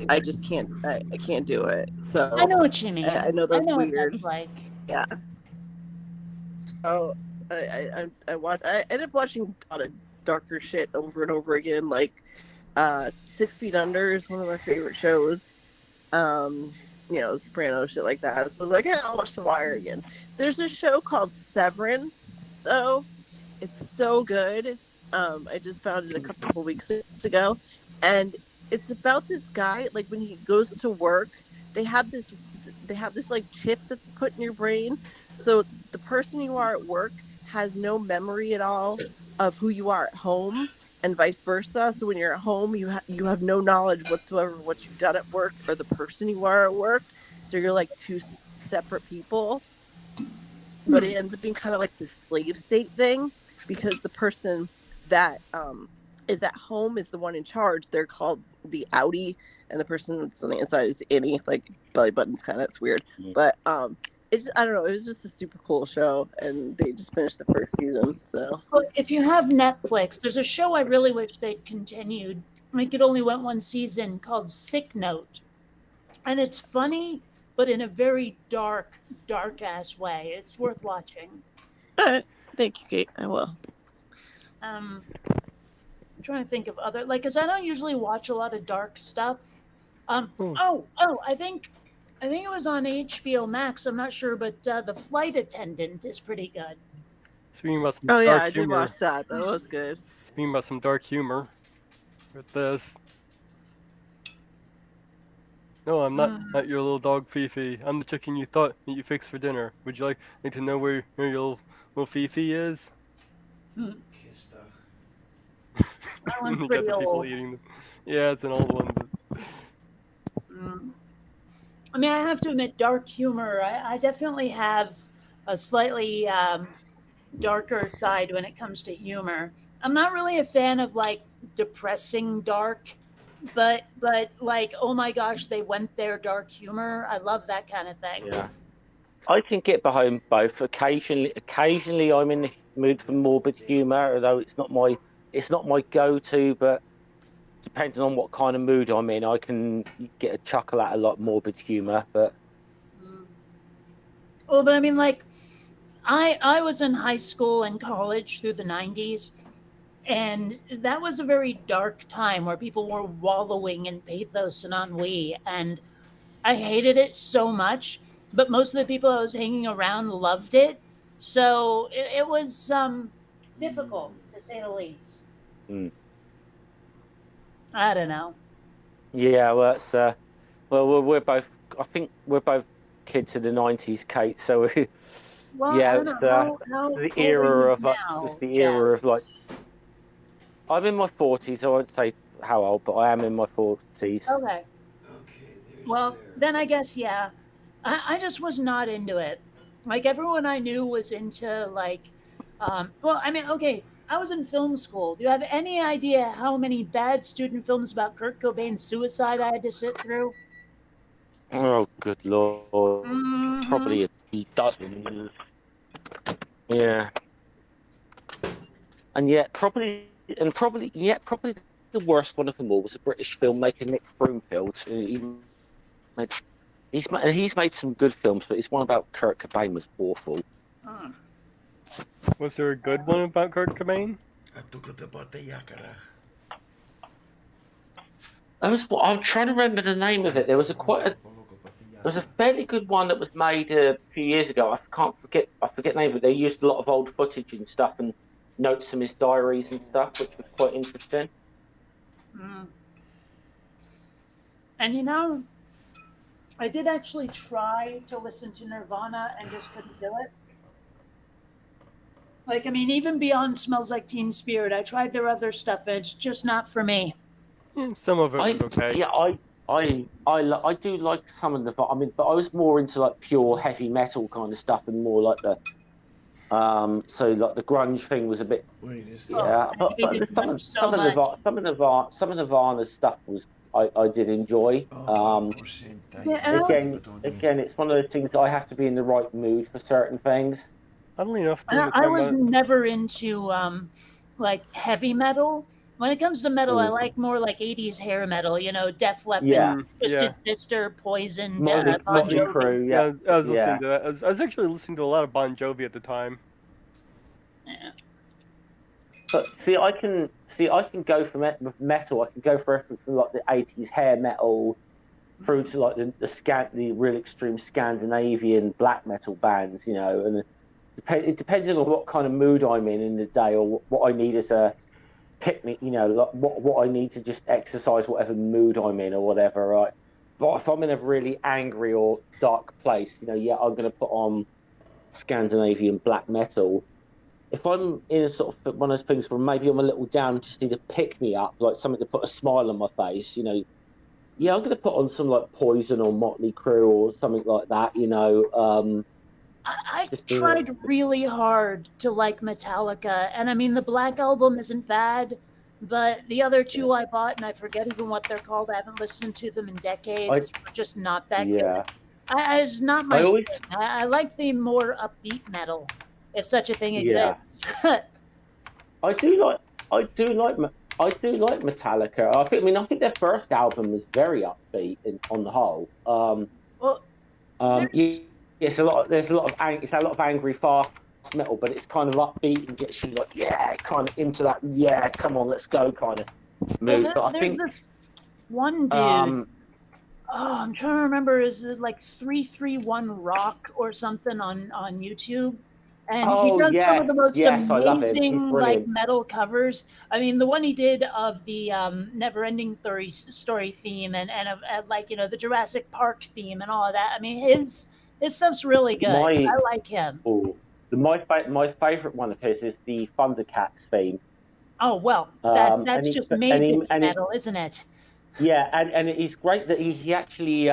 I just can't. I can't do it. So I know what you mean. I know that's what weird. that's like. Yeah. So I ended up watching a lot of darker shit over and over again. Like 6 Feet Under is one of my favorite shows. Soprano shit like that. So I was like, yeah, I'll watch The Wire again. There's a show called Severance, though. It's so good. I just found it a couple of weeks ago, and it's about this guy. Like when he goes to work, they have this like chip that's put in your brain, so the person you are at work has no memory at all of who you are at home, and vice versa. So when you're at home, you have no knowledge whatsoever of what you've done at work or the person you are at work. So you're like two separate people. But it ends up being kind of like this slave state thing, because the person that is at home is the one in charge. They're called the outie, and the person that's on the inside is the innie. Like belly button's kind of, it's weird, but it's, I don't know. It was just a super cool show, and they just finished the first season. So if you have Netflix, there's a show I really wish they'd continued. Like it only went one season, called Sick Note, and it's funny, but in a very dark ass way. It's worth watching. all right, thank you, Kate. I will. I'm trying to think of other, like, because I don't usually watch a lot of dark stuff. I think it was on HBO Max. I'm not sure, but The Flight Attendant is pretty good. Speaking about some I dark did humor. watch that. That was good. Speaking about some dark humor with this. No, I'm not your little dog Fifi. I'm the chicken you thought that you fixed for dinner. Would you like to know where your little Fifi is? Kiss stuff. That one's You got pretty the people old. eating them. Yeah, it's an old one. But... I mean, I have to admit, dark humor, I definitely have a slightly darker side when it comes to humor. I'm not really a fan of like depressing dark, but like, oh my gosh, they went there dark humor. I love that kind of thing. Yeah. I can get behind both. Occasionally I'm in the mood for morbid humor, although it's not my go-to, but depending on what kind of mood I'm in, I can get a chuckle at a lot of morbid humor. But well, but I mean, like, I was in high school and college through the 90s, and that was a very dark time where people were wallowing in pathos and ennui, and I hated it so much, but most of the people I was hanging around loved it, so it was difficult, to say the least. I don't know. Yeah, well, it's we're both. I think we're both kids of the '90s, Kate. So Well, yeah, I don't it's know. How the old era are you of now, it's the Jeff? era of like. I'm in my 40s. I won't say how old, but I am in my 40s. Okay. Okay, there's Well, there. then I guess, yeah. I just was not into it. Like, everyone I knew was into, like, well, I mean, okay, I was in film school. Do you have any idea how many bad student films about Kurt Cobain's suicide I had to sit through? Oh, good lord. Mhm. Probably a dozen. Yeah. And yet, probably the worst one of them all was a British filmmaker, Nick Broomfield. Made, he's made some good films, but his one about Kurt Cobain was awful. Was there a good one about Kurt Cobain? I'm trying to remember the name of it. There was a fairly good one that was made a few years ago. I forget the name of it. They used a lot of old footage and stuff and notes from his diaries and stuff, which was quite interesting. And I did actually try to listen to Nirvana and just couldn't do it. Like, I mean, even beyond Smells Like Teen Spirit, I tried their other stuff, and it's just not for me. Some of it was okay. Yeah, I do like some of the. I mean, but I was more into like pure heavy metal kind of stuff and more like the. So like the grunge thing was a bit. Yeah, but some of Nirvana's stuff was I did enjoy. Again, it's one of those things that I have to be in the right mood for certain things. Oddly enough, I was never into like heavy metal. When it comes to metal, I like more like 80s hair metal, Def Leppard, Twisted Sister, Poison, Bon Jovi. Yeah, I was listening to that. I was actually listening to a lot of Bon Jovi at the time. Yeah. But see, I can go for with metal. I can go for everything from like the 80s hair metal through to like the real extreme Scandinavian black metal bands, and it depends on what kind of mood I'm in the day or what I need as a picnic, like what I need to just exercise whatever mood I'm in or whatever, right? But if I'm in a really angry or dark place, I'm going to put on Scandinavian black metal. If I'm in a sort of one of those things where maybe I'm a little down, just need to pick me up, like something to put a smile on my face, I'm going to put on some like Poison or Motley Crue or something like that, I tried really hard to like Metallica, and I mean the Black Album isn't bad, but the other two I bought, and I forget even what they're called. I haven't listened to them in decades. Were just not that good. It's not my thing. I like the more upbeat metal, if such a thing exists. I do like Metallica. I think their first album was very upbeat on the whole. There's a lot of angry fast metal, but it's kind of upbeat and gets you like kind of into that come on, let's go kind of mood. But I think this one dude. I'm trying to remember. Is it like 331 Rock or something on YouTube? And he does some of the most amazing like metal covers. I mean, the one he did of the Never-Ending Story theme and of like the Jurassic Park theme and all of that. I mean, his stuff's really good. I like him. My favorite one of his is the Thundercats theme. Oh well, that's just made to be metal, isn't it? Yeah, and it's great that he actually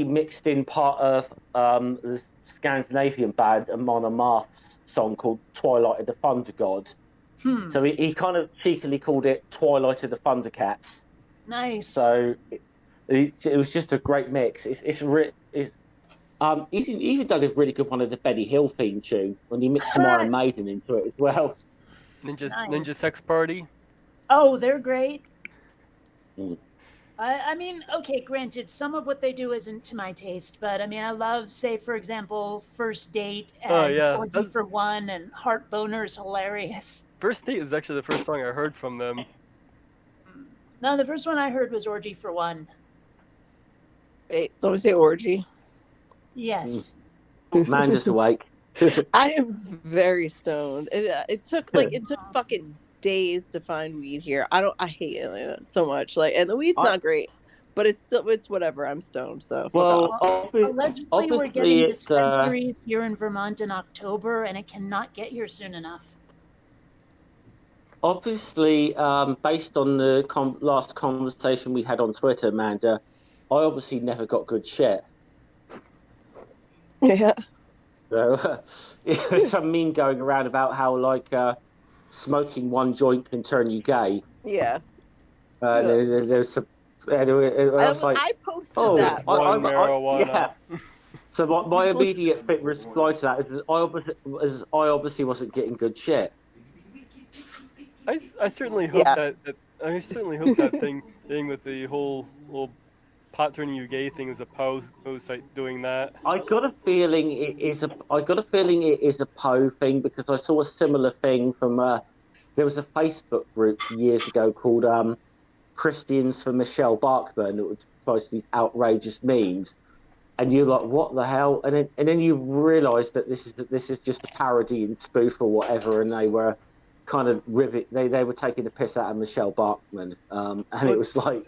mixed in part of the Scandinavian band Amon Amarth's song called Twilight of the Thunder God. So he kind of cheekily called it Twilight of the Thundercats. Nice. So it was just a great mix. He's even done a really good one of the Benny Hill theme tune when he mixed some Iron Maiden into it as well. Ninja Sex Party. Oh, they're great. I mean, okay, granted, some of what they do isn't to my taste, but I mean, I love, say, for example, First Date and Orgy for One and Heart Boner's hilarious. First Date is actually the first song I heard from them. No, the first one I heard was Orgy for One. Wait, so we say Orgy? Yes. Amanda's awake. I am very stoned. It took fucking days to find weed here. I hate Atlanta so much. And the weed's not great, but it's whatever. I'm stoned, so. Allegedly, we're getting dispensaries here in Vermont in October, and it cannot get here soon enough. Obviously, based on the last conversation we had on Twitter, Amanda, I obviously never got good shit. Yeah. So, there's some meme going around about how smoking one joint can turn you gay. Yeah. There's some Anyway, I was like, I posted oh, that. One marijuana. yeah. So my immediate reply to that is I obviously wasn't getting good shit. I certainly hope Yeah. that thing with the whole pot turning you gay thing was a Poe site doing that. I got a feeling it is a Poe thing because I saw a similar thing from there was a Facebook group years ago called Christians for Michelle Bachmann. It would post these outrageous memes, and you're like, what the hell? And then you realise that this is just a parody and spoof or whatever, and they were kind of they were taking the piss out of Michelle Bachmann, and it was like,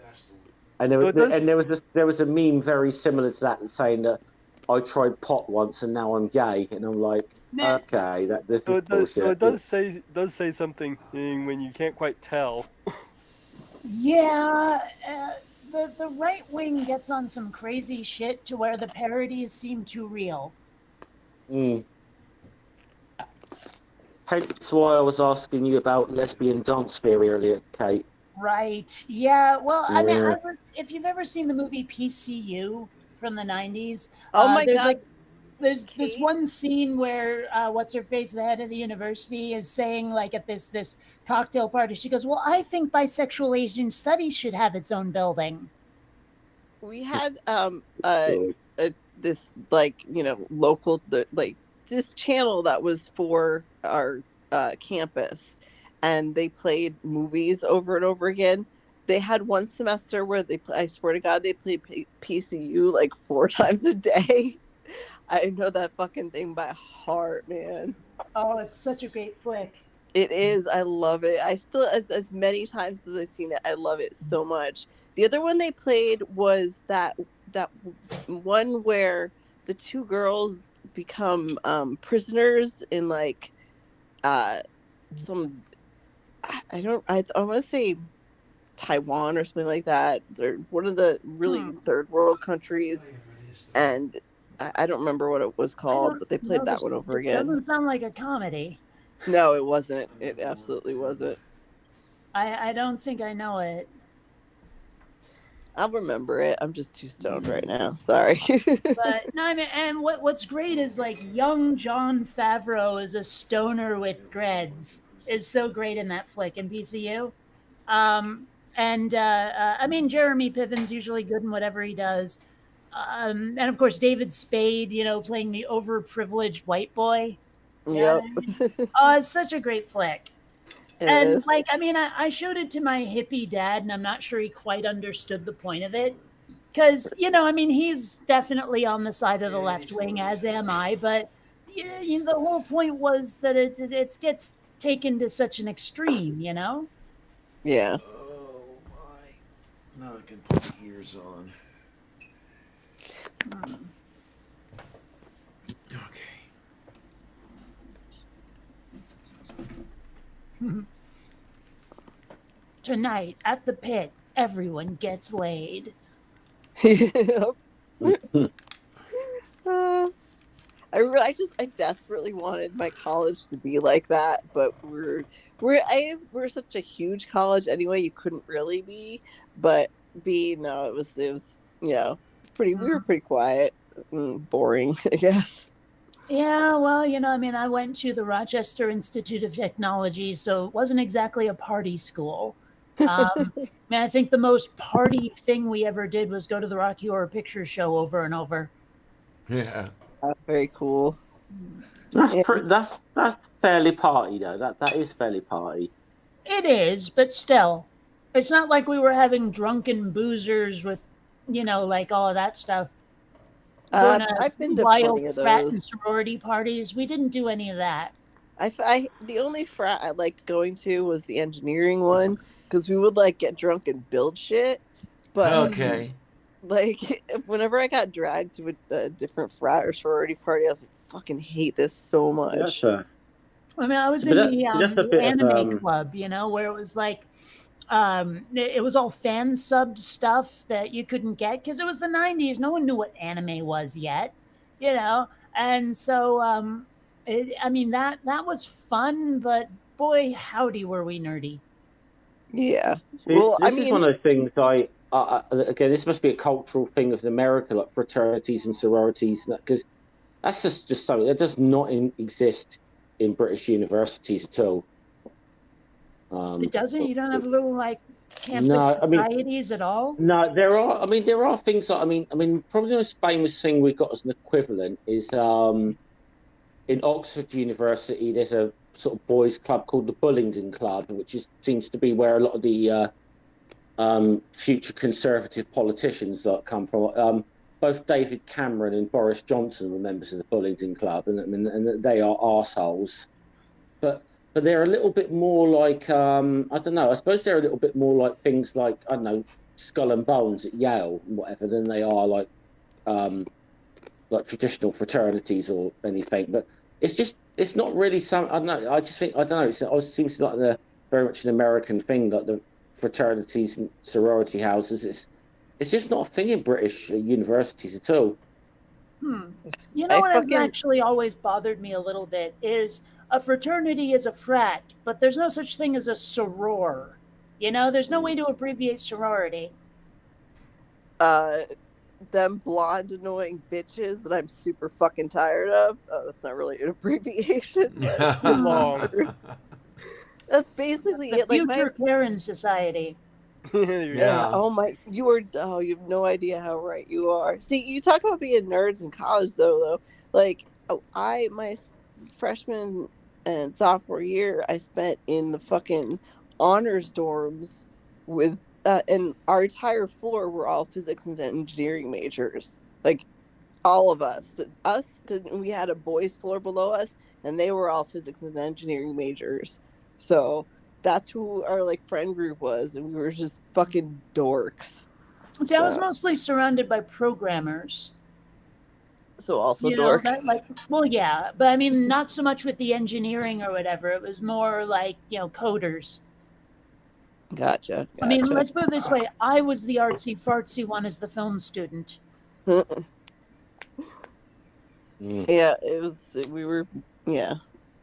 and there was a meme very similar to that saying that I tried pot once and now I'm gay, and I'm like, okay, this is bullshit. So it does say something when you can't quite tell. Yeah, the right wing gets on some crazy shit to where the parodies seem too real. Hence why I was asking you about lesbian dance theory earlier, Kate. Right. Yeah. Well, I mean, Yeah. if you've ever seen the movie PCU from the 90s, Oh my there's God. there's this Kate? one scene where what's her face, the head of the university, is saying like at this cocktail party, she goes, "Well, I think bisexual Asian studies should have its own building." We had this like local like this channel that was for our campus, and they played movies over and over again. They had one semester where I swear to God, they played PCU like 4 times a day. I know that fucking thing by heart, man. Oh, it's such a great flick. It is. I love it. I still, as many times as I've seen it, I love it so much. The other one they played was that one where the 2 girls become prisoners in like some I want to say Taiwan or something like that. They're one of the really third world countries, and I don't remember what it was called, but they played that one over again. It doesn't sound like a comedy. No, it wasn't. It absolutely wasn't. I don't think I know it. I'll remember it. I'm just too stoned right now. Sorry. But no, I mean, and what's great is like young Jon Favreau is a stoner with dreads is so great in that flick in PCU. And I mean, Jeremy Piven's usually good in whatever he does. And of course, David Spade, playing the overprivileged white boy. Yep. Oh, it's such a great flick. It And is. like, I mean, I showed it to my hippie dad, and I'm not sure he quite understood the point of it. Because, I mean, he's definitely on the side of the left wing, as am I. But the whole point was that it gets taken to such an extreme, Yeah. Oh my! Now I can put the ears on. Okay. Tonight at the pit, everyone gets laid. Yep. I desperately wanted my college to be like that, but we're such a huge college anyway. You couldn't really be, but no, it was pretty. We were pretty quiet, boring, I guess. Yeah, well, I mean, I went to the Rochester Institute of Technology, so it wasn't exactly a party school. I think the most party thing we ever did was go to the Rocky Horror Picture Show over and over. Yeah. That's very cool. That's fairly party though. That is fairly party. It is, but still, it's not like we were having drunken boozers with, like all of that stuff. I've been to wild plenty of frat and those. sorority parties. We didn't do any of that. The only frat I liked going to was the engineering one, because we would like get drunk and build shit. But Okay. like whenever I got dragged to a different frat or sorority party, I was like, fucking hate this so much. Yes, I mean, I was in the anime club, where it was like, it was all fan subbed stuff that you couldn't get because it was the 90s. No one knew what anime was yet, and so I mean that was fun, but boy howdy were we nerdy. Yeah. This is one of those things again, this must be a cultural thing of America, like fraternities and sororities, because that's just something that does not exist in British universities at all. It doesn't. You don't have little like campus No, I mean, societies at all. no, there are. I mean, there are things that probably the most famous thing we've got as an equivalent is in Oxford University. There's a sort of boys' club called the Bullingdon Club, which seems to be where a lot of the future Conservative politicians that come from. Both David Cameron and Boris Johnson were members of the Bullingdon Club, and they are arseholes. But they're a little bit more like I don't know. I suppose they're a little bit more like things like, I don't know, Skull and Bones at Yale and whatever than they are like traditional fraternities or anything. But it's not really some. I don't know. I just think, I don't know. It seems like very much an American thing, like the fraternities and sorority houses. It's just not a thing in British universities at all. You know what has actually always bothered me a little bit is a fraternity is a frat, but there's no such thing as a soror. You know, there's no way to abbreviate sorority. Them blonde annoying bitches that I'm super fucking tired of. Oh, that's not really an abbreviation. That's basically it. Like future Karen Society. Yeah. Oh my, you have no idea how right you are. See, you talk about being nerds in college though. Like, my freshman and sophomore year, I spent in the fucking honors dorms with, and our entire floor were all physics and engineering majors. Like, all of us, because we had a boys' floor below us, and they were all physics and engineering majors. So that's who our like friend group was, and we were just fucking dorks. See, I was mostly surrounded by programmers. So also dorks. But I mean, not so much with the engineering or whatever. It was more like, coders. Gotcha. I mean, let's put it this way: I was the artsy fartsy one as the film student. Yeah, it was. We were. Yeah.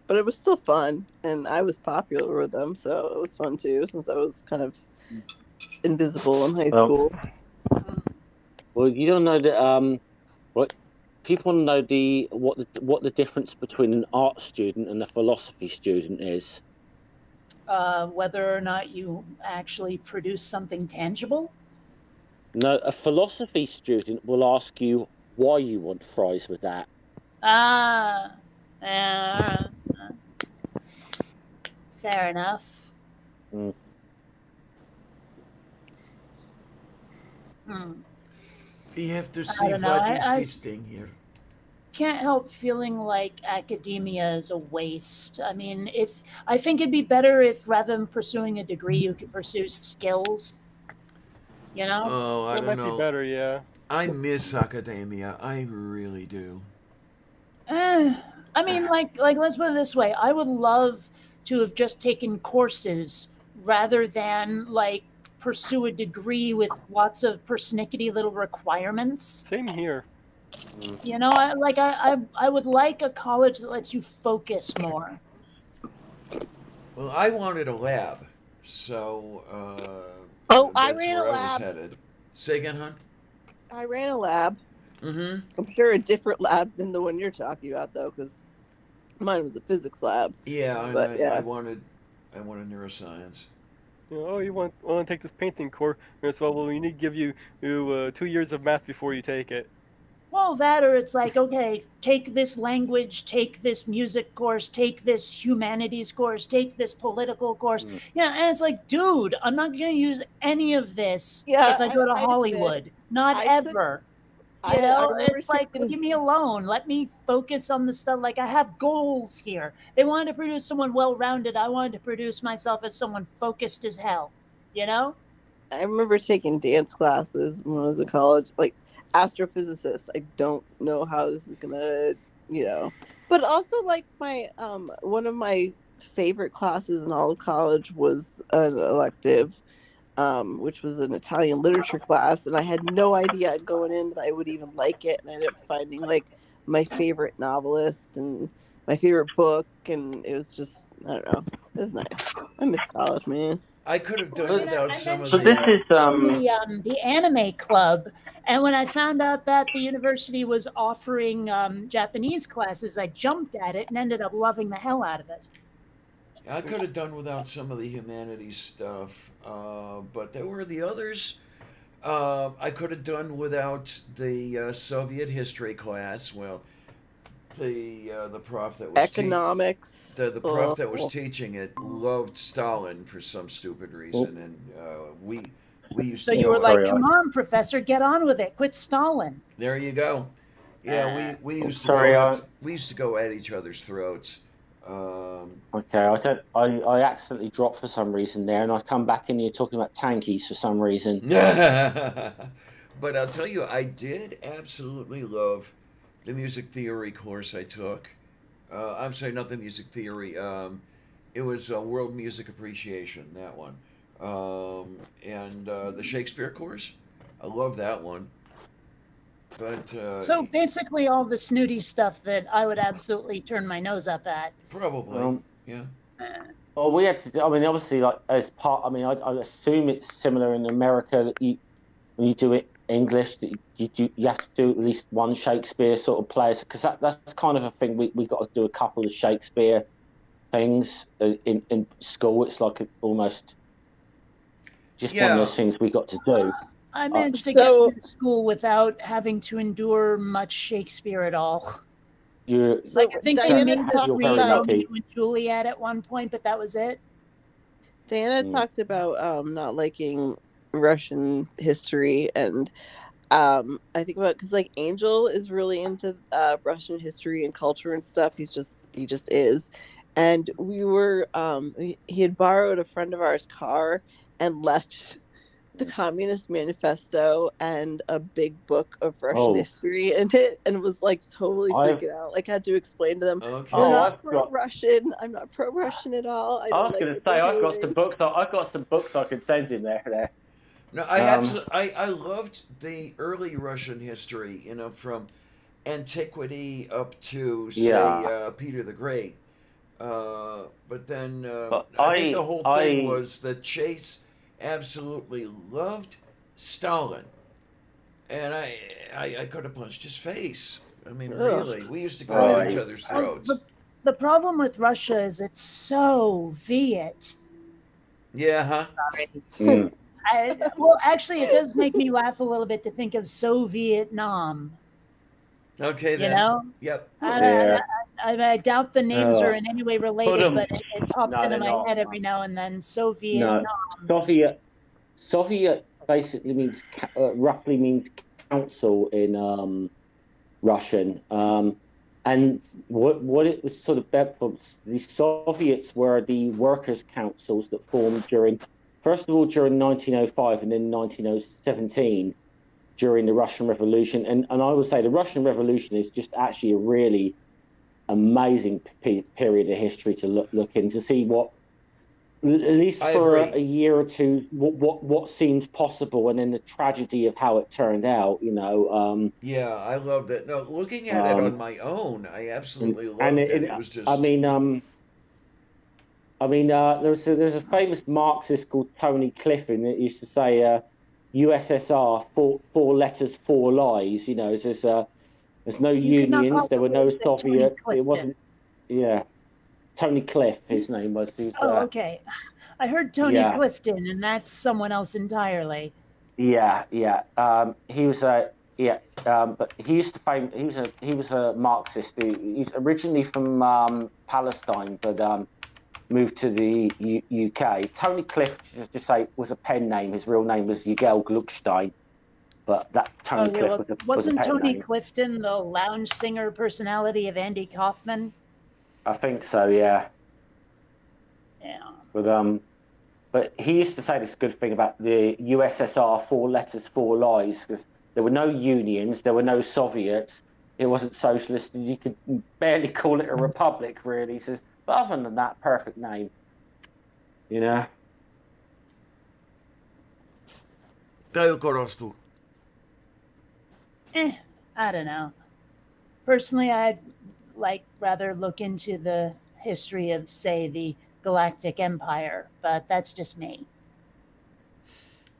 But it was still fun, and I was popular with them, so it was fun too, since I was kind of invisible in high school. Well, you don't know that. What people know what the difference between an art student and a philosophy student is. Whether or not you actually produce something tangible. No, a philosophy student will ask you why you want fries with that. Fair enough. You have to see what is this thing here. Can't help feeling like academia is a waste. I mean, I think it'd be better if rather than pursuing a degree, you could pursue skills. You know? Oh, I don't know. That might be better, yeah. I miss academia. I really do. I mean, like let's put it this way. I would love to have just taken courses rather than like pursue a degree with lots of persnickety little requirements. Same here. You know, I would like a college that lets you focus more. Well, I wanted a lab, so I ran a lab. Say again, hon? I ran a lab. Mm-hmm. I'm sure a different lab than the one you're talking about, though, because mine was a physics lab. Yeah, I wanted neuroscience. You want to take this painting course? Well, we need to give you 2 years of math before you take it. Well, that or it's like, okay, take this language, take this music course, take this humanities course, take this political course. Yeah, and it's like, dude, I'm not going to use any of this if I go to Hollywood. Not ever. It's like, leave me alone. Let me focus on the stuff. Like, I have goals here. They wanted to produce someone well-rounded. I wanted to produce myself as someone focused as hell, you know? I remember taking dance classes when I was in college, like astrophysicist. I don't know how this is gonna, but also like my one of my favorite classes in all of college was an elective, which was an Italian literature class, and I had no idea going in that I would even like it, and I ended up finding like my favorite novelist and my favorite book, and it was just, I don't know, it was nice. I miss college, man. I could have done I mean, without I some of So mentioned this the. is the anime club, and when I found out that the university was offering Japanese classes, I jumped at it and ended up loving the hell out of it. I could have done without some of the humanities stuff, but there were the others. I could have done without the Soviet history class. Well, the prof that was Economics. the prof that was Oh. teaching it loved Stalin for some stupid reason, and we used So to you go were at. like, sorry. "Come on, professor, get on with it. Quit stalling." There you go. Yeah, Uh, we used to Sorry, go after, we used to go at each other's throats. okay. I don't. I accidentally dropped for some reason there, and I come back and you're talking about tankies for some reason. But I'll tell you, I did absolutely love the music theory course I took. I'm sorry, not the music theory. It was world music appreciation, that one, and the Shakespeare course. I love that one. But so basically, all the snooty stuff that I would absolutely turn my nose up at. probably, Um, yeah. well, we had to. I mean, obviously, like as part. I mean, I assume it's similar in America that you when you do it English, that you have to do at least one Shakespeare sort of play, because that's kind of a thing. We got to do a couple of Shakespeare things in school. It's like almost just one of Yeah, those things we got to do. I managed to get So through school without having to endure much Shakespeare at all. You so Like I think they Diana made us you're talks read very about Romeo lucky. and Juliet at one point, but that was it. Mm. not liking Russian history, and I think about because like Angel is really into Russian history and culture and stuff. He just is, and we were he had borrowed a friend of ours car and left the Communist Manifesto and a big book of Russian Oh, history in it, and was like totally I've freaking out. Like, had to explain to them, we're okay. not I've pro got. Russian. I'm not pro Russian at all. I I don't was like going to what they're say doing. I've got some books I could send in there. There. No, Um. I loved the early Russian history. You know, from antiquity up to say Yeah. Peter the Great. But then But I think the whole thing I was that Chase absolutely loved Stalin, and I could have punched his face. I mean, Ugh. really, we used to go at each I other's Well, throats. the problem with Russia is it's so Viet. Yeah, huh? mm, Well, actually, it does make me laugh a little bit to think of so Vietnam. Okay You then. know, Yep. yeah. I doubt the names are in any way But related, but it pops no, into they're my not. head every now and then. So No, Vietnam. Soviet basically means roughly means council in Russian. And what it was sort of meant from the Soviets were the workers' councils that formed first of all during 1905 and then 1917 during the Russian Revolution. And I would say the Russian Revolution is just actually a really amazing period of history to look in to see what, at least I for agree. a year or two, what seemed possible, and then the tragedy of how it turned out. Yeah, I love that. No, looking at it on Um, my own, I and absolutely and loved it. It was I just. mean, there's a famous Marxist called Tony Clifton that used to say, USSR, four letters, four lies. There's no You could not unions, there were possibly no have said Tony Soviets. It Clifton. wasn't. Yeah, Tony Cliff, his name was. Oh, okay. I heard Tony Yeah, Clifton, and that's someone else entirely. yeah. He was a yeah, but he used to fame. He was a Marxist. He's originally from Palestine, but moved to the UK. Tony Cliff, just to say, was a pen name. His real name was Yigal Gluckstein, but that Tony Okay, Cliff well, was a wasn't pen Tony name. Clifton the lounge singer personality of Andy Kaufman? I think so. Yeah, Yeah. but he used to say this good thing about the USSR, four letters, four lies, because there were no unions, there were no Soviets, it wasn't socialist, you could barely call it a republic, really. He says, but other than that, perfect name, you know. Dale Korostu. I don't know. Personally, I'd rather look into the history of, say, the Galactic Empire, but that's just me.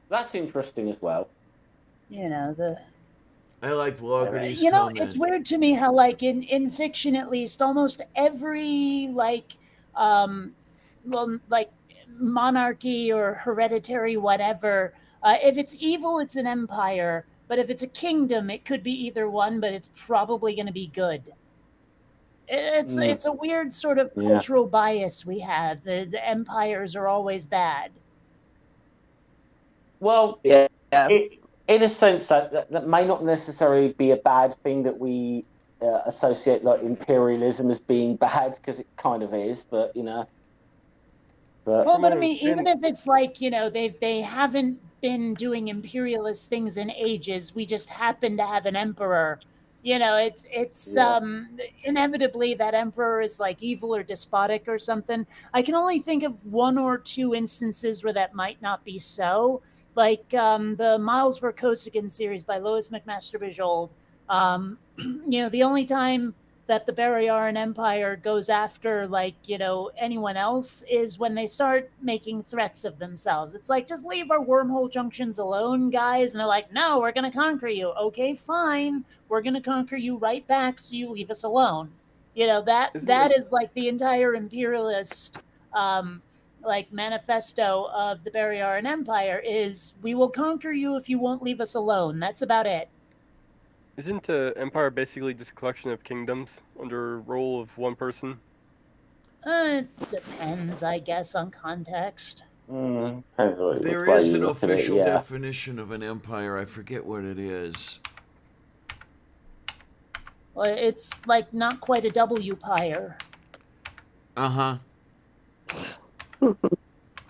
That's interesting as well. You know, the I like Bloggerty's you know, comment. it's weird to me how like in fiction at least almost every um like monarchy or hereditary whatever, if it's evil it's an empire, but if it's a kingdom it could be either one, but it's probably going to be good. It's a weird sort of Yeah. cultural bias we have. The empires are always bad. Well, Yeah. in a sense, that may not necessarily be a bad thing that we associate like imperialism as being bad, because it kind of is, but you know. But Well, From but my I mean, even understanding, if it's like, you know, they haven't been doing imperialist things in ages, we just happen to have an emperor. You know, it's yeah, inevitably that emperor is like evil or despotic or something. I can only think of one or two instances where that might not be so. Like the Miles Verkosigan series by Lois McMaster Bujold. You know, the only time that the Barryaran Empire goes after, like, you know, anyone else is when they start making threats of themselves. It's like, just leave our wormhole junctions alone, guys. And they're like, no, we're going to conquer you. Okay, fine. We're going to conquer you right back, so you leave us alone. You know, isn't that it is like the entire imperialist like manifesto of the Barryaran Empire is, we will conquer you if you won't leave us alone. That's about it. isn't empire basically just a collection of kingdoms under rule of one person? It depends, I guess, on context. depends which There way is you an look at it. official Yeah. definition of an empire. I forget what it is. Well, it's like not quite a W pyre. Uh huh.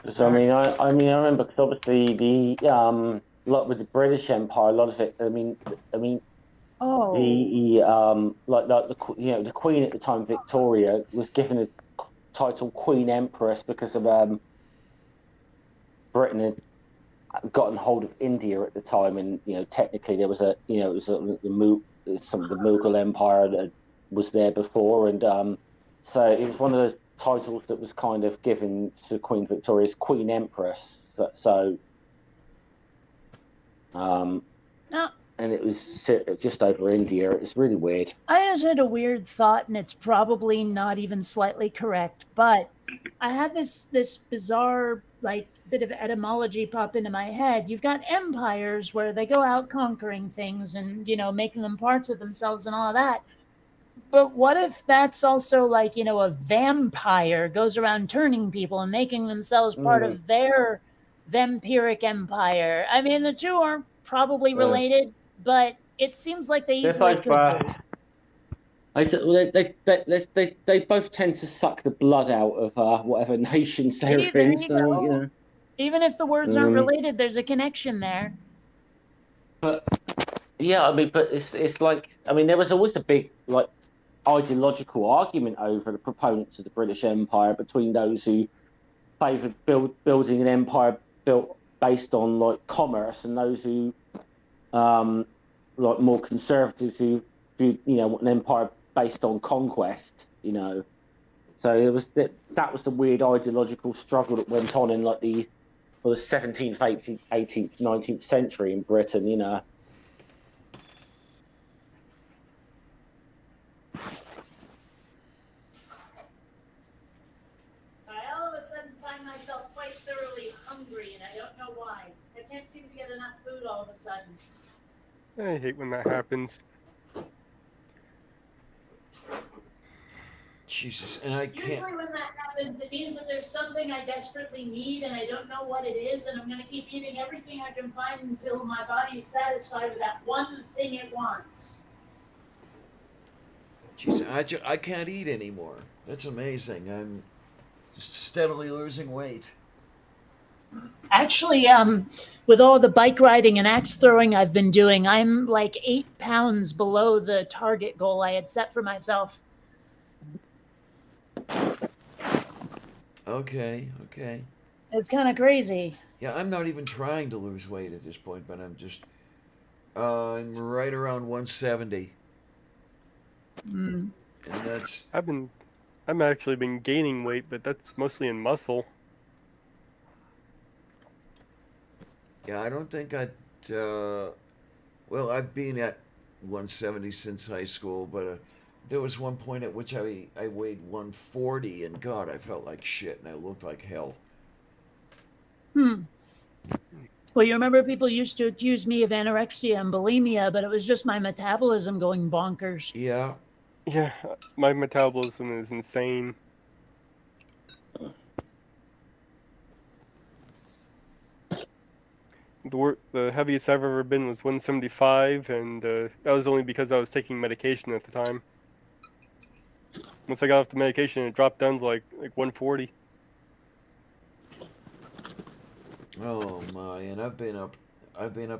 So I remember, because obviously the lot with the British Empire, a lot of it. I mean, Oh, like the Queen at the time, Victoria, was given a title Queen Empress because of Britain had gotten hold of India at the time, and technically there was it was some of the Mughal Empire that was there before, and so it was one of those titles that was kind of given to Queen Victoria's Queen Empress. Um, no. and it was just over India. It was really weird. I just had a weird thought, and it's probably not even slightly correct, but I had this bizarre like bit of etymology pop into my head. You've got empires where they go out conquering things and making them parts of themselves and all of that. But what if that's also like, a vampire goes around turning people and making themselves part Mm, of their vampiric empire? I mean, the two aren't probably uh, related, but it seems like they they're easily both could be. they both tend to suck the blood out of whatever nations they're See, there in. you So go. Even if the words aren't um, related, there's a connection there. but yeah, I mean, but it's like, I mean, there was always a big like ideological argument over the proponents of the British Empire between those who favoured building an empire built based on like commerce, and those who um, like more conservatives who want an empire based on conquest. So it was that was the weird ideological struggle that went on in like the 17th, 18th, 19th century in Britain. I all of a sudden find myself quite thoroughly hungry, and I don't know why. I can't seem to get enough food all of a sudden. I hate when that happens. Jesus, and I can't. Usually when that happens, it means that there's something I desperately need, and I don't know what it is, and I'm going to keep eating everything I can find until my body is satisfied with that one thing it wants. Jeez, I can't eat anymore. That's amazing. I'm just steadily losing weight. Actually, with all the bike riding and axe throwing I've been doing, I'm like 8 pounds below the target goal I had set for myself. Okay. It's kind of crazy. Yeah, I'm not even trying to lose weight at this point, but I'm right around 170. Mm. And that's I've actually been gaining weight, but that's mostly in muscle. Yeah, I don't think I'd. Well, I've been at 170 since high school, but there was one point at which I weighed 140, and God, I felt like shit, and I looked like hell. Hmm. Well, you remember people used to accuse me of anorexia and bulimia, but it was just my metabolism going bonkers. Yeah. Yeah, my metabolism is insane. The heaviest I've ever been was 175, and that was only because I was taking medication at the time. Once I got off the medication, it dropped down to like 140. Oh my, and I've been up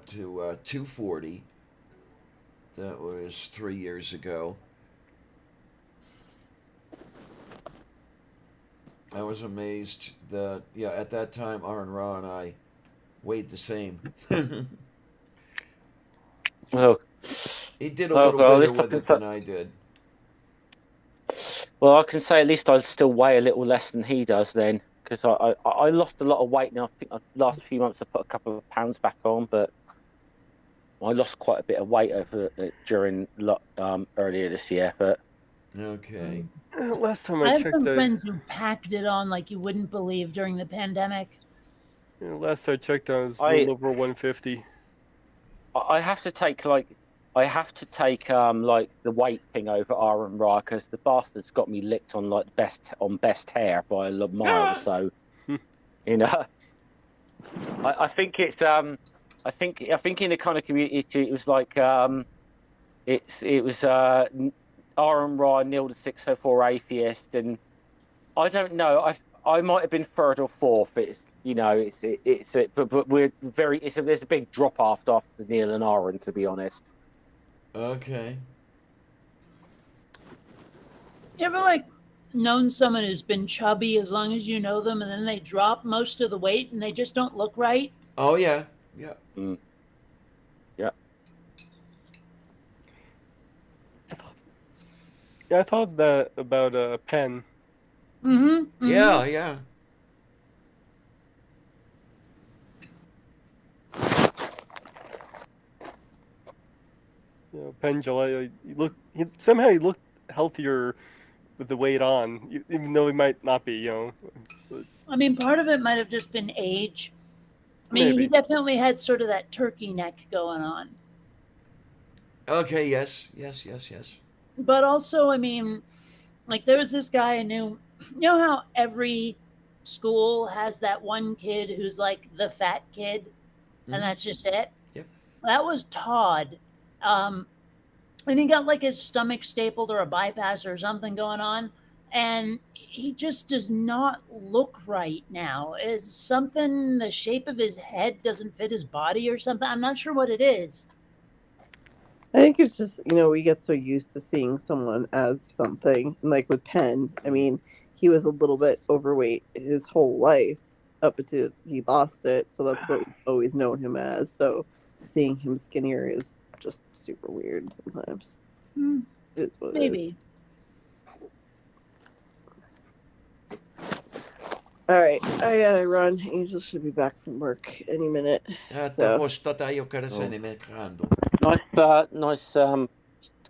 to 240. That was 3 years ago. I was amazed that, yeah, at that time, Aaron Ra and I weighed the same. Well, He did a well, little well, better if I with can it than I did. Well, I can say at least I still weigh a little less than he does then, because I lost a lot of weight now. I think the last few months I put a couple of pounds back on, but I lost quite a bit of weight over during earlier this year. But Okay. Last time I I have checked, some friends who packed it on like you wouldn't believe during the pandemic. last I checked, I was a I little over 150. I have to take like the weight thing over Aaron Ra because the bastard's got me licked on like best hair by a mile. So you know, I think it's I think in the kind of community it was like it was Aaron Ra, Neil the 604 atheist, and I don't know. I might have been third or fourth. But we're there's a big drop off after Neil and Aaron, to be honest. Okay. You ever like known someone who's been chubby as long as you know them, and then they drop most of the weight and they just don't look right? Oh yeah. Yeah. Mm. Yeah. Yeah, I thought that about Penn. Mm-hmm. Yeah. Yeah. Penn July, somehow he looked healthier with the weight on, even though he might not be. I mean, part of it might have just been age. I mean, Maybe. he definitely had sort of that turkey neck going on. Okay. Yes. Yes. Yes. Yes. But also, I mean, like there was this guy I knew. You know how every school has that one kid who's like the fat kid, and that's just it? Yep. That was Todd. And he got like his stomach stapled or a bypass or something going on. And he just does not look right now. Is something the shape of his head doesn't fit his body or something? I'm not sure what it is. I think it's just, we get so used to seeing someone as something. And like with Penn, I mean, he was a little bit overweight his whole life up until he lost it. So that's what we've always known him as. So seeing him skinnier is just super weird sometimes. Hmm, It is what it is. maybe. All right, I gotta run. Angel should be back from work any minute. Tapos tayo sa Nemekando. Nice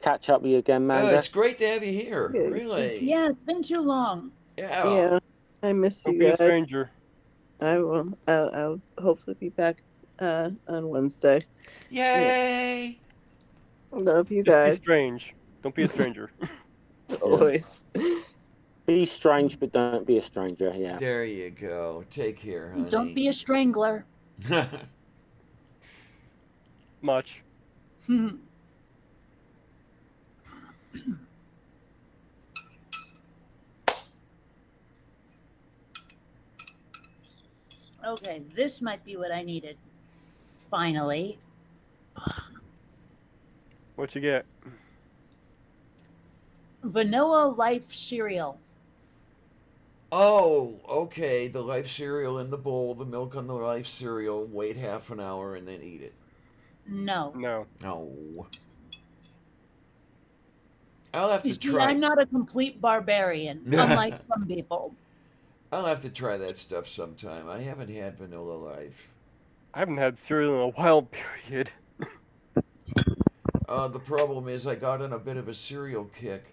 catch up with you again, Oh, Manda. it's great to have you here. Yeah. Really. Yeah, it's been too long. Yeah, I miss Don't you be a guys. stranger. I will. I'll hopefully be back on Wednesday. Yay! Love you Just guys. be strange. Don't be a stranger. Always. Be strange, but don't be a stranger. Yeah. There you go. Take care, honey. Don't be a strangler. Much. Okay, this might be what I needed. Finally. What you get? Vanilla Life cereal. Oh, okay. The Life cereal in the bowl, the milk on the Life cereal, wait half an hour and then eat it. No. No. No. I'll have You to see, try. I'm not a complete barbarian, unlike some people. I'll have to try that stuff sometime. I haven't had Vanilla Life. I haven't had cereal in a while, period. The problem is I got on a bit of a cereal kick,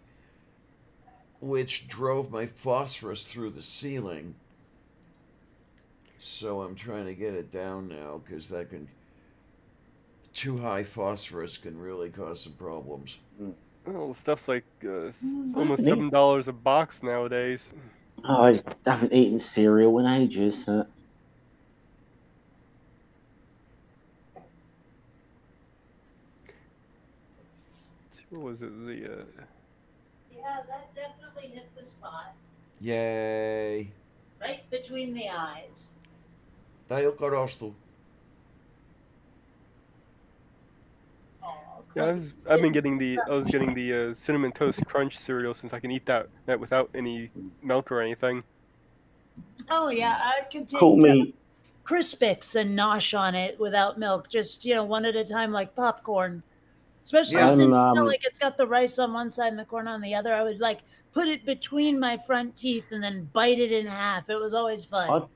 which drove my phosphorus through the ceiling. So I'm trying to get it down now because too high phosphorus can really cause some problems. Well, stuff's like almost Happening? $7 a box nowadays. Oh, I haven't eaten cereal in ages. What was it? Yeah, that definitely hit the spot. Yay! Right between the eyes. Tayo ka rosto. Yeah, I've been getting I was getting the cinnamon toast crunch cereal since I can eat that without any milk or anything. Oh yeah, I could take Call me. Crispix and nosh on it without milk, just one at a time like popcorn. Especially Yeah. since like it's got the rice on one side and the corn on the other. I would like put it between my front teeth and then bite it in half. It was always fun.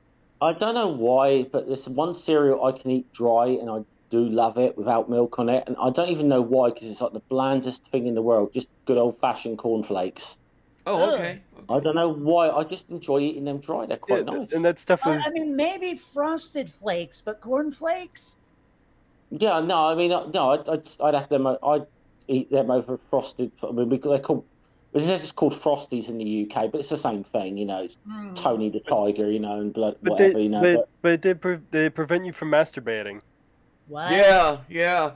I don't know why, but there's one cereal I can eat dry, and I do love it without milk on it. And I don't even know why, because it's like the blandest thing in the world, just good old-fashioned cornflakes. Oh, okay. I don't know why. I just enjoy eating them dry. They're quite nice. And that stuff is. I mean, maybe Frosted Flakes, but corn flakes? Yeah, no, I mean, no, I'd have them. I'd eat them over frosted. I mean, they're just called Frosties in the UK, but it's the same thing, It's Tony the Tiger, and whatever, But it did prevent you from masturbating. What? Yeah.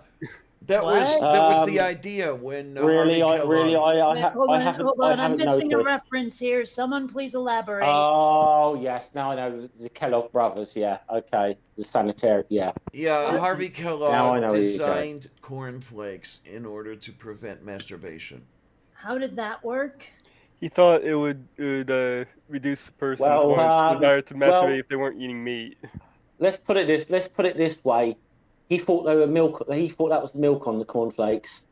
That was the idea when really, Harvey Kellogg... Hold on. I'm missing noticed. a reference here. Someone please elaborate. Oh yes, now I know the Kellogg brothers. Yeah, okay, the sanitary. Yeah. Yeah, Harvey Now I Kellogg know designed cornflakes in order to prevent masturbation. How did that work? He thought it would reduce the person's desire to masturbate if they weren't eating meat. Let's put it this way. He thought they were milk. He thought that was milk on the cornflakes.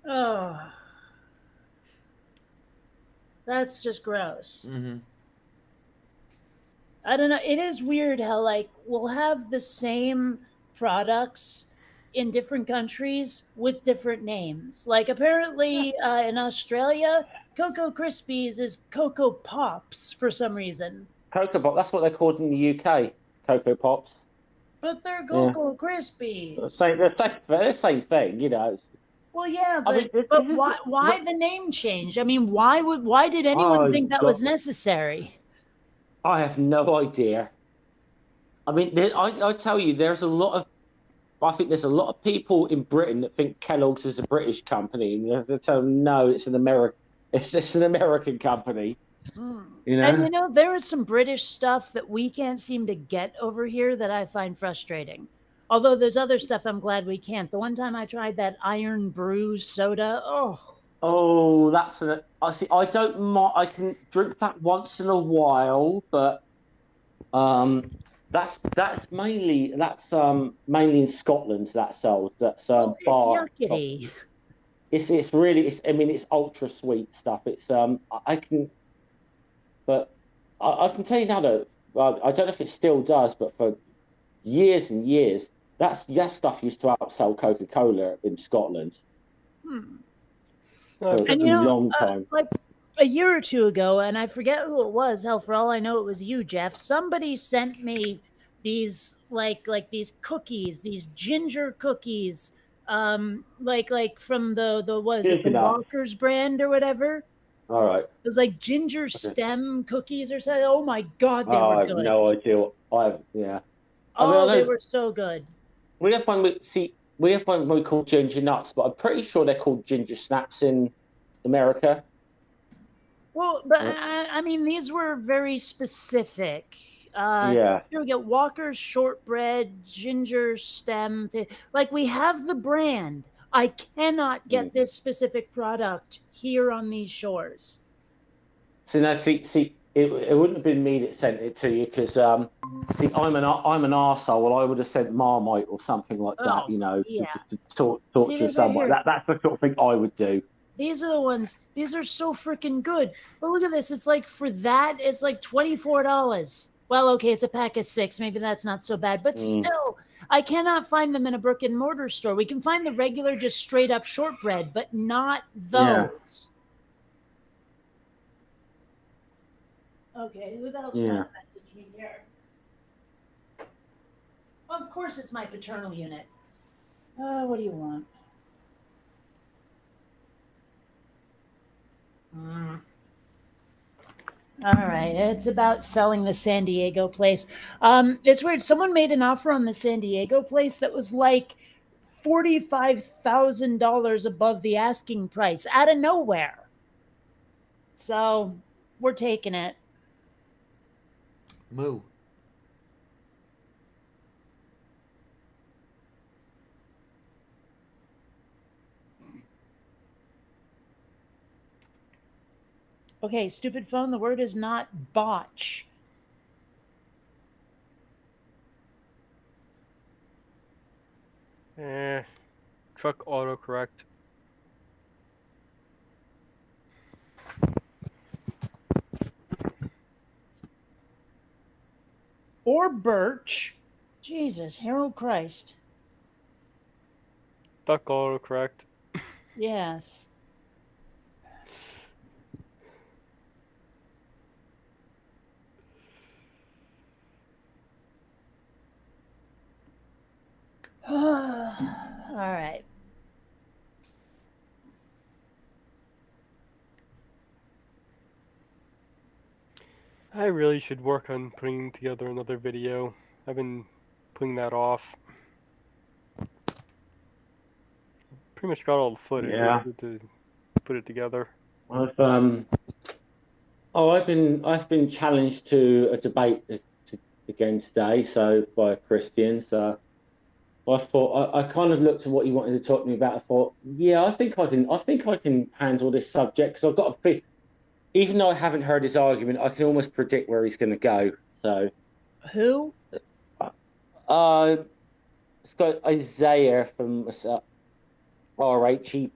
Oh, that's just gross. Mm-hmm. I don't know. It is weird how like we'll have the same products in different countries with different names. Like apparently in Australia, Cocoa Krispies is Cocoa Pops for some reason. Cocoa Pop. That's what they're called in the UK. Cocoa Pops. But they're Cocoa Krispies. The same thing, Well, yeah, but why the name change? I mean, why did anyone think that was necessary? I have no idea. I mean, I tell you, I think there's a lot of people in Britain that think Kellogg's is a British company, and you have to tell them, no, it's an American company. And there is some British stuff that we can't seem to get over here that I find frustrating. Although there's other stuff I'm glad we can't. The one time I tried that Iron Brew soda, I see. I don't mind. I can drink that once in a while, but that's mainly in Scotland. That's sold. That's it's bar. yuckety. It's really. It's ultra sweet stuff. It's I can tell you now that I don't know if it still does, but for years and years, that stuff used to outsell Coca-Cola in Scotland. For a long time. Like a year or two ago, and I forget who it was. Hell, for all I know, it was you, Jeff. Somebody sent me these like these cookies, these ginger cookies, like from the Walker's brand or whatever. All right. It was like ginger stem cookies or something. Oh my god, they were good. I have no idea. Yeah. They were so good. We have one we call ginger nuts, but I'm pretty sure they're called ginger snaps in America. Well, but I mean, these were very specific. Yeah. Here we get Walker's shortbread, ginger stem. Like we have the brand. I cannot get this specific product here on these shores. So now, see, it wouldn't have been me that sent it to you because, I'm an arsehole. I would have sent Marmite or something like that, to talk to someone. That's the sort of thing I would do. These are the ones. These are so freaking good. But look at this. It's like for that, it's like $24. Well, okay, it's a pack of 6. Maybe that's not so bad. But still, I cannot find them in a brick and mortar store. We can find the regular, just straight up shortbread, but not those. Okay, who the hell's trying to message me here? Of course, it's my paternal unit. What do you want? All right, it's about selling the San Diego place. It's weird. Someone made an offer on the San Diego place that was like $45,000 above the asking price out of nowhere. So we're taking it. Moo. Okay, stupid phone. The word is not botch. Truck autocorrect. Or birch. Jesus, Harold Christ. Duck autocorrect. Yes. All right. I really should work on putting together another video. I've been putting that off. Pretty much got all the footage. Yeah. To put it together. I've been challenged to a debate again today, so by a Christian. So I thought I kind of looked at what you wanted to talk to me about. I thought, yeah, I think I can handle this subject because I've got a feel. Even though I haven't heard his argument, I can almost predict where he's going to go. So who? It's got Isaiah from RHE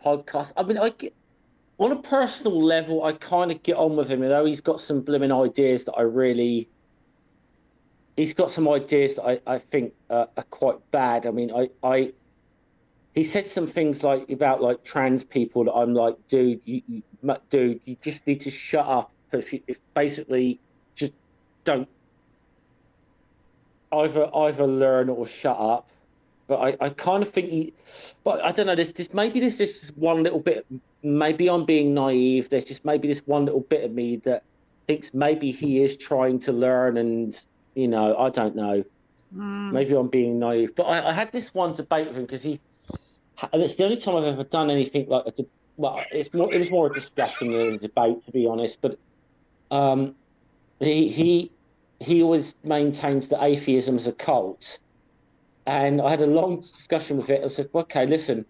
podcast. I mean, on a personal level, I kind of get on with him. You know, he's got some blooming ideas that he's got some ideas that I think are quite bad. I mean, he said some things like about like trans people that I'm like, dude, you just need to shut up. If basically just don't either learn or shut up. But I kind of think but I don't know. There's this one little bit. Maybe I'm being naive. There's just maybe this one little bit of me that thinks maybe he is trying to learn, and I don't know. Maybe I'm being naive. But I had this one debate with him because and it's the only time I've ever done anything like it was more a discussion than a debate, to be honest. But he always maintains that atheism is a cult. And I had a long discussion with it. I said, okay, listen.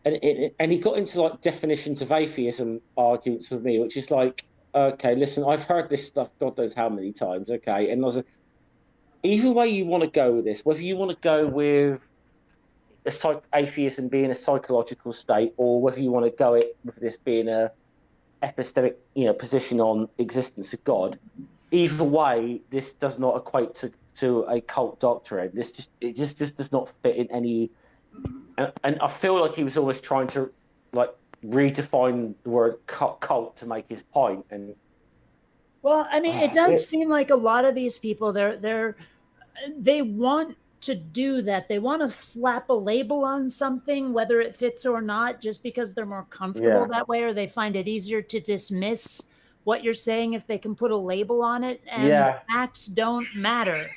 And he got into like definitions of atheism arguments with me, which is like, okay, listen, I've heard this stuff God knows how many times, okay? And I was like, either way you want to go with this, whether you want to go with atheism being a psychological state, or whether you want to go with this being a epistemic, position on existence of God, either way, this does not equate to a cult doctrine. It just does not fit in any. And I feel like he was almost trying to like redefine the word cult to make his point. And well, I mean, it does seem like a lot of these people they want to do that. They want to slap a label on something, whether it fits or not, just because they're more comfortable that way, or they find it easier to dismiss what you're saying if they can put a label on it, and the facts don't matter.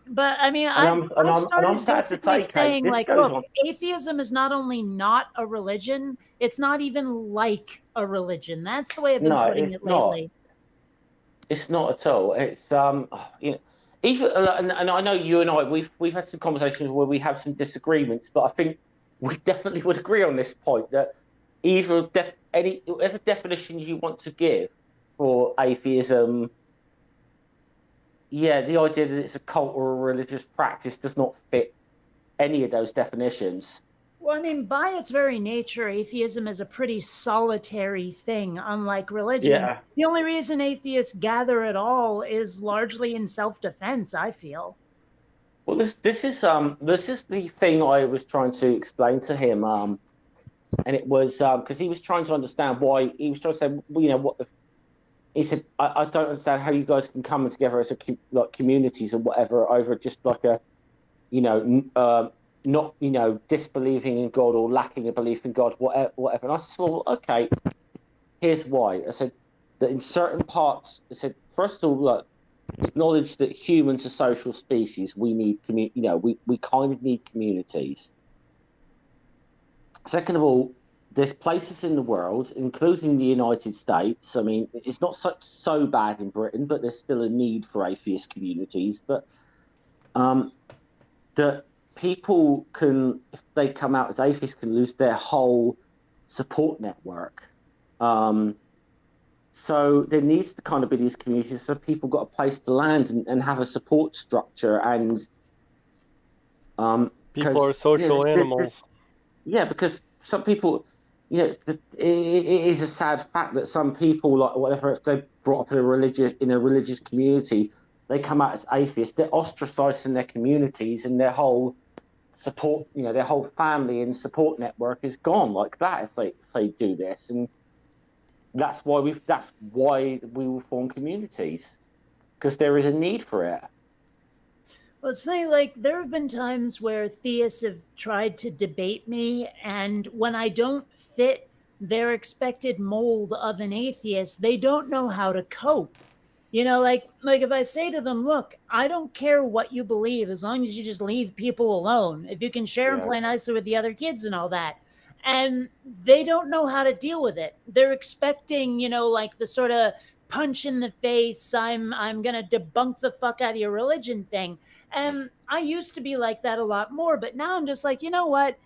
But I mean, I started basically saying, like, look, atheism is not only not a religion, it's not even like a religion. That's the way I've been putting it lately. It's not at all. It's even, and I know you and I, we've had some conversations where we have some disagreements, but I think we definitely would agree on this point that whatever definition you want to give for atheism, the idea that it's a cult or a religious practice does not fit any of those definitions. Well, I mean, by its very nature, atheism is a pretty solitary thing, unlike religion. Yeah. The only reason atheists gather at all is largely in self-defense, I feel. Well, this is the thing I was trying to explain to him, and it was because he was trying to understand why he was trying to say, well, what he said. I don't understand how you guys can come together as like communities or whatever over just like a not disbelieving in God or lacking a belief in God, whatever. And I said, well, okay, here's why. I said that in certain parts, I said first of all, look, acknowledge that humans are social species. We need we kind of need communities. Second of all, there's places in the world, including the United States. I mean, it's not so bad in Britain, but there's still a need for atheist communities. But that people can, if they come out as atheists, can lose their whole support network. So there needs to kind of be these communities so people got a place to land and have a support structure. And People are social animals. Yeah, because some people, it is a sad fact that some people, like whatever, if they're brought up in a religious community, they come out as atheists. They're ostracized in their communities, and their whole support, their whole family and support network is gone like that if they do this. And that's why we will form communities, because there is a need for it. Well, it's funny, like, there have been times where theists have tried to debate me, and when I don't fit their expected mold of an atheist, they don't know how to cope. Like if I say to them, look, I don't care what you believe as long as you just leave people alone. If you can share and play nicely with the other kids and all that. And they don't know how to deal with it. They're expecting, like the sort of punch in the face, I'm gonna debunk the fuck out of your religion thing. And I used to be like that a lot more, but now I'm just like, you know what?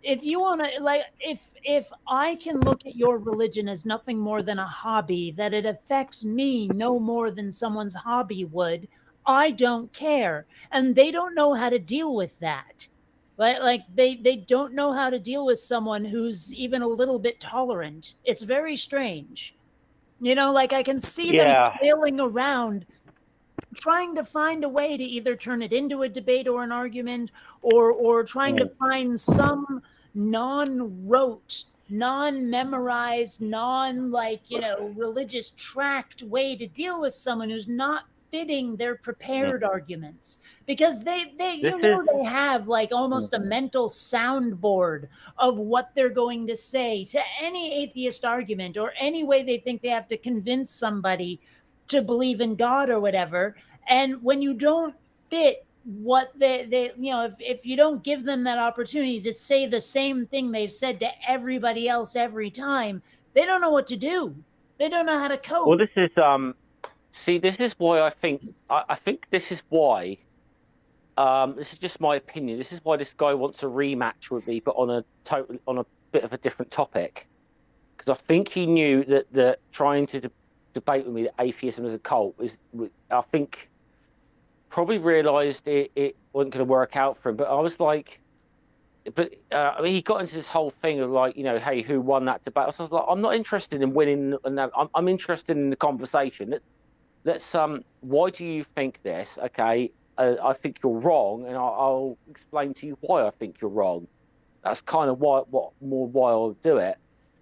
If you want to, like, if I can look at your religion as nothing more than a hobby, that it affects me no more than someone's hobby would, I don't care. And they don't know how to deal with that. Like they don't know how to deal with someone who's even a little bit tolerant. It's very strange. Like I can see them flailing around trying to find a way to either turn it into a debate or an argument, or trying to find some non-rote, non-memorized, religious tract way to deal with someone who's not fitting their prepared arguments, because they have like almost a mental soundboard of what they're going to say to any atheist argument or any way they think they have to convince somebody to believe in God or whatever. And when you don't fit what they if you don't give them that opportunity to say the same thing they've said to everybody else every time, they don't know what to do. They don't know how to cope. Well, this is this is why I think this is why this is just my opinion. This is why this guy wants a rematch with me, but on a bit of a different topic, because I think he knew that trying to debate with me that atheism is a cult is, I think, probably realized it wasn't going to work out for him. But I was like, I mean, he got into this whole thing of like, hey, who won that debate? So I was like, I'm not interested in winning, and I'm interested in the conversation. Let's why do you think this? Okay, I think you're wrong, and I'll explain to you why I think you're wrong. That's kind of why I'll do it.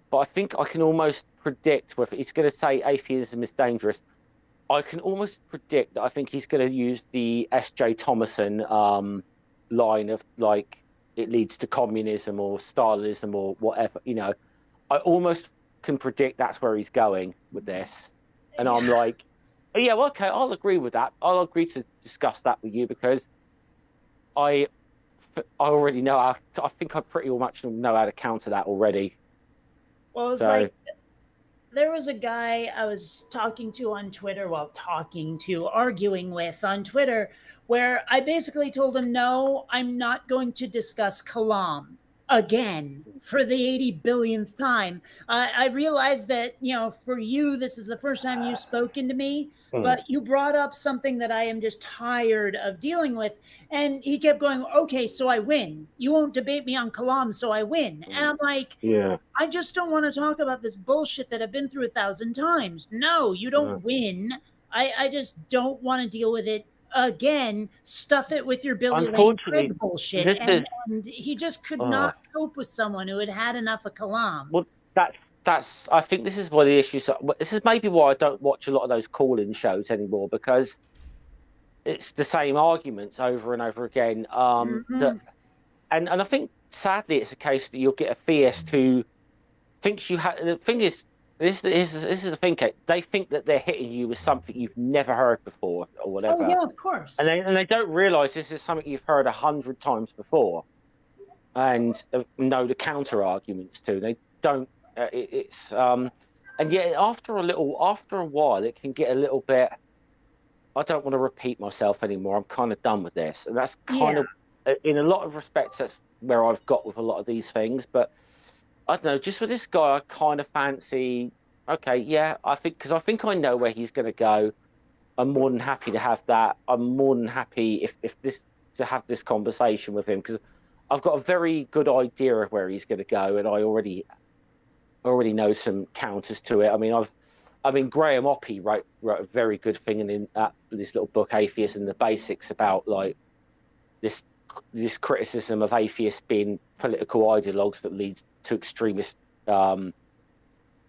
But I think I can almost predict whether he's going to say atheism is dangerous. I can almost predict that I think he's going to use the S.J. Thomason line of like, it leads to communism or Stalinism or whatever. I almost can predict that's where he's going with this. And I'm like, oh, yeah, well, okay, I'll agree with that. I'll agree to discuss that with you, because I already know I think I pretty much know how to counter that already. Well, it was like, there was a guy I was talking to on Twitter, arguing with on Twitter, where I basically told him, no, I'm not going to discuss Kalam again for the 80 billionth time. I realized that, for you, this is the first time you've spoken to me, but you brought up something that I am just tired of dealing with. And he kept going, okay, so I win. You won't debate me on Kalam, so I win. And I'm like, yeah, I just don't want to talk about this bullshit that I've been through 1,000 times. No, you don't win. I just don't want to deal with it again stuff it with your Billy Lane Unfortunately, Craig bullshit, this is and he just could not cope with someone who had had enough of Kalam. well, that's. I think this is one of the issues. This is maybe why I don't watch a lot of those call-in shows anymore, because it's the same arguments over and over again. That and I think sadly it's a case that you'll get a theist who thinks you have. The thing is, this is the thing, Kate. They think that they're hitting you with something you've never heard before or whatever. Oh yeah, of course. And they don't realise this is something you've heard 100 times before, and know the counter arguments to. They don't. And yet after a while, it can get a little bit. I don't want to repeat myself anymore. I'm kind of done with this, and that's kind of, in a lot of respects, that's where I've got with a lot of these things. But I don't know, just with this guy, I kind of fancy. Okay, yeah, I think I know where he's going to go. I'm more than happy to have that. I'm more than happy to have this conversation with him, because I've got a very good idea of where he's going to go, and I already know some counters to it. I mean, Graham Oppy wrote a very good thing in this little book, Atheists and the Basics, about like this criticism of atheists being political ideologues that leads to extremist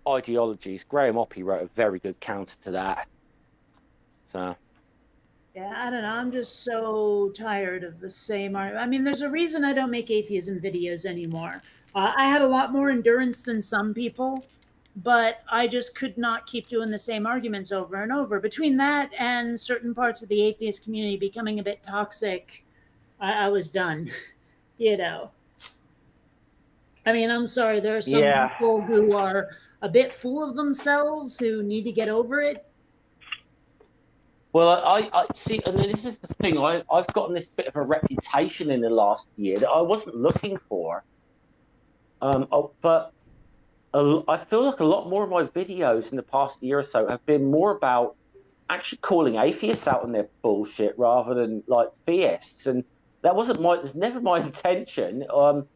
ideologies. Graham Oppy wrote a very good counter to that. So. Yeah, I don't know. I'm just so tired of the same argument. I mean, there's a reason I don't make atheism videos anymore. I had a lot more endurance than some people, but I just could not keep doing the same arguments over and over. Between that and certain parts of the atheist community becoming a bit toxic, I was done. You know. I mean, I'm sorry. There are some people who are a bit full of themselves who need to get over it. Well, I see, and this is the thing. I've gotten this bit of a reputation in the last year that I wasn't looking for. But I feel like a lot more of my videos in the past year or so have been more about actually calling atheists out on their bullshit rather than like theists. And that wasn't it was never my intention. And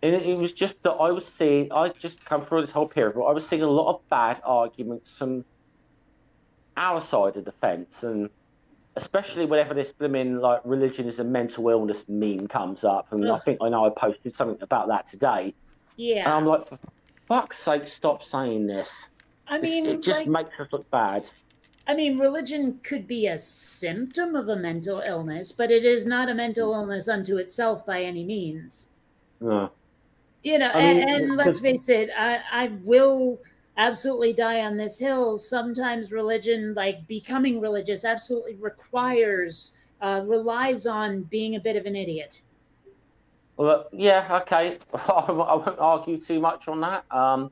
it was just that I just come through this whole period, but I was seeing a lot of bad arguments from our side of the fence, and especially whenever this blooming like religion is a mental illness meme comes up, and I know I posted something about that today. Yeah. And I'm like, for fuck's sake, stop saying this. I mean, it just makes us look bad. I mean, religion could be a symptom of a mental illness, but it is not a mental illness unto itself by any means. No. You know, and let's face it, I will absolutely die on this hill. Sometimes religion, like becoming religious, absolutely relies on being a bit of an idiot. Well, yeah, okay. I won't argue too much on that. I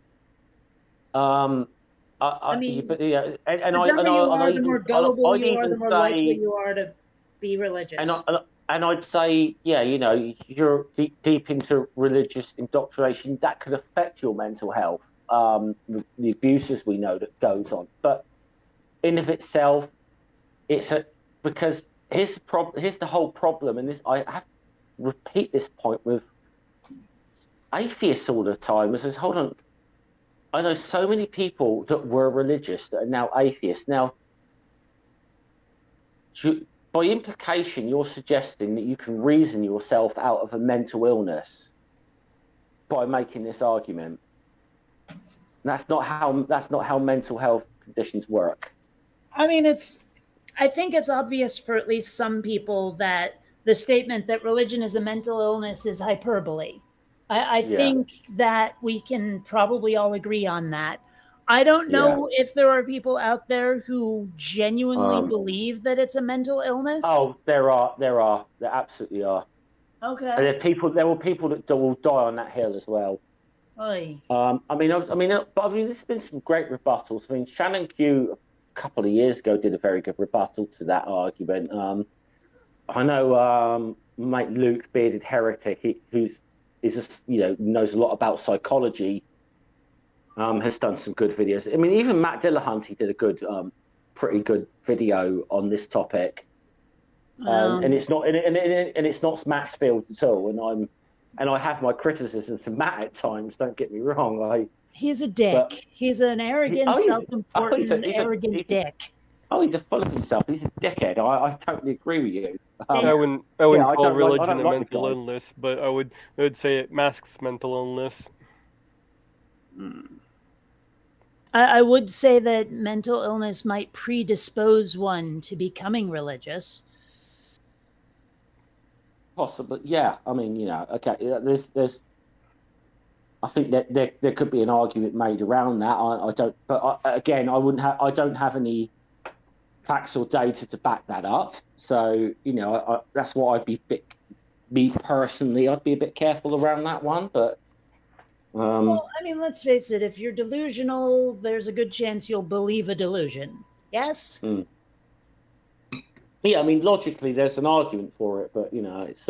mean, but yeah, the more gullible you are, the more likely you are to be religious. And I'd say, yeah, you know, you're deep into religious indoctrination, that could affect your mental health. The abuses we know that goes on, but in of itself, because here's the whole problem, and this I have to repeat this point with atheists all the time. Is hold on, I know so many people that were religious that are now atheists. Now, by implication, you're suggesting that you can reason yourself out of a mental illness by making this argument. That's not how mental health conditions work. I mean, I think it's obvious for at least some people that the statement that religion is a mental illness is hyperbole. I think that we can probably all agree on that. I don't know if there are people out there who genuinely believe that it's a mental illness. Oh, there are. There absolutely are. Okay. And there were people that will die on that hill as well. Oy. There's been some great rebuttals. I mean, Shannon Q a couple of years ago did a very good rebuttal to that argument. I know mate Luke, Bearded Heretic, knows a lot about psychology. Has done some good videos. I mean, even Matt Dillahunty did a pretty good video on this topic. And it's not Matt's field at all. And I have my criticisms of Matt at times. Don't get me wrong. He's a dick. He's an arrogant, self-important, arrogant dick. Oh, he's just full of himself. He's a dickhead. I totally agree with you. I wouldn't Yeah, I call don't like religion a the mental guy. illness, but I would say it masks mental illness. I would say that mental illness might predispose one to becoming religious. Possibly, yeah. I mean, okay. There's. I think that there could be an argument made around that. I don't, but again, I don't have any facts or data to back that up. So that's why me personally, I'd be a bit careful around that one. But Well, I mean, let's face it, if you're delusional, there's a good chance you'll believe a delusion. Yes? yeah, I mean, logically, there's an argument for it, but it's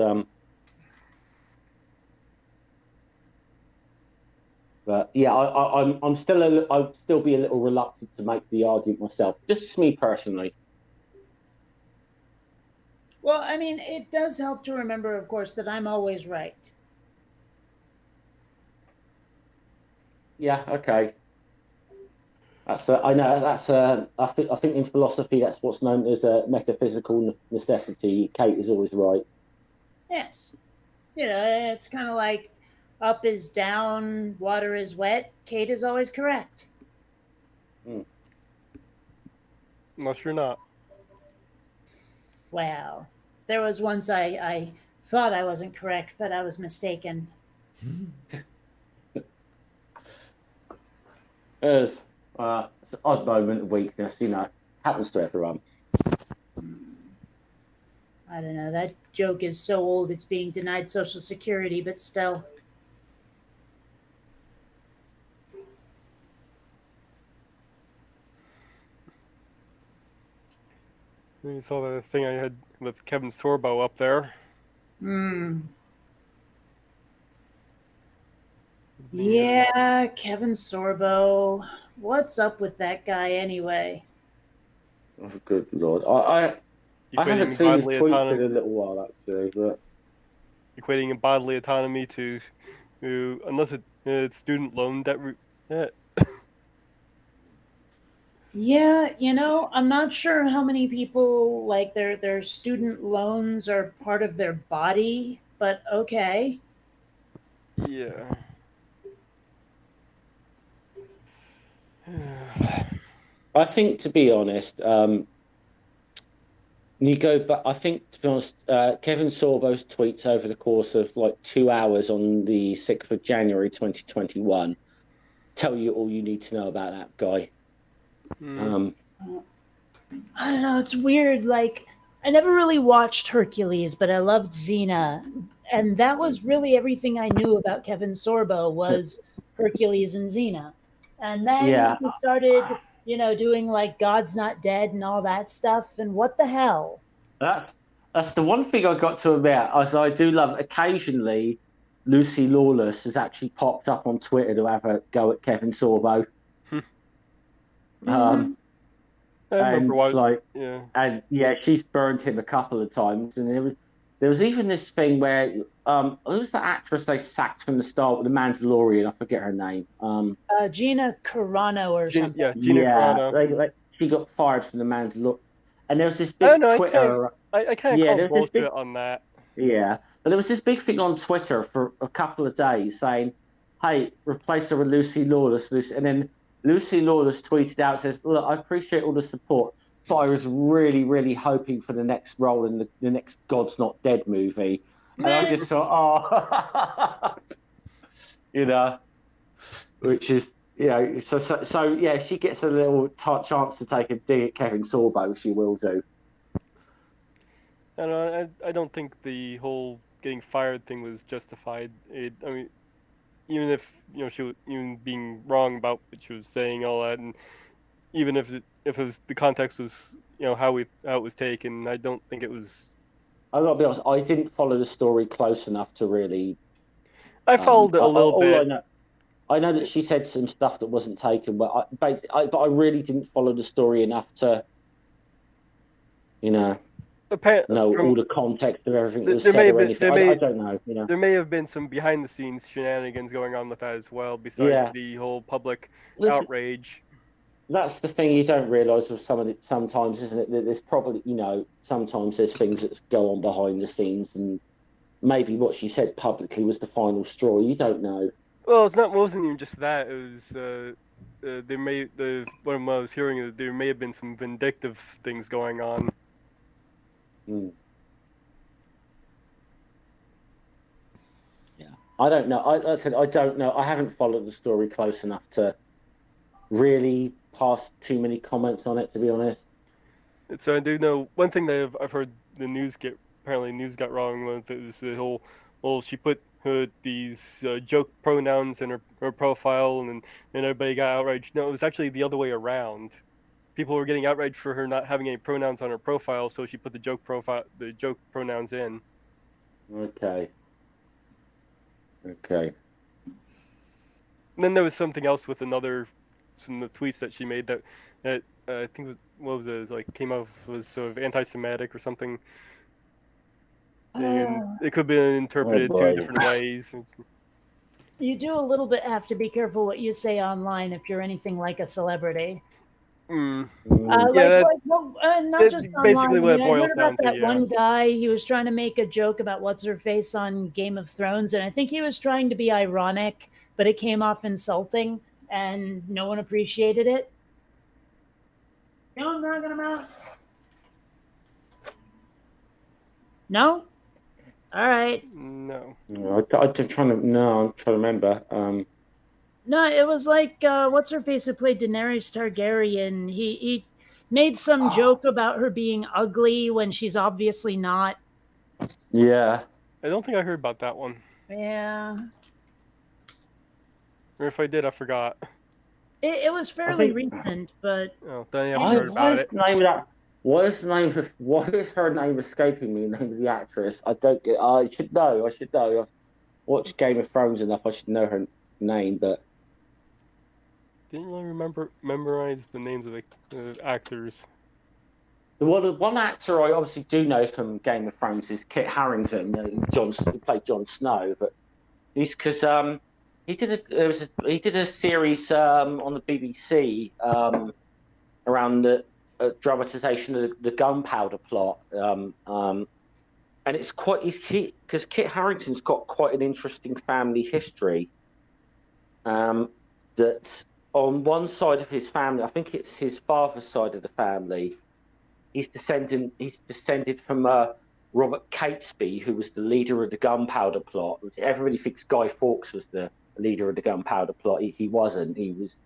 But yeah, I'd still be a little reluctant to make the argument myself. Just me personally. Well, I mean, it does help to remember, of course, that I'm always right. Yeah, okay. I know I think in philosophy that's what's known as a metaphysical necessity. Kate is always right. Yes. It's kind of like up is down, water is wet. Kate is always correct. Unless you're not. Wow. There was once I thought I wasn't correct, but I was mistaken. It's an odd moment of weakness, happens to everyone. I don't know. That joke is so old it's being denied Social Security, but still. You saw the thing I had with Kevin Sorbo up there. Yeah, Kevin Sorbo. What's up with that guy anyway? Oh, good Lord. I haven't seen his tweets in a little while, actually, but equating bodily autonomy to unless it's student loan debt. Yeah, I'm not sure how many people like their student loans are part of their body, but okay. Yeah. I think, to be honest, you go back. I think, to be honest, Kevin Sorbo's tweets over the course of like 2 hours on the 6th of January 2021 tell you all you need to know about that guy. I don't know. It's weird. Like, I never really watched Hercules, but I loved Xena, and that was really everything I knew about Kevin Sorbo was Hercules and Xena. And then he started, doing like God's Not Dead and all that stuff. And what the hell? That's the one thing I got to admit, as I do love. Occasionally, Lucy Lawless has actually popped up on Twitter to have a go at Kevin Sorbo. I remember and she's burned him a couple of times, and there was even this thing where who's the actress they sacked from the start with the Mandalorian? I forget her name. Gina Carano or something. Yeah, Gina Carano. She got fired from the Mandalorian, and there was this big Twitter. I can't call bullshit on that. Yeah, but there was this big thing on Twitter for a couple of days saying, "Hey, replace her with Lucy Lawless," and then Lucy Lawless tweeted out, says, "Look, I appreciate all the support, but I was really, really hoping for the next role in the next God's Not Dead movie." And I just thought, which is, so yeah, she gets a little chance to take a dig at Kevin Sorbo. She will do. And I don't think the whole getting fired thing was justified. I mean, even if she was even being wrong about what she was saying, all that, and even if it was the context was how it was taken, I don't think it was. I've got to be honest. I didn't follow the story close enough to really. I followed it a little bit. I know that she said some stuff that wasn't taken, but I really didn't follow the story enough to, know all the context of everything that was said or anything. I don't know. There may have been some behind-the-scenes shenanigans going on with that as well, besides the whole public outrage. that's the thing you don't realise with some of it sometimes, isn't it? That there's probably, sometimes there's things that go on behind the scenes, and maybe what she said publicly was the final straw. You don't know. Well, wasn't even just that. It was there may the what I was hearing is there may have been some vindictive things going on. Mm. Yeah, I don't know. I said I don't know. I haven't followed the story close enough to really pass too many comments on it, to be honest. So I do know one thing that I've heard apparently news got wrong was the whole she put these joke pronouns in her profile and everybody got outraged. No, it was actually the other way around. People were getting outraged for her not having any pronouns on her profile, so she put the joke pronouns in. Okay. Okay. And then there was something else with some of the tweets that she made that I think what was it like came out was sort of anti-Semitic or something. And it could be interpreted two different ways. You do a little bit have to be careful what you say online if you're anything like a celebrity. Mm. Mm. Not just basically online. what it I boils heard about down to, that yeah. one guy. He was trying to make a joke about what's her face on Game of Thrones, and I think he was trying to be ironic, but it came off insulting, and no one appreciated it. You know what I'm talking about? No. All right. No. I'm trying to remember. No, it was like what's her face who played Daenerys Targaryen. He made some joke about her being ugly when she's obviously not. Yeah. I don't think I heard about that one. Yeah. Or if I did, I forgot. It was fairly recent, but oh, then I haven't heard about it. Why is her name escaping me? The name of the actress? I don't get. I should know. I've watched Game of Thrones enough. I should know her name, but didn't really memorize the names of the actors. the one actor I obviously do know from Game of Thrones is Kit Harington, who played Jon Snow. But he's because he did a series on the BBC around the dramatization of the Gunpowder Plot, and it's quite because Kit Harington's got quite an interesting family history. That on one side of his family, I think it's his father's side of the family. He's descended from Robert Catesby, who was the leader of the Gunpowder Plot. Everybody thinks Guy Fawkes was the leader of the Gunpowder Plot. He wasn't. He was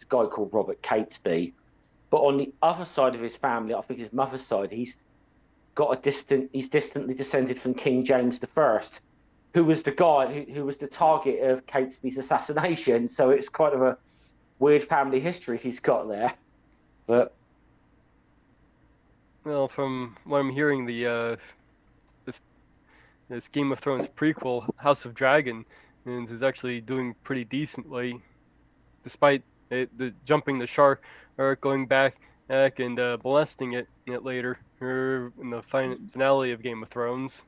a guy called Robert Catesby. But on the other side of his family, I think his mother's side, he's distantly descended from King James I, who was the guy who was the target of Catesby's assassination. So it's kind of a weird family history he's got there. But well, from what I'm hearing, this Game of Thrones prequel, House of Dragon, is actually doing pretty decently, despite the jumping the shark or going back and molesting it later or in the finale of Game of Thrones.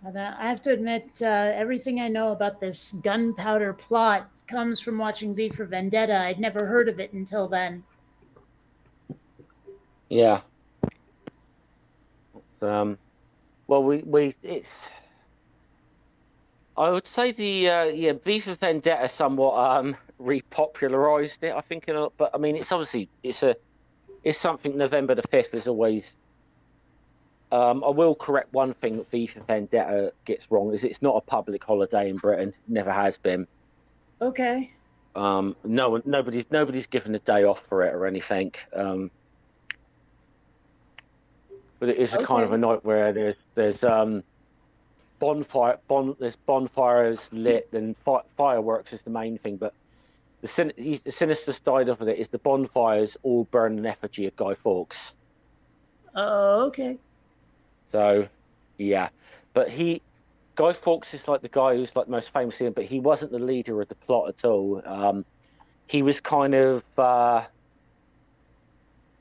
I have to admit, everything I know about this Gunpowder Plot comes from watching V for Vendetta. I'd never heard of it until then. yeah. Well, it's. I would say the V for Vendetta somewhat repopularized it. I think, but I mean, it's obviously it's something. November the 5th is always. I will correct one thing that V for Vendetta gets wrong: is it's not a public holiday in Britain. Never has been. Okay. Nobody's given a day off for it or anything. But it is a kind of a night where there's bonfires lit and fireworks is the main thing. But the sinister side of it is the bonfires all burn an effigy of Guy Fawkes. Oh, okay. So, yeah, but Guy Fawkes is like the guy who's like most famous in, but he wasn't the leader of the plot at all. He was kind of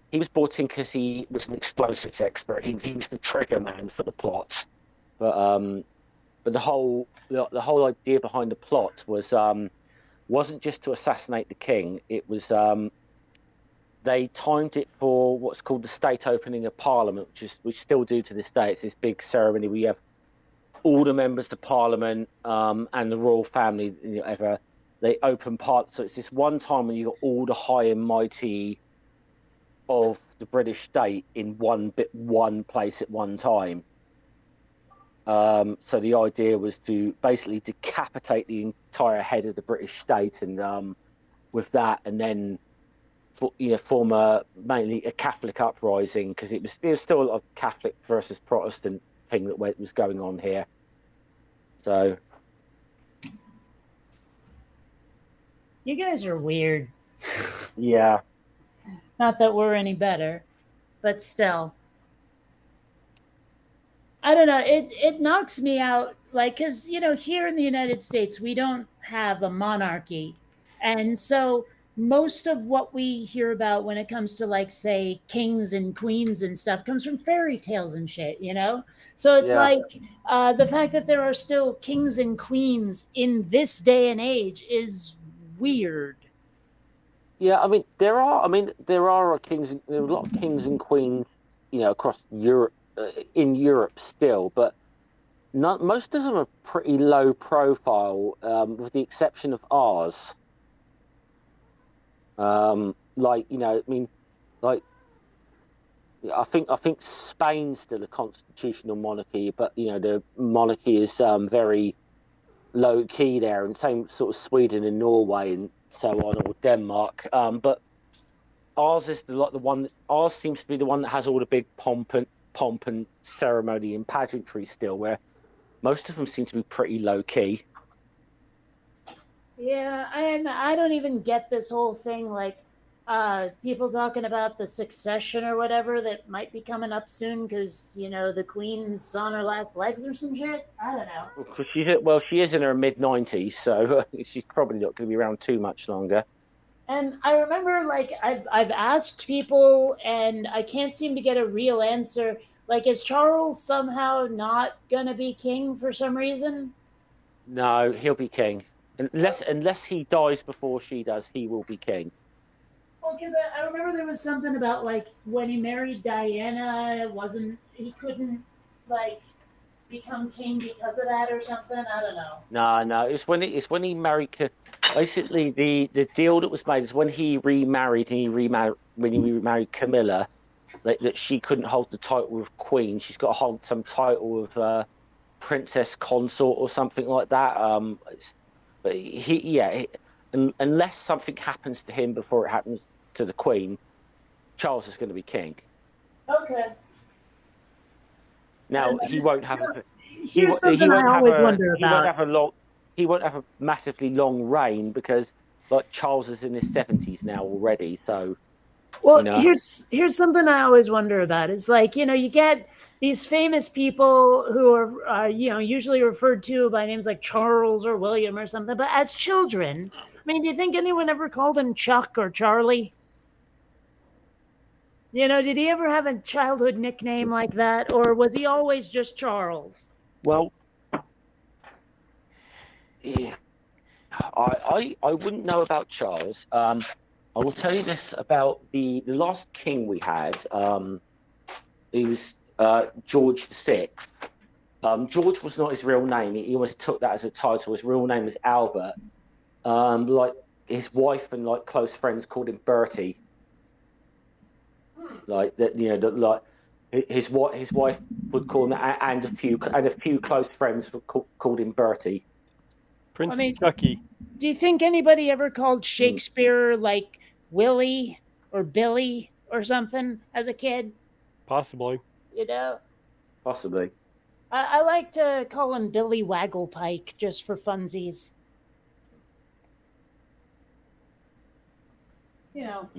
he was brought in because he was an explosives expert. He was the trigger man for the plot. But the whole idea behind the plot was wasn't just to assassinate the king. It was they timed it for what's called the state opening of Parliament, which still do to this day. It's this big ceremony where you have all the members of Parliament and the royal family, ever. They open part, so it's this one time when you got all the high and mighty of the British state in one place at one time. So the idea was to basically decapitate the entire head of the British state, and with that, and then form mainly a Catholic uprising, because there was still a lot of Catholic versus Protestant thing that was going on here. So You guys are weird. yeah, Not that we're any better, but still. I don't know. It knocks me out, like, because here in the United States we don't have a monarchy, and so most of what we hear about when it comes to, like, say, kings and queens and stuff comes from fairy tales and shit. So it's yeah, like the fact that there are still kings and queens in this day and age is weird. yeah. I mean, there are there are a lot of kings and queens, across Europe, in Europe still, but most of them are pretty low profile, with the exception of ours. Like, I mean, like, I think Spain's still a constitutional monarchy, but the monarchy is very low key there, and same sort of Sweden and Norway and so on, or Denmark. But ours is the one. Ours seems to be the one that has all the big pomp and ceremony and pageantry still, where most of them seem to be pretty low key. Yeah, I don't even get this whole thing, like people talking about the succession or whatever that might be coming up soon because the queen's on her last legs or some shit. I don't know. Because she is in her mid-90s, so she's probably not going to be around too much longer. And I remember, like, I've asked people and I can't seem to get a real answer. Like, is Charles somehow not gonna be king for some reason? No, he'll be king. Unless he dies before she does, he will be king. Well, because I remember there was something about, like, when he married Diana, he couldn't, like, become king because of that or something. I don't know. No. It's when he married. Basically, the deal that was made is when he remarried, when he remarried Camilla, that she couldn't hold the title of queen. She's got to hold some title of princess consort or something like that. But unless something happens to him before it happens to the queen, Charles is going to be king. Okay. Now he won't have a Here's something I always wonder about. He won't have a massively long reign, because like Charles is in his 70s now already. So Well, here's something I always wonder about. Is, like, you get these famous people who are usually referred to by names like Charles or William or something, but as children, I mean, do you think anyone ever called him Chuck or Charlie? Did he ever have a childhood nickname like that, or was he always just Charles? well, yeah, I wouldn't know about Charles. I will tell you this about the last king we had. He was George VI. George was not his real name. He always took that as a title. His real name was Albert. Like, his wife and like close friends called him Bertie. Like that, like his wife would call him, and a few close friends called him Bertie. Prince I mean, Chucky. Do you think anybody ever called Shakespeare, like, Willie or Billy or something as a kid? Possibly. Possibly. I like to call him Billy Wagglepike just for funsies.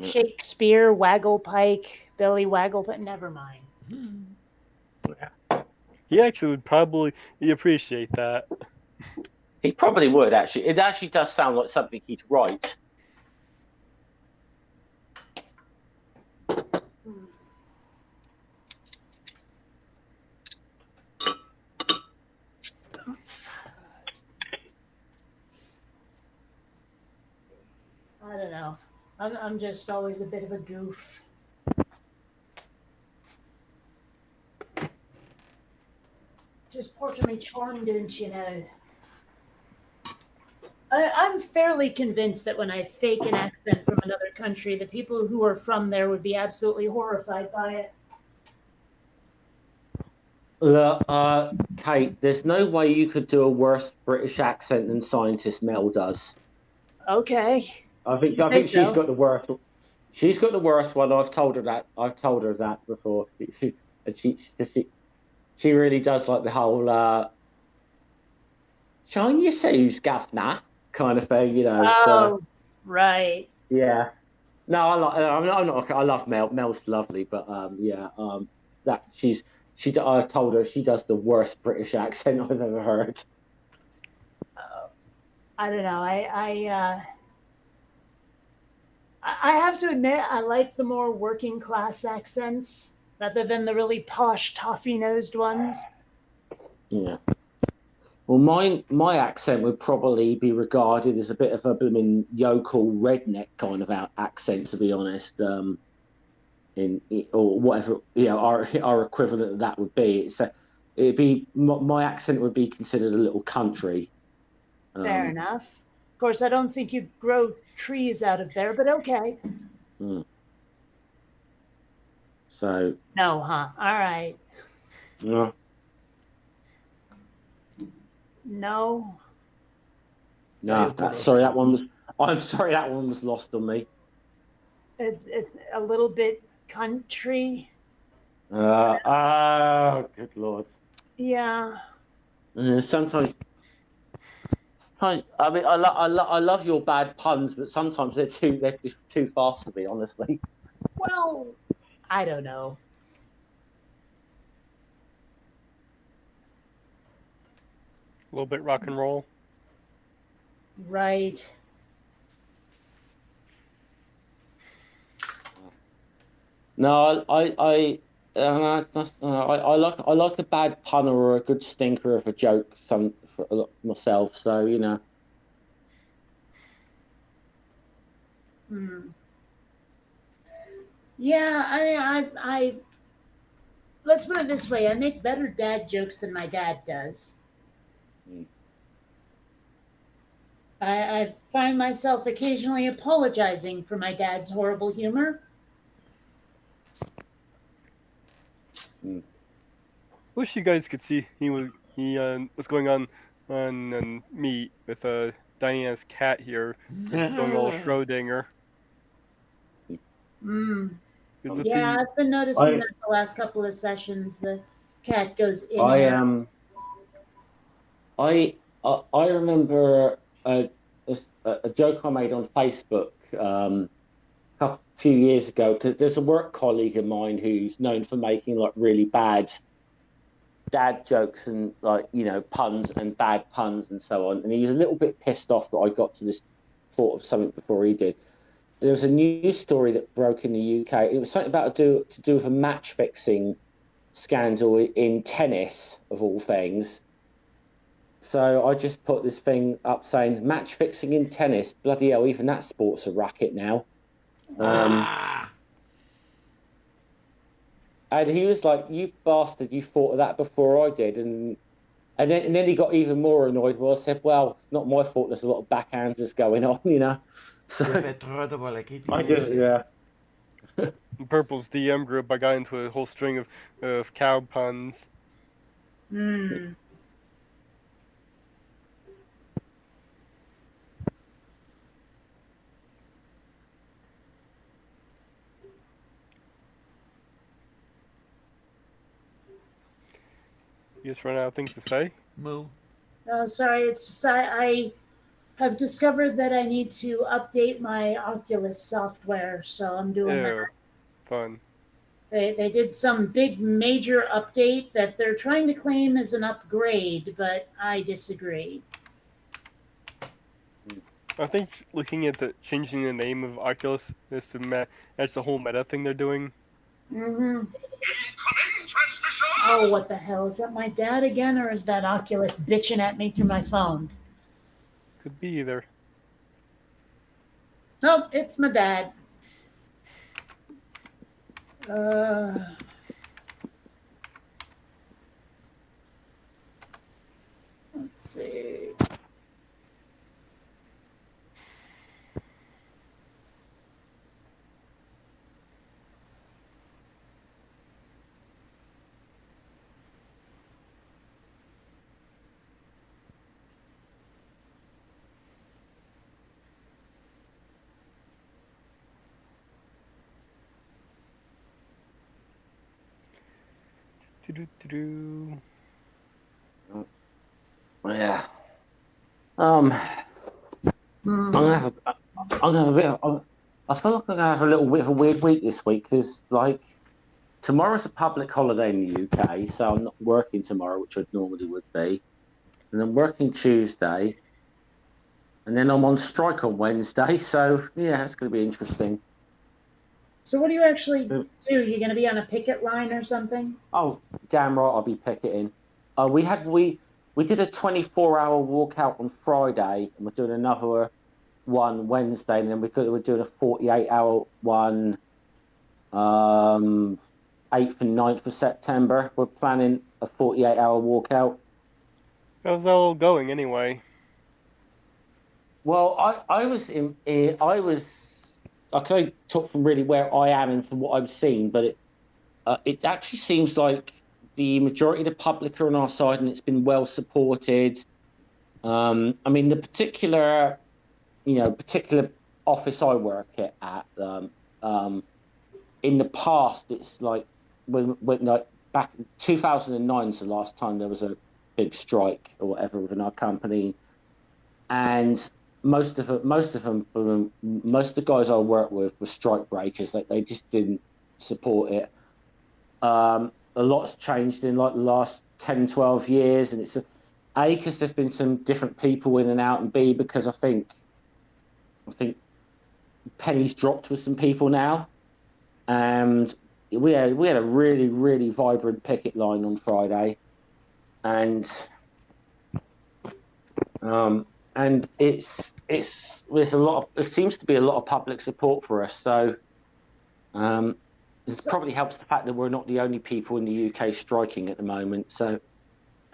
Shakespeare, Wagglepike, Billy Wagglepike. Never mind. He actually would probably appreciate that. He probably would, actually. It actually does sound like something he'd write. I don't know. I'm just always a bit of a goof. Just porter me charm, don't you know? I'm fairly convinced that when I fake an accent from another country, the people who are from there would be absolutely horrified by it. Look, Kate, there's no way you could do a worse British accent than scientist Mel does. Okay. You I say think she's so. got the worst. She's got the worst one. I've told her that. I've told her that before. And she really does like the whole "shine your shoes, governor" kind of thing, you know. So Oh, right. yeah. No, I'm not. I love Mel. Mel's lovely, but yeah. That I told her she does the worst British accent I've ever heard. I don't know. I have to admit, I like the more working class accents rather than the really posh, toffee nosed ones. Yeah. Well, my accent would probably be regarded as a bit of a blooming yokel redneck kind of accent, to be honest. Or whatever our equivalent of that would be. It'd be my accent would be considered a little country. Fair Um, enough. Of course, I don't think you grow trees out of there, but okay. mm. So No, huh? All right. yeah. No. Yeah, io Sorry, conosco. that one was. I'm sorry, that one was lost on me. It's a little bit country. Good lord. Yeah. Sometimes, I mean, I love your bad puns, but sometimes they're too fast for me, honestly. Well, I don't know. A little bit rock and roll. Right. No, I like a bad pun or a good stinker of a joke myself. So you know. Hmm. Yeah, I let's put it this way: I make better dad jokes than my dad does. Mm. I find myself occasionally apologizing for my dad's horrible humor. Mm. Wish you guys could see what's going on me with Diana's cat here going all Schrodinger. Mm. Oh, With Yeah, the I've been noticing I that the last couple of sessions. The cat goes in I and out. I remember a joke I made on Facebook a few years ago because there's a work colleague of mine who's known for making like really bad dad jokes and like puns and bad puns and so on, and he was a little bit pissed off that I got to this thought of something before he did. There was a news story that broke in the UK. It was something about to do with a match fixing scandal in tennis, of all things. So I just put this thing up saying match fixing in tennis. Bloody hell, even that sport's a racket now. Ah! And he was like, "You bastard! You thought of that before I did." And then he got even more annoyed. Well, I said, "Well, it's not my fault. There's a lot of backhanders going on, you know." So Che Petrotto vuole che ti I did, disse. yeah. Purple's DM group, I got into a whole string of cow puns. Hmm. You just run out of things to say. Moo. Oh, sorry. It's just I have discovered that I need to update my Oculus software, so I'm doing that. Ew, fun. They did some big major update that they're trying to claim as an upgrade, but I disagree. I think looking at the changing the name of Oculus is that's the whole meta thing they're doing. Mm-hmm. Oh, what the hell? Is that my dad again, or is that Oculus bitching at me through my phone? Could be either. Nope, it's my dad. Uh, let's see. Do-do-do-do. Yeah. I'm gonna have a, I'm gonna have a bit. I feel like I'm gonna have a little bit of a weird week this week because, like, tomorrow's a public holiday in the UK, so I'm not working tomorrow, which I normally would be, and I'm working Tuesday, and then I'm on strike on Wednesday. So yeah, it's gonna be interesting. So, what do you actually do? You going to be on a picket line or something? Oh, damn right, I'll be picketing. We did a 24-hour walkout on Friday, and we're doing another one Wednesday, and then we're doing a 48-hour one, 8th and 9th of September. We're planning a 48-hour walkout. How's that all going anyway? Well, I can only talk from really where I am and from what I've seen, but it actually seems like the majority of the public are on our side, and it's been well supported. I mean, the particular office I work um, in the past, it's like when like back in 2009 is the last time there was a big strike or whatever within our company, and most of the guys I work with were strike breakers. They just didn't support it. A lot's changed in like the last 10, 12 years, and it's A, because there's been some different people in and out, and B, because I think pennies dropped with some people now. And we had a really, really vibrant picket line on Friday, and um and there's a lot of there seems to be a lot of public support for us. So um it So, probably helps the fact that we're not the only people in the UK striking at the moment. So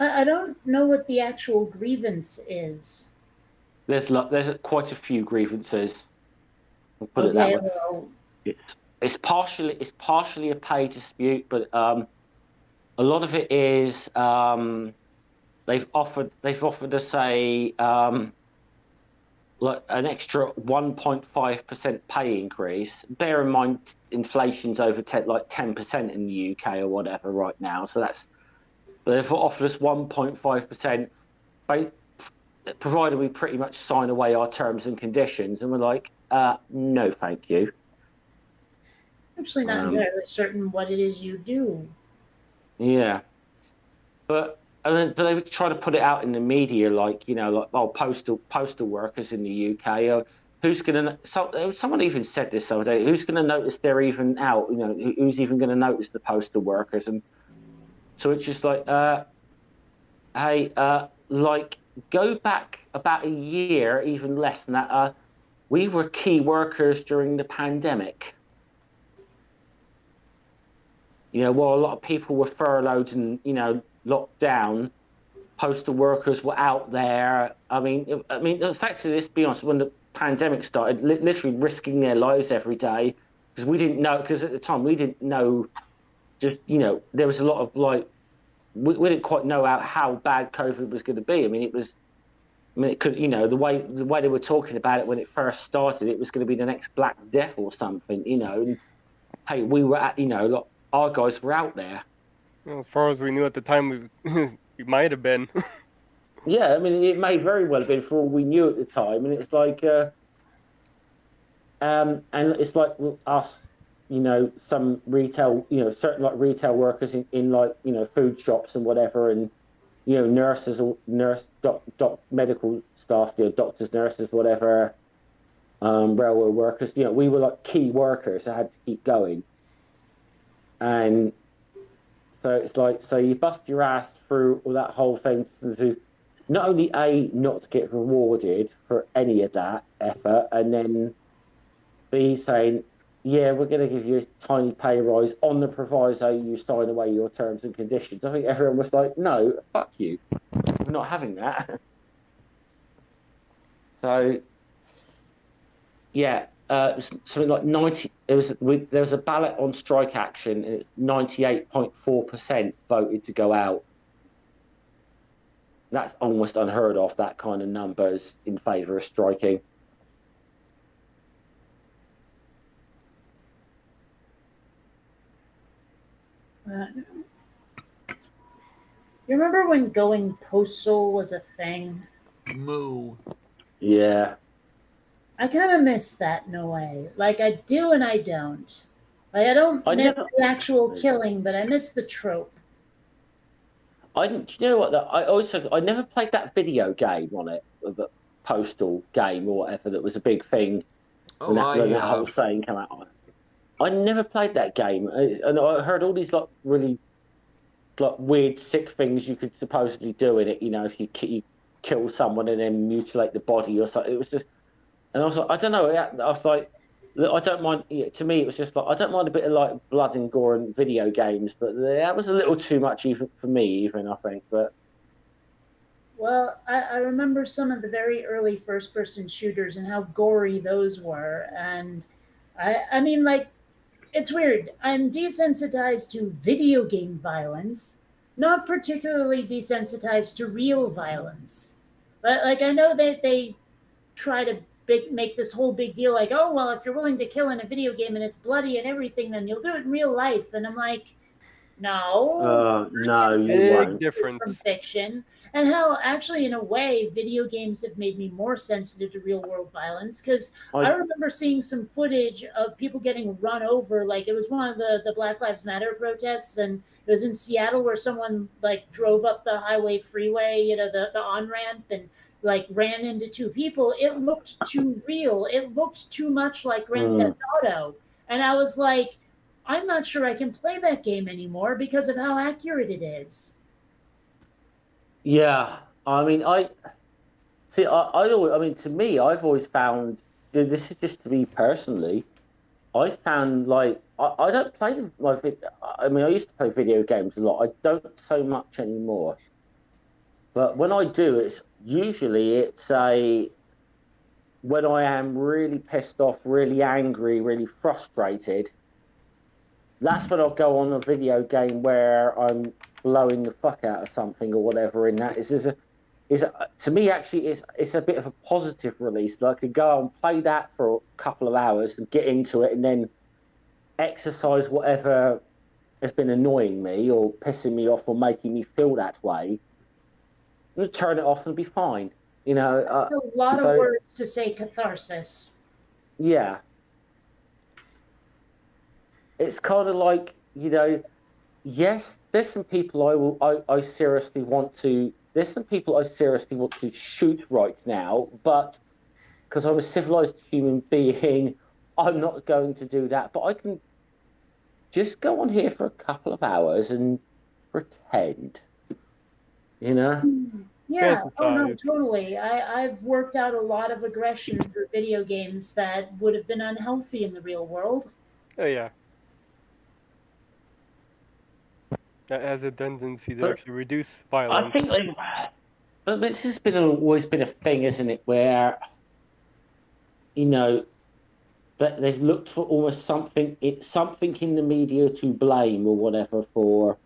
I don't know what the actual grievance is. there's quite a few grievances. I'll put it that Okay, way. well, It's partially a pay dispute, but a lot of it is they've offered us a like an extra 1.5% pay increase. Bear in mind, inflation's over 10% in the UK or whatever right now. So they've offered us 1.5%, provided we pretty much sign away our terms and conditions. And we're like, no, thank you. actually not Um, entirely certain what it is you do. yeah, but. But they would try to put it out in the media, like like postal workers in the UK. Who's going to? Someone even said this the other day. Who's going to notice they're even out? Who's even going to notice the postal workers? And so it's just like, hey, like go back about a year, even less than that. We were key workers during the pandemic. While a lot of people were furloughed and locked down, postal workers were out there. I mean, the fact of this, be honest, when the pandemic started, literally risking their lives every day because we didn't know. Because at the time we didn't know. Just there was a lot of like we didn't quite know how bad COVID was going to be. I mean, it was. I mean, it could, the way they were talking about it when it first started, it was going to be the next Black Death or something, And hey, we were like, our guys were out there. Well, as far as we knew at the time, we might have been. Yeah, I mean, it may very well have been for all we knew at the time, and it's like, and it's like us, some retail, certain like retail workers in like food shops and whatever, and nurses or medical staff, doctors, nurses, whatever, railway workers. We were like key workers that had to keep going, and so it's like you bust your ass through all that whole thing to not only not to get rewarded for any of that effort, and then be saying, yeah, we're going to give you a tiny pay rise on the proviso you sign away your terms and conditions. I think everyone was like, no, fuck you. We're not having that. So, yeah, it was something like 90. There was a ballot on strike action, and 98.4% voted to go out. That's almost unheard of, that kind of numbers in favour of striking. You remember when going postal was a thing? Moo. Yeah. I kind of miss that in a way. Like I do and I don't. Like I don't I miss never. the actual killing, but I miss the trope. I didn't. You know what? I never played that video game on it, the postal game or whatever. That was a big thing Oh, I when that whole have. saying came out. I never played that game, and I heard all these like really like weird, sick things you could supposedly do in it. You know, if you kill someone and then mutilate the body or something. It was just, and I was like, I don't know. I was like, look, I don't mind. To me, it was just like I don't mind a bit of like blood and gore and video games, but that was a little too much even for me. Even I think, but. Well, I remember some of the very early first person shooters and how gory those were. And I mean, like, it's weird. I'm desensitized to video game violence, not particularly desensitized to real violence. But, like, I know that they try to make this whole big deal like, oh, well, if you're willing to kill in a video game and it's bloody and everything, then you'll do it in real life. And I'm like, no, No, you Big won't. from difference. fiction, and how actually, in a way, video games have made me more sensitive to real world violence because I remember seeing some footage of people getting run over. Like it was one of the Black Lives Matter protests, and it was in Seattle where someone like drove up the highway freeway, you know, the on ramp, and like ran into two people. It looked too real. It looked too much like Grand Theft Auto, and I was like, I'm not sure I can play that game anymore because of how accurate it is. Yeah, I mean, I see. I mean, to me, I've always found this is just to me personally. I found like I don't play my. I mean, I used to play video games a lot. I don't so much anymore. But when I do, it's a when I am really pissed off, really angry, really frustrated. That's when I'll go on a video game where I'm blowing the fuck out of something or whatever. And that to me actually it's a bit of a positive release. Like I could go and play that for a couple of hours and get into it, and then exercise whatever has been annoying me or pissing me off or making me feel that way. And turn it off and be fine. You know, That's a lot of words to say catharsis. Yeah. It's kind of like, you know, yes, there's some people I seriously want to. There's some people I seriously want to shoot right now, but because I'm a civilized human being, I'm not going to do that. But I can just go on here for a couple of hours and pretend, you know? Yeah, oh no, totally. I've worked out a lot of aggression through video games that would have been unhealthy in the real world. Oh yeah. That has a tendency to actually reduce violence. I think but this has always been a thing, isn't it? Where, you know, that they've looked for almost something in the media to blame or whatever for,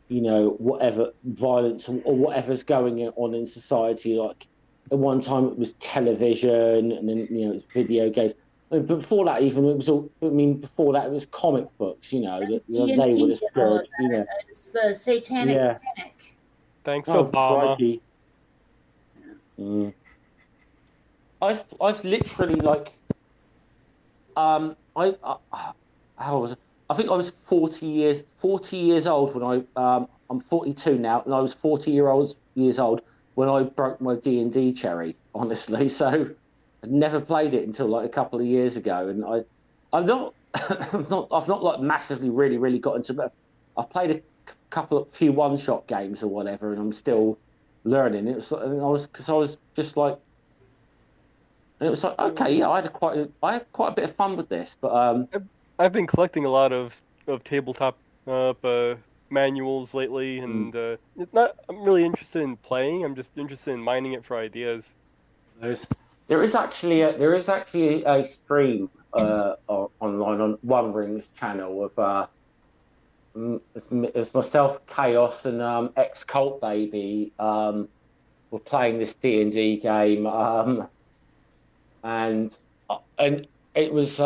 you know, whatever violence or whatever's going on in society. Like at one time it was television, and then you know it's video games. But before that, even it was all. I mean, before that it was comic books. You know, that they would have scared. You know, it's the satanic panic. Thanks, Obama. Crikey. I've literally like how was it? I think I was 40 years old when I'm 42 now, and I was 40 years old when I broke my D&D cherry, honestly. So I'd never played it until like a couple of years ago, and I've not like massively really got into it. I've played a few one-shot games or whatever, and I'm still learning. Because I was just like, And it was like, okay, yeah, I had quite a bit of fun with this, but I've been collecting a lot of tabletop manuals lately, and it's not. I'm really interested in playing. I'm just interested in mining it for ideas. there is actually a stream online on One Ring's channel of it's myself, Chaos, and ex Cult Baby. We're playing this D&D game, and it was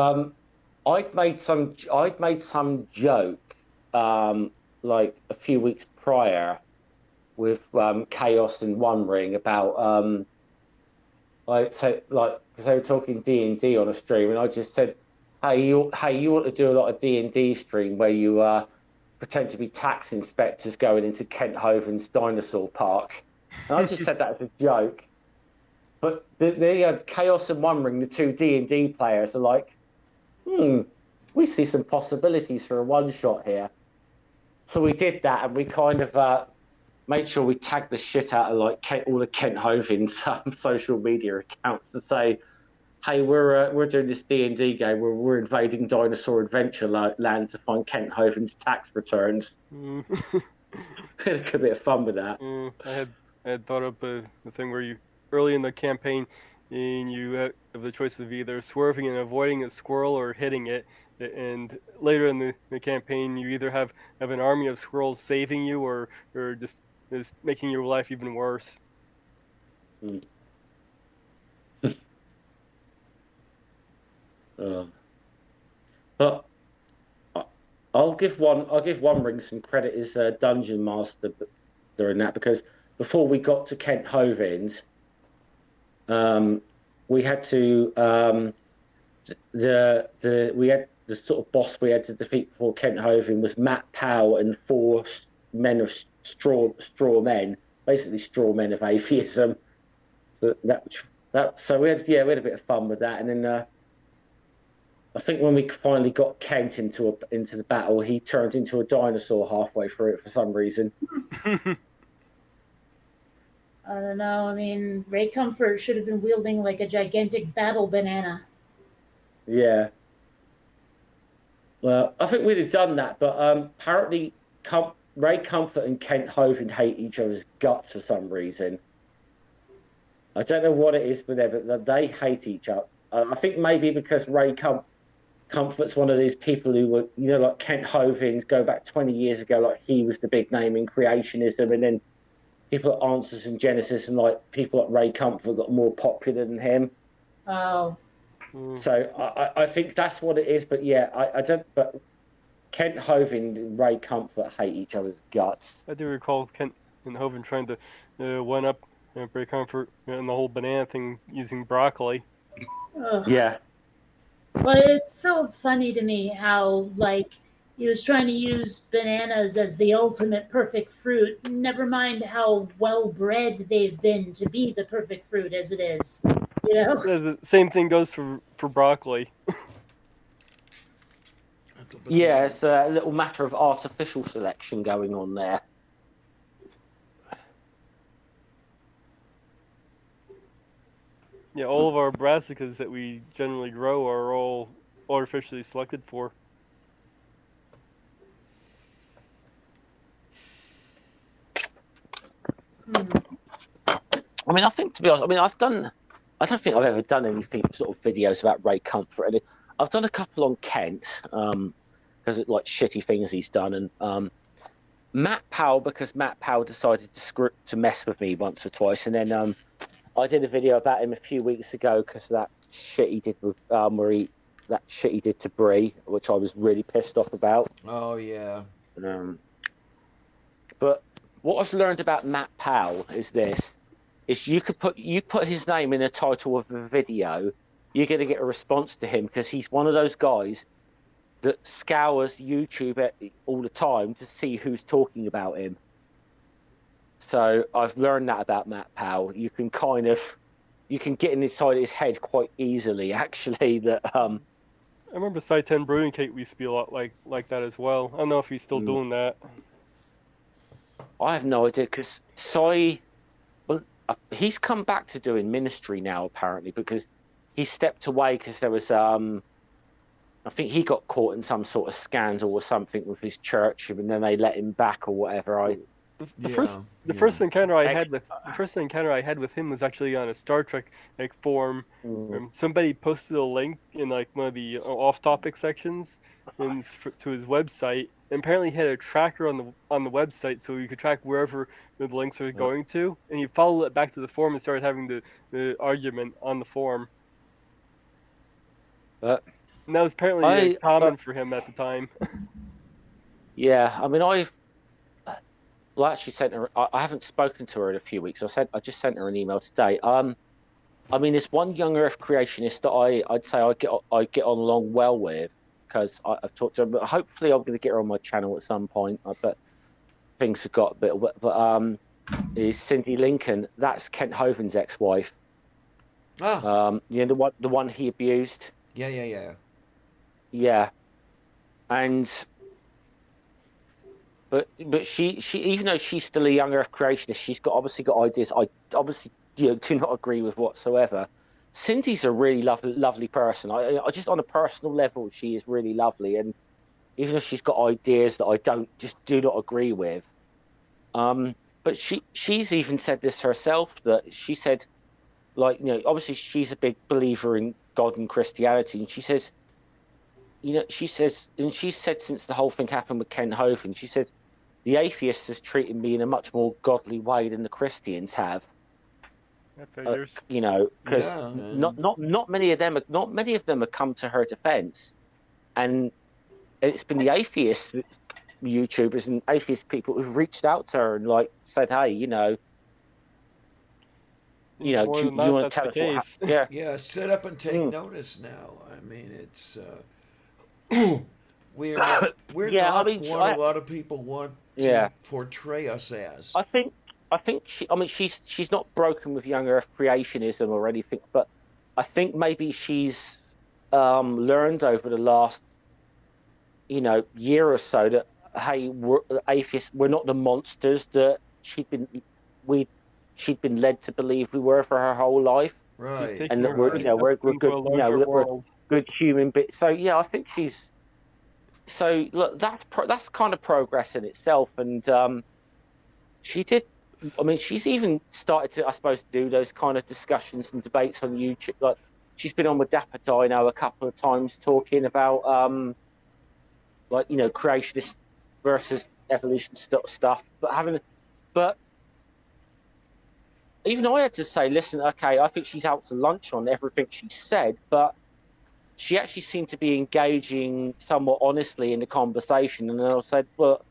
I'd made some joke like a few weeks prior with Chaos and One Ring about because they were talking D&D on a stream, and I just said, hey, you want to do a lot of D&D stream where you pretend to be tax inspectors going into Kent Hovine's dinosaur park. And I just said that as a joke. But the Chaos and One Ring, the two D&D players, are like, we see some possibilities for a one-shot here. So we did that, and we kind of made sure we tagged the shit out of like all the Kent Hovine's social media accounts to say, hey, we're doing this D&D game where we're invading Dinosaur Adventure Land to find Kent Hovine's tax returns. Mm. We had a good bit of fun with that. I had thought up the thing where you early in the campaign, and you have the choice of either swerving and avoiding a squirrel or hitting it. And later in the campaign, you either have an army of squirrels saving you, or just making your life even worse. But I'll give One Ring some credit as a dungeon master during that, because before we got to Kent Hovine's, we had to we had the sort of boss we had to defeat before Kent Hovine was Matt Powell and 4 men of straw men, basically straw men of atheism. So we had a bit of fun with that, and then I think when we finally got Kent into the battle, he turned into a dinosaur halfway through it for some reason. I don't know. I mean, Ray Comfort should have been wielding like a gigantic battle banana. Yeah. Well, I think we'd have done that, but apparently Ray Comfort and Kent Hovine hate each other's guts for some reason. I don't know what it is with them, but they hate each other. I think maybe because Ray Comfort's one of these people who were, like Kent Hovine's go back 20 years ago, like he was the big name in creationism, and then people at Answers in Genesis and like people at Ray Comfort got more popular than him. Oh. So I think that's what it is, but yeah, I don't. But Kent Hovine and Ray Comfort hate each other's guts. I do recall Kent and Hovine trying to one up Ray Comfort and the whole banana thing using broccoli. Ugh. Yeah. But it's so funny to me how, like, he was trying to use bananas as the ultimate perfect fruit. Never mind how well bred they've been to be the perfect fruit as it is. The same thing goes for broccoli. Yeah, it's a little matter of artificial selection going on there. Yeah, all of our brassicas that we generally grow are all artificially selected for. I mean, I think, to be honest, I don't think I've ever done anything sort of videos about Ray Comfort. I've done a couple on Kent, because it's like shitty things he's done, and Matt Powell, because Matt Powell decided to mess with me once or twice, and then I did a video about him a few weeks ago because of that shit he did with that shit he did to Bree, which I was really pissed off about. Oh yeah. But what I've learned about Matt Powell is you put his name in the title of a video, you're going to get a response to him, because he's one of those guys that scours YouTube all the time to see who's talking about him. So I've learned that about Matt Powell. You can get inside his head quite easily, actually. That I remember Side 10 Brewing Cake used to be a lot like that as well. I don't know if he's still doing that. I have no idea, because he's come back to doing ministry now, apparently, because he stepped away because there was I think he got caught in some sort of scandal or something with his church, and then they let him back or whatever. The first encounter I had with him was actually on a Star Trek forum. Somebody posted a link in like one of the off-topic sections to his website. And apparently, he had a tracker on the website, so you could track wherever the links are going to. And he followed it back to the forum and started having the argument on the forum. And that was apparently common for him at the time. Yeah, I mean, I actually sent her. I haven't spoken to her in a few weeks. I just sent her an email today. I mean, there's one young Earth creationist that I'd say I get on along well with, because I've talked to her. But hopefully, I'm going to get her on my channel at some point. But things have got a bit. But is Cindy Lincoln? That's Kent Hovind's ex-wife. Oh. You know, the one he abused. Yeah. And but she even though she's still a young Earth creationist, she's obviously got ideas I obviously do not agree with whatsoever. Cindy's a really lovely person. I just, on a personal level, she is really lovely, and even if she's got ideas that I do not agree with, but she's even said this herself, that she said, like, you know, obviously she's a big believer in God and Christianity, and she says, you know, she said since the whole thing happened with Kent Hovind, she said, the atheists has treated me in a much more godly way than the Christians have. You know, because not many of them have come to her defense, and it's been the atheist YouTubers and atheist people who've reached out to her and like said, hey, you know, do you want to tell us what? Yeah, sit up and take notice now. I mean, it's we're not what a lot of people want to portray us as. I think she's not broken with young Earth creationism or anything, but I think maybe she's learned over the last, you know, year or so that, hey, we're atheists, we're not the monsters that she'd been led to believe we were for her whole life, right? And that we're good, we're good human. But so yeah, I think she's. So look, that's kind of progress in itself, and she did. I mean, she's even started to, I suppose, do those kind of discussions and debates on YouTube. Like, she's been on with Dapper Dino a couple of times talking about, like, you know, creationist versus evolution stuff. But even I had to say, listen, okay, I think she's out to lunch on everything she said, but she actually seemed to be engaging somewhat honestly in the conversation. And then I said, well,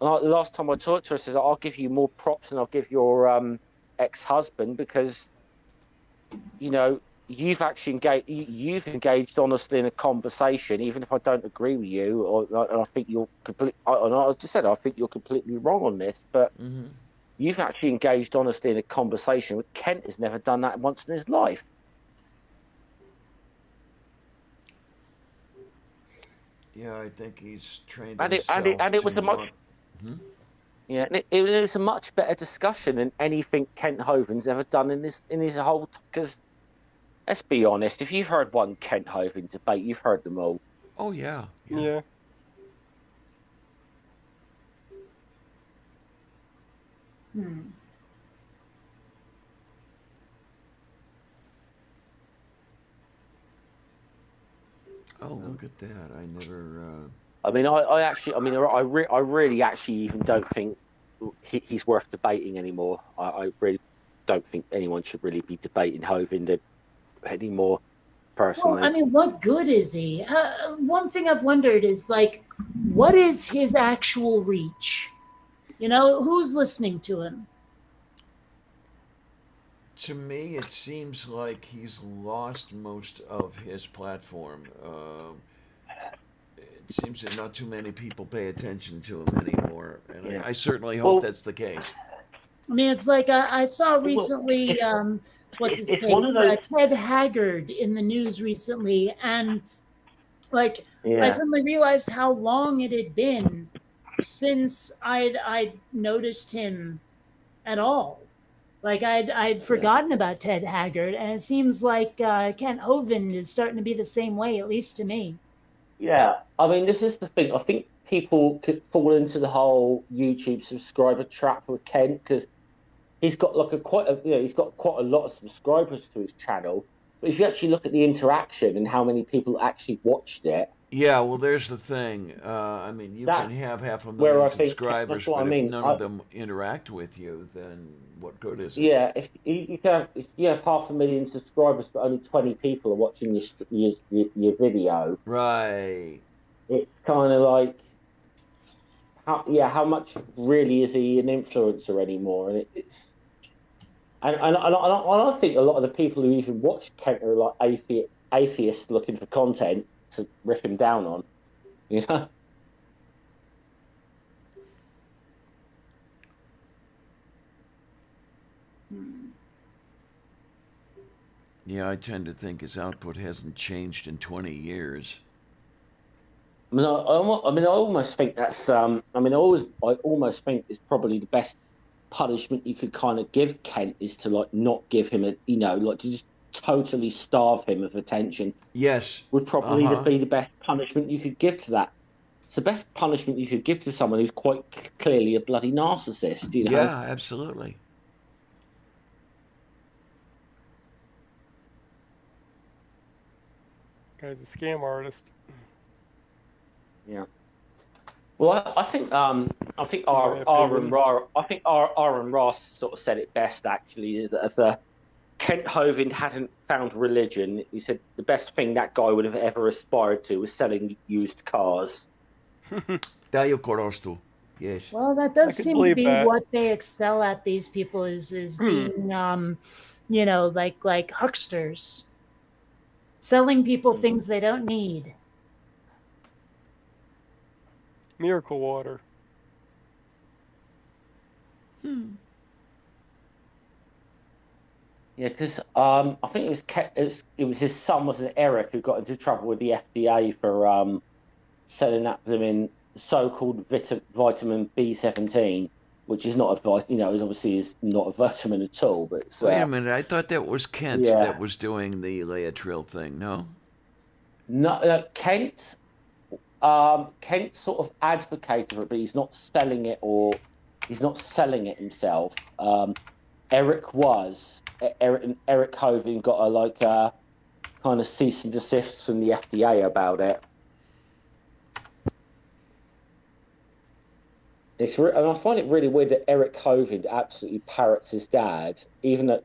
the last time I talked to her, I said, I'll give you more props than I'll give your ex-husband, because, you know, you've engaged honestly in a conversation, even if I don't agree with you, and I think you're completely. And I just said, I think you're completely wrong on this, but you've actually engaged honestly in a conversation. Kent has never done that once in his life. Yeah, I think he's trained himself. And it was a much. Yeah, and it was a much better discussion than anything Kent Hovind's ever done in his whole. Because let's be honest, if you've heard one Kent Hovind debate, you've heard them all. Oh yeah. Oh, look at that! I never. I mean, I really actually even don't think he's worth debating anymore. I really don't think anyone should really be debating Hovind anymore, personally. Well, I mean, what good is he? One thing I've wondered is, like, what is his actual reach? You know, who's listening to him? To me, it seems like he's lost most of his platform. It seems that not too many people pay attention to him anymore, and I certainly hope that's the case. I mean, it's like I saw recently, what's his face? Ted Haggard in the news recently, and like I suddenly realized how long it had been since I'd noticed him at all. Like I'd forgotten about Ted Haggard, and it seems like Kent Hovind is starting to be the same way, at least to me. Yeah, I mean, this is the thing. I think people could fall into the whole YouTube subscriber trap with Kent because he's got like he's got quite a lot of subscribers to his channel. But if you actually look at the interaction and how many people actually watched it, Yeah, well, there's the thing. I mean, you can that's have half a where million I think that's subscribers, what I but if mean. none of them interact with you, then what good is it? Yeah, if you have 500,000 subscribers, but only 20 people are watching your video, Right. it's kind of like how much really is he an influencer anymore? And it's and I think a lot of the people who even watch Kent are like atheists looking for content to rip him down on, you know. Yeah, I tend to think his output hasn't changed in 20 years. I almost think that's. I almost think it's probably the best punishment you could kind of give Kent is to like not give him like to just totally starve him of attention Yes. would probably Uh-huh. be the best punishment you could give to that. It's the best punishment you could give to someone who's quite clearly a bloody narcissist, you know? Yeah, absolutely. Guy's a scam artist. Yeah. Well, I think Aaron Ross sort of said it best actually is that if Kent Hovind hadn't found religion, he said the best thing that guy would have ever aspired to was selling used cars. Tayo Korostu. Yes. Well, that I does could seem to believe be that. what they excel at. These people is being, like hucksters, selling people things they don't need. Miracle water. Yeah, because I think it was his son, wasn't it, Eric, who got into trouble with the FDA for selling that them in so-called vitamin B17, which is not a is obviously is not a vitamin at all. But it's, Wait a minute. I thought that was Kent yeah, that was doing the Laetrile thing. No? no, Kent sort of advocated for it, but he's not selling it himself. Eric was Eric Hovind got a kind of cease and desist from the FDA about it. And I find it really weird that Eric Hovind absolutely parrots his dad, even though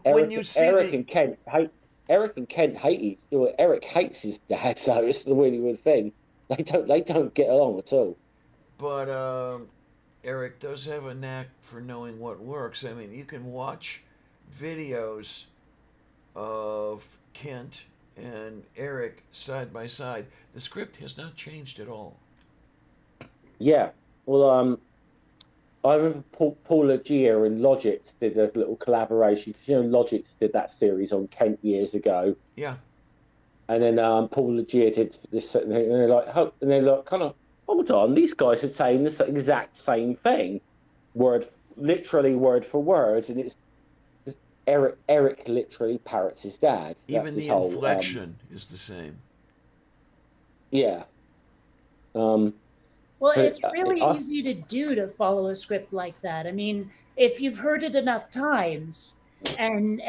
when you see Eric and Kent hate each other. Eric hates his dad, so it's the really weird thing. They don't get along at all. But Eric does have a knack for knowing what works. I mean, you can watch videos of Kent and Eric side by side. The script has not changed at all. Yeah. Well, I remember Paul Legier and Logix did a little collaboration because Logix did that series on Kent years ago. Yeah. And then Paul Legier did this, and they're like, kind of, hold on, these guys are saying the exact same thing, literally word for word, and it's Eric literally parrots his dad. Even the inflection is the same. Yeah. Well, it's really easy to do to follow a script like that. I mean, if you've heard it enough times and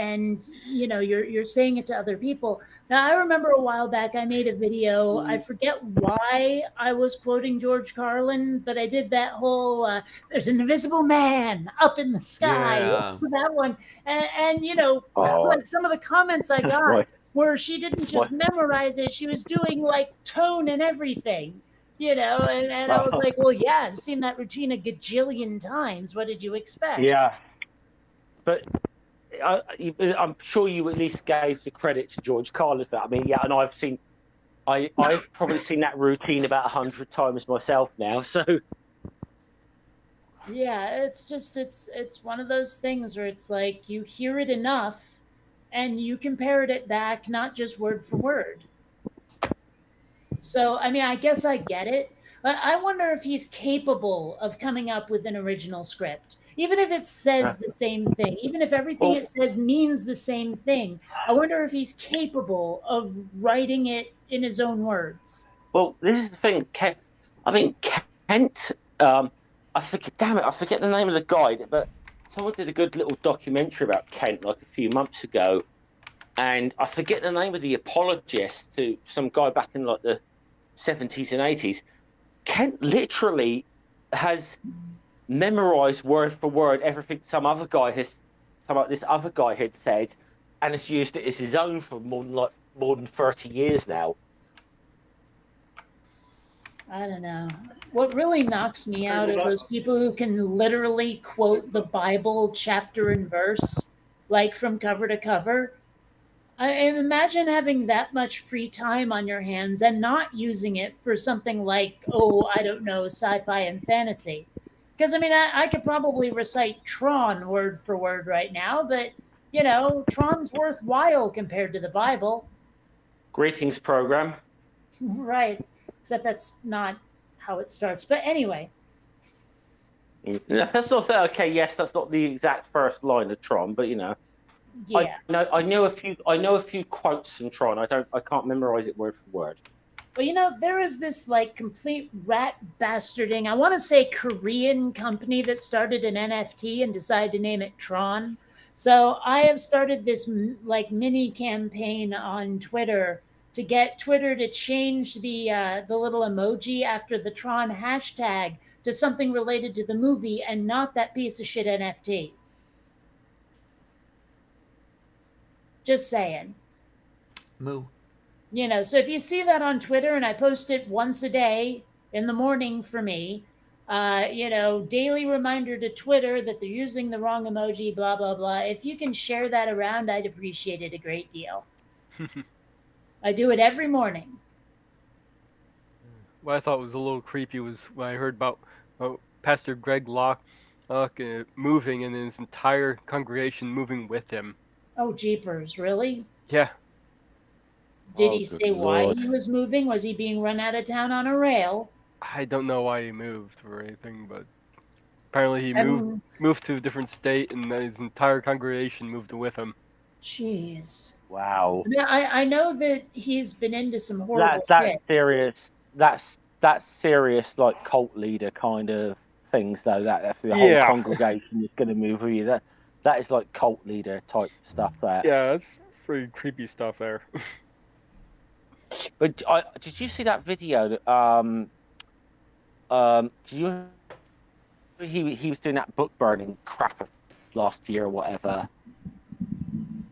you're saying it to other people. Now, I remember a while back I made a video. I forget why I was quoting George Carlin, but I did that whole there's an invisible man up in the sky. Yeah. That one. And like some of the comments I got where she didn't just memorize it, she was doing like tone and everything. And I was like, well, yeah, I've seen that routine a gajillion times. What did you expect? Yeah. But I'm sure you at least gave the credit to George Carlin for that. I mean, yeah, and I've probably seen that routine about 100 times myself now. So yeah, it's just it's one of those things where it's like you hear it enough, and you can parrot it back, not just word for word. So I mean, I guess I get it. But I wonder if he's capable of coming up with an original script, even if it says the same thing, even if everything Well, it says means the same thing. I wonder if he's capable of writing it in his own words. well, this is the thing. I mean, Kent. I forget. Damn it, I forget the name of the guy. But someone did a good little documentary about Kent like a few months ago, and I forget the name of the apologist to some guy back in like the 70s and 80s. Kent literally has memorized word for word everything this other guy had said, and has used it as his own for more than 30 years now. I don't know. What really knocks me out are those people who can literally quote the Bible chapter and verse, like from cover to cover. I imagine having that much free time on your hands and not using it for something like, oh, I don't know, sci fi and fantasy. Because, I mean, I could probably recite Tron word for word right now, but, Tron's worthwhile compared to the Bible. Greetings, program. Right. Except that's not how it starts. But anyway. That's not okay. Yes, that's not the exact first line of Tron, but Yeah. I know a few quotes from Tron. I can't memorize it word for word. Well, there is this like complete rat bastarding, I want to say Korean company that started an NFT and decided to name it Tron. So I have started this like mini campaign on Twitter to get Twitter to change the little emoji after the Tron hashtag to something related to the movie and not that piece of shit NFT. Just saying. Moo. So if you see that on Twitter, and I post it once a day in the morning for me, daily reminder to Twitter that they're using the wrong emoji, blah, blah, blah. If you can share that around, I'd appreciate it a great deal. I do it every morning. What I thought was a little creepy was when I heard about Pastor Greg Locke moving and his entire congregation moving with him. Oh, jeepers, really? Yeah. Did he say why he was moving? Was he being run out of town on a rail? I don't know why he moved or anything, but apparently he And- moved to a different state, and his entire congregation moved with him. Jeez. Wow. I know that he's been into some horrible That's shit. serious. That's serious, like cult leader kind of things, though. That if the whole congregation is going to move with you, that is like cult leader type stuff. That. Yeah, that's pretty creepy stuff there. But did you see that video? That did you? He was doing that book burning crap last year or whatever,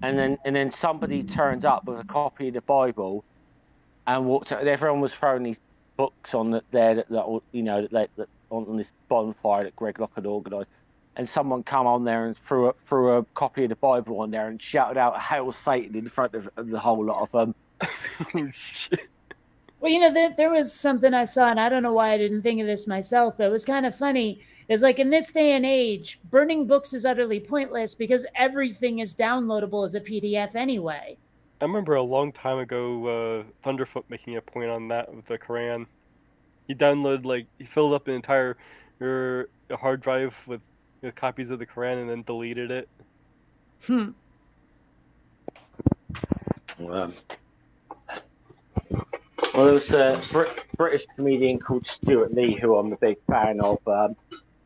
and then somebody turned up with a copy of the Bible and walked out. Everyone was throwing these books on on this bonfire that Greg Locke had organised, and someone come on there and threw a copy of the Bible on there and shouted out "Hail Satan" in front of the whole lot of them. Oh, shit. Well, there was something I saw, and I don't know why I didn't think of this myself, but it was kind of funny. It's like in this day and age, burning books is utterly pointless because everything is downloadable as a PDF anyway. I remember a long time ago, Thunderfoot making a point on that with the Quran. He filled up an entire hard drive with copies of the Quran and then deleted it. Well, there was a British comedian called Stuart Lee, who I'm a big fan of.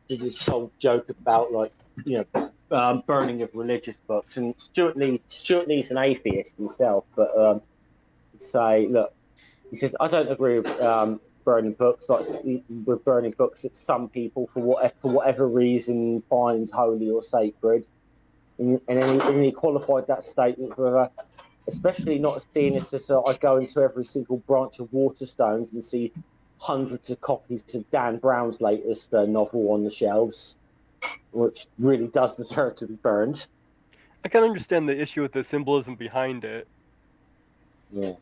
Did this whole joke about burning of religious books, and Stuart Lee's an atheist himself, but he says, I don't agree with burning books. Like with burning books that some people, for whatever reason, find holy or sacred, and then he qualified that statement with especially not seeing this as I go into every single branch of Waterstones and see hundreds of copies of Dan Brown's latest novel on the shelves, which really does deserve to be burned. I can understand the issue with the symbolism behind it. Yeah.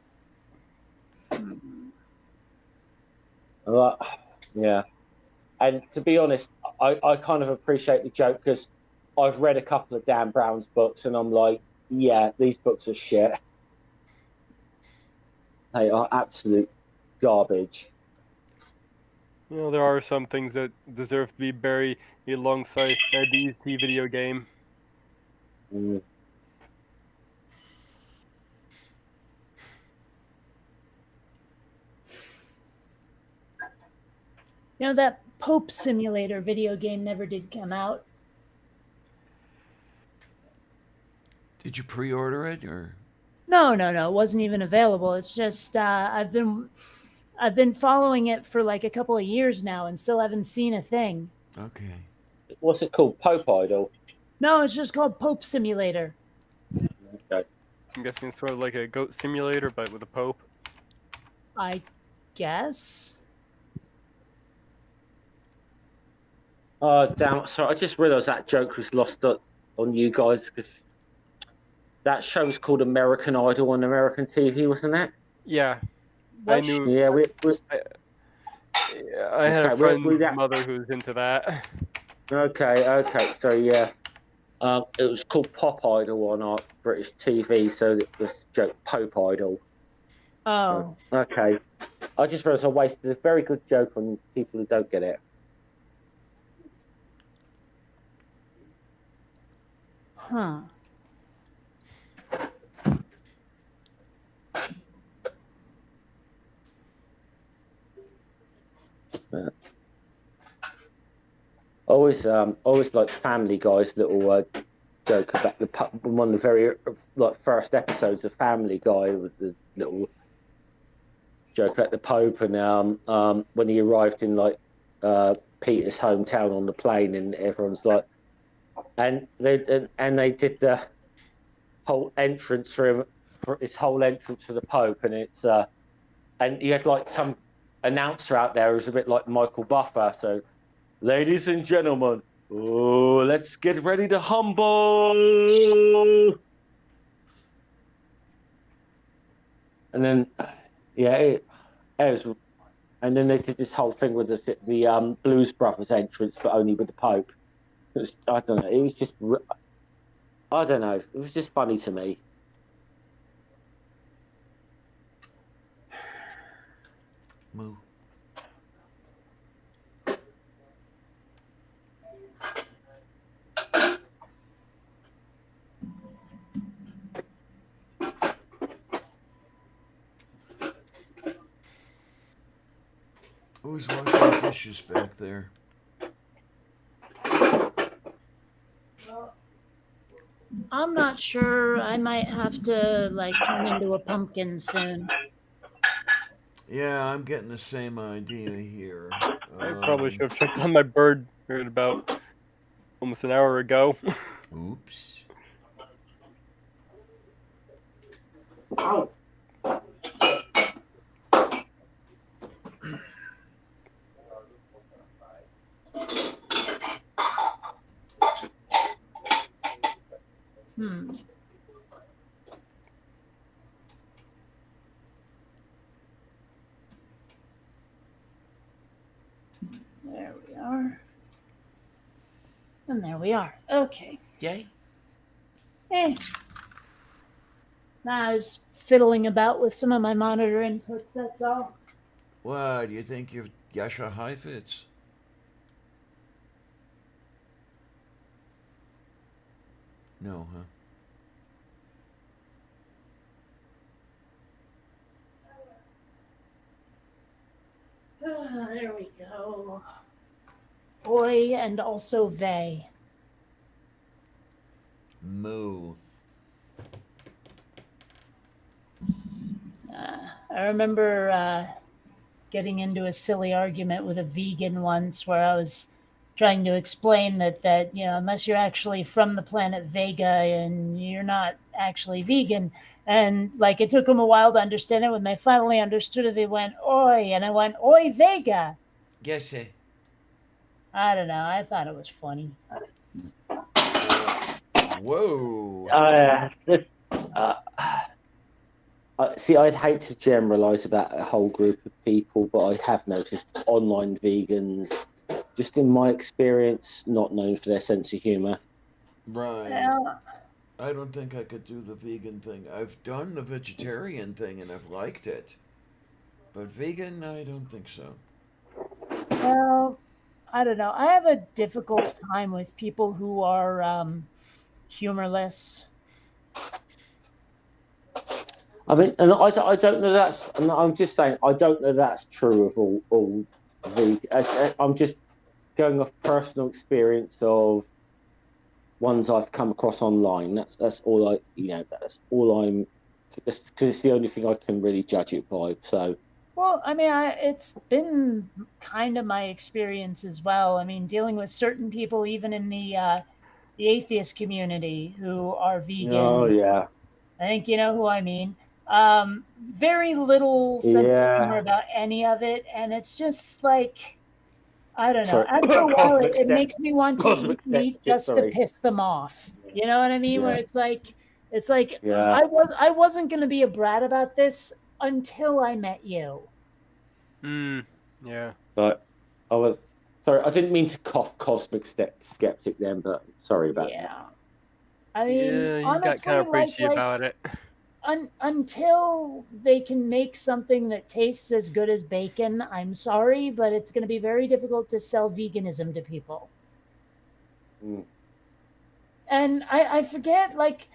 Yeah. And to be honest, I kind of appreciate the joke because I've read a couple of Dan Brown's books and I'm like, yeah, these books are shit. They are absolute garbage. You know, there are some things that deserve to be buried alongside the ET video game. Mm. You know, that Pope Simulator video game never did come out. Did you pre-order it or? No, it wasn't even available. It's just I've been following it for like a couple of years now and still haven't seen a thing. Okay. What's it called? Pope Idol. No, it's just called Pope Simulator. Okay. I'm guessing it's sort of like a goat simulator, but with a pope. I guess. Oh, damn. Sorry, I just realised that joke was lost on you guys. Because that show's called American Idol on American TV, wasn't it? Yeah, What I knew. Yeah, I had Okay, a friend's we mother who was into that. okay. So yeah, it was called Pop Idol on our British TV. So it was joke Pope Idol. Oh. Okay. I just realised I wasted a very good joke on people who don't get it. Huh. Always like Family Guy's little joke about one of the very first episodes of Family Guy with the little joke about the Pope and when he arrived in Peter's hometown on the plane and everyone's like, and they did the whole entrance for his whole entrance to the Pope, and it's and you had like some announcer out there who's a bit like Michael Buffer, so ladies and gentlemen, let's get ready to humble. And then, yeah, it was, and then they did this whole thing with the Blues Brothers entrance, but only with the Pope. I don't know. It was just, I don't know. It was just funny to me. Moo. Who's washing dishes back there? I'm not sure. I might have to like turn into a pumpkin soon. Yeah, I'm getting the same idea here. I probably should have checked on my bird about almost an hour ago. Oops. There we are. And there we are. Okay. Yay. Hey. I was fiddling about with some of my monitor inputs, that's all. What, do you think you've Yasha high fits? No, huh? There we go. Oi and also vey. Moo. I remember getting into a silly argument with a vegan once where I was trying to explain that you know, unless you're actually from the planet Vega and you're not actually vegan, and like it took them a while to understand it. When they finally understood it, they went oi, and I went oi Vega. Yes, sir. I don't know. I thought it was funny. Whoa. See, I'd hate to generalize about a whole group of people, but I have noticed online vegans, just in my experience, not known for their sense of humor. Right. Well, I don't think I could do the vegan thing. I've done the vegetarian thing and I've liked it. But vegan, I don't think so. Well, I don't know. I have a difficult time with people who are humorless. I mean, and I don't know that's. And I'm just saying I don't know that's true of all I'm just going off personal experience of ones I've come across online. That's all that's all I'm. Because it's the only thing I can really judge it by. So Well, I mean, it's been kind of my experience as well. I mean, dealing with certain people, even in the atheist community, who are oh vegans. yeah, I think you know who I mean. Very little sense of humor yeah. about any of it, and it's just like I don't know. Sorry, After a while, cosmic it step, makes me want to cosmic eat step. meat just to Sorry, piss them off. You know what I mean? Where yeah, it's like yeah. I wasn't going to be a brat about this until I met you. Yeah. But I was sorry. I didn't mean to cough cosmic step skeptic then, but sorry about that. Yeah. I mean, Yeah, you got kind honestly, of preachy about it. until they can make something that tastes as good as bacon, I'm sorry, but it's going to be very difficult to sell veganism to people. Mm. And I forget, like,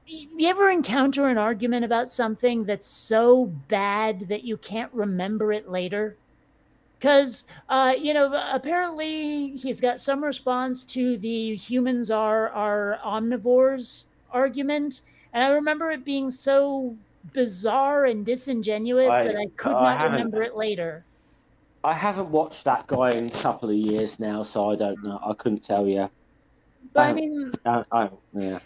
you ever encounter an argument about something that's so bad that you can't remember it later? Because apparently he's got some response to the humans are omnivores argument, and I remember it being so bizarre and disingenuous that I could I not haven't remember it later. I haven't watched that guy in a couple of years now, so I don't know. I couldn't tell you. But I mean, Yeah.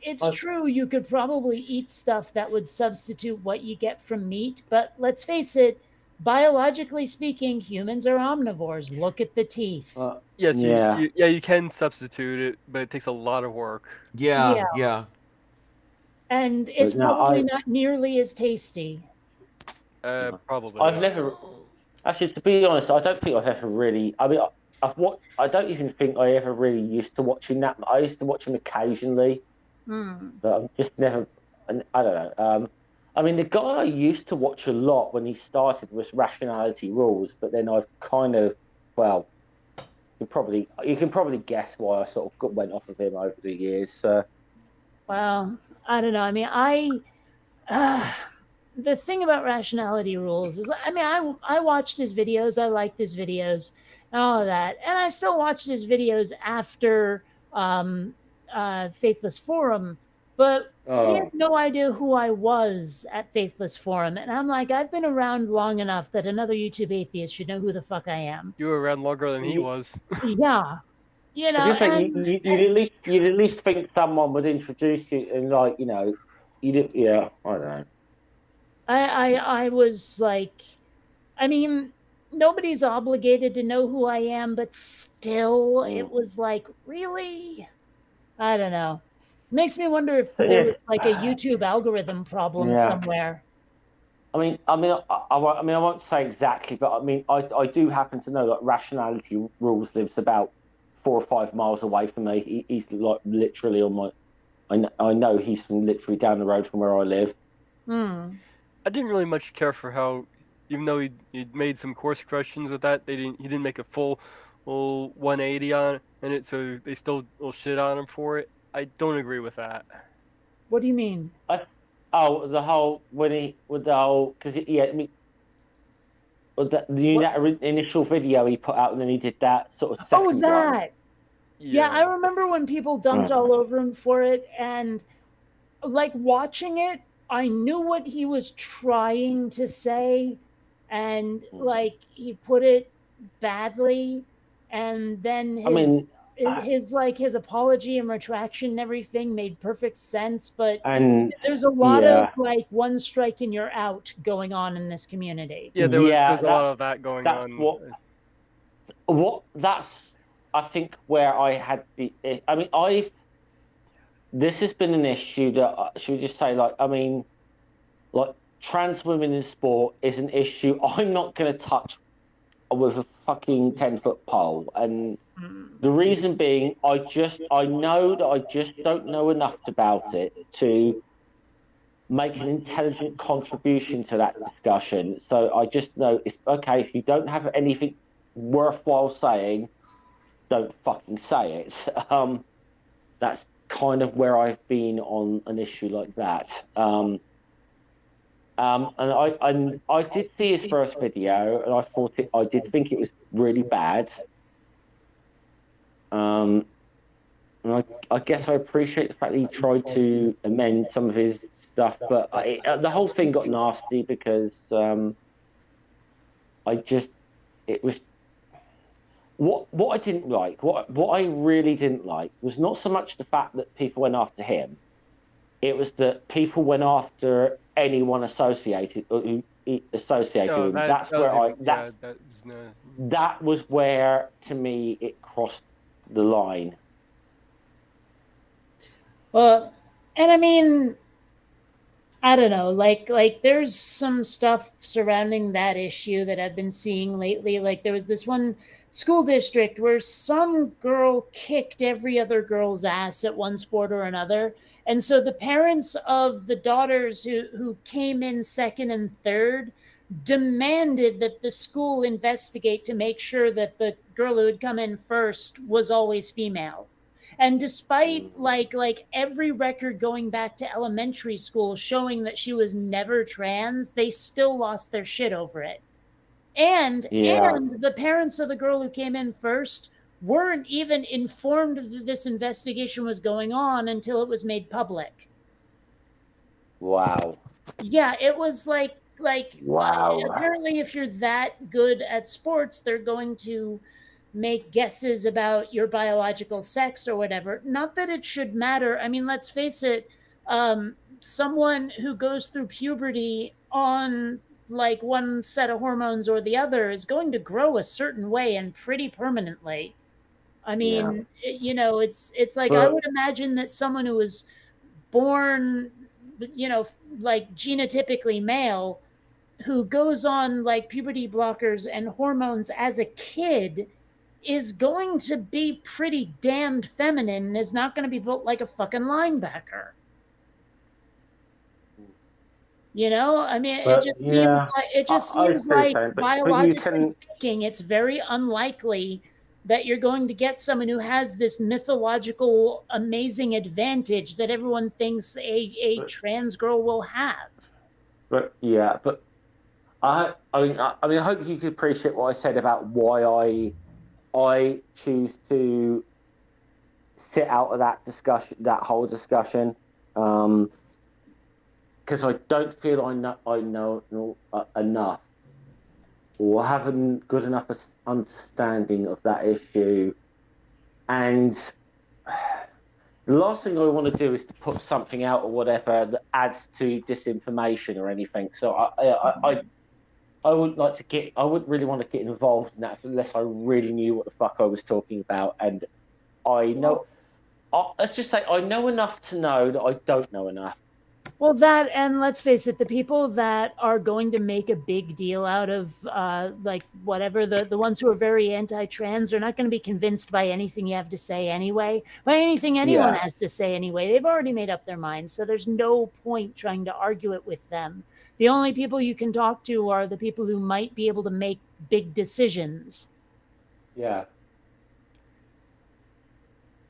it's I, true you could probably eat stuff that would substitute what you get from meat, but let's face it, biologically speaking, humans are omnivores. Look at the teeth. Yes, yeah. you can substitute it, but it takes a lot of work. Yeah, Yeah, yeah. and it's But no, probably not nearly as tasty. Probably. I've never actually, to be honest, I don't think I've ever really. I mean, I don't even think I ever really used to watching that. I used to watch him occasionally, Hmm. but I'm just never. And I don't know. I mean, the guy I used to watch a lot when he started was Rationality Rules, but then I've kind of, well, you can probably guess why I sort of went off of him over the years. Well, I don't know. I mean, uh, the thing about rationality rules is, I mean, I watched his videos, I liked his videos, and all of that, and I still watched his videos after um, Faithless Forum, but he had Oh, no idea who I was at Faithless Forum, and I'm like, I've been around long enough that another YouTube atheist should know who the fuck I am. You were around longer than he you, was. Yeah, I was just saying, and you'd at least think someone would introduce you and like you did, yeah, I don't know. I was like, I mean, nobody's obligated to know who I am, but still, it Mm. was like, really? I don't know. Makes me wonder if But there yeah, was like a YouTube algorithm problem yeah. somewhere. I mean, I won't say exactly, but I mean, I do happen to know that Rationality Rules lives about 4 or 5 miles away from me. He's like literally on my. I know he's from literally down the road from where I live. Hmm. I didn't really much care for how, even though he made some course corrections with that, he didn't make a full 180 on it, so they still will shit on him for it. I don't agree with that. What do you mean? I, oh, the whole when he with the whole because yeah, I mean, with What? that initial video he put out, and then he did that sort of Oh, second one. that. Yeah, I Yeah. remember when people dumped Mm. all over him for it, and like watching it, I knew what he was trying to say, and like he put it badly, and then I mean, his apology and retraction and everything made perfect sense, but and there's a lot of yeah, like one strike and you're out going on in this community. Yeah, yeah, there's a lot of that going that's on. what that's I think where I had I mean I this has been an issue that should we just say like I mean like trans women in sport is an issue I'm not going to touch with a fucking 10-foot pole, and Mm. the reason being I know that I just don't know enough about it to make an intelligent contribution to that discussion. So I just know it's okay if you don't have anything worthwhile saying, don't fucking say it. That's kind of where I've been on an issue like that. And I did see his first video, and I did think it was really bad. And I guess I appreciate the fact that he tried to amend some of his stuff, but the whole thing got nasty because it was what I didn't like. What I really didn't like was not so much the fact that people went after him. It was that people went after anyone associated with him. That was where, to me, it crossed the line. Well, and I mean, I don't know, like there's some stuff surrounding that issue that I've been seeing lately. Like there was this one school district where some girl kicked every other girl's ass at one sport or another. And so the parents of the daughters who came in second and third demanded that the school investigate to make sure that the girl who had come in first was always female. And despite like every record going back to elementary school showing that she was never trans, they still lost their shit over it. And the parents of the girl who came in first weren't even informed that this investigation was going on until it was made public. Wow. Yeah, it was like wow. Apparently if you're that good at sports, they're going to make guesses about your biological sex or whatever. Not that it should matter. I mean, let's face it, someone who goes through puberty on like one set of hormones or the other is going to grow a certain way and pretty permanently. I mean, it's like I would imagine that someone who was born, like genotypically male, who goes on like puberty blockers and hormones as a kid is going to be pretty damned feminine and is not going to be built like a fucking linebacker. I mean, it just seems like biologically speaking, it's very unlikely that you're going to get someone who has this mythological amazing advantage that everyone thinks a trans girl will have. But I hope you could appreciate what I said about why I choose to sit out of that discussion, that whole discussion, because I don't feel I know enough or have a good enough understanding of that issue. And the last thing I want to do is to put something out or whatever that adds to disinformation or anything. So I wouldn't really want to get involved in that unless I really knew what the fuck I was talking about. And let's just say I know enough to know that I don't know enough. Well, that, and let's face it, the people that are going to make a big deal out of like whatever, the ones who are very anti-trans are not going to be convinced by anything you have to say anyway, by anything anyone has to say anyway. They've already made up their minds, so there's no point trying to argue it with them. The only people you can talk to are the people who might be able to make big decisions. Yeah.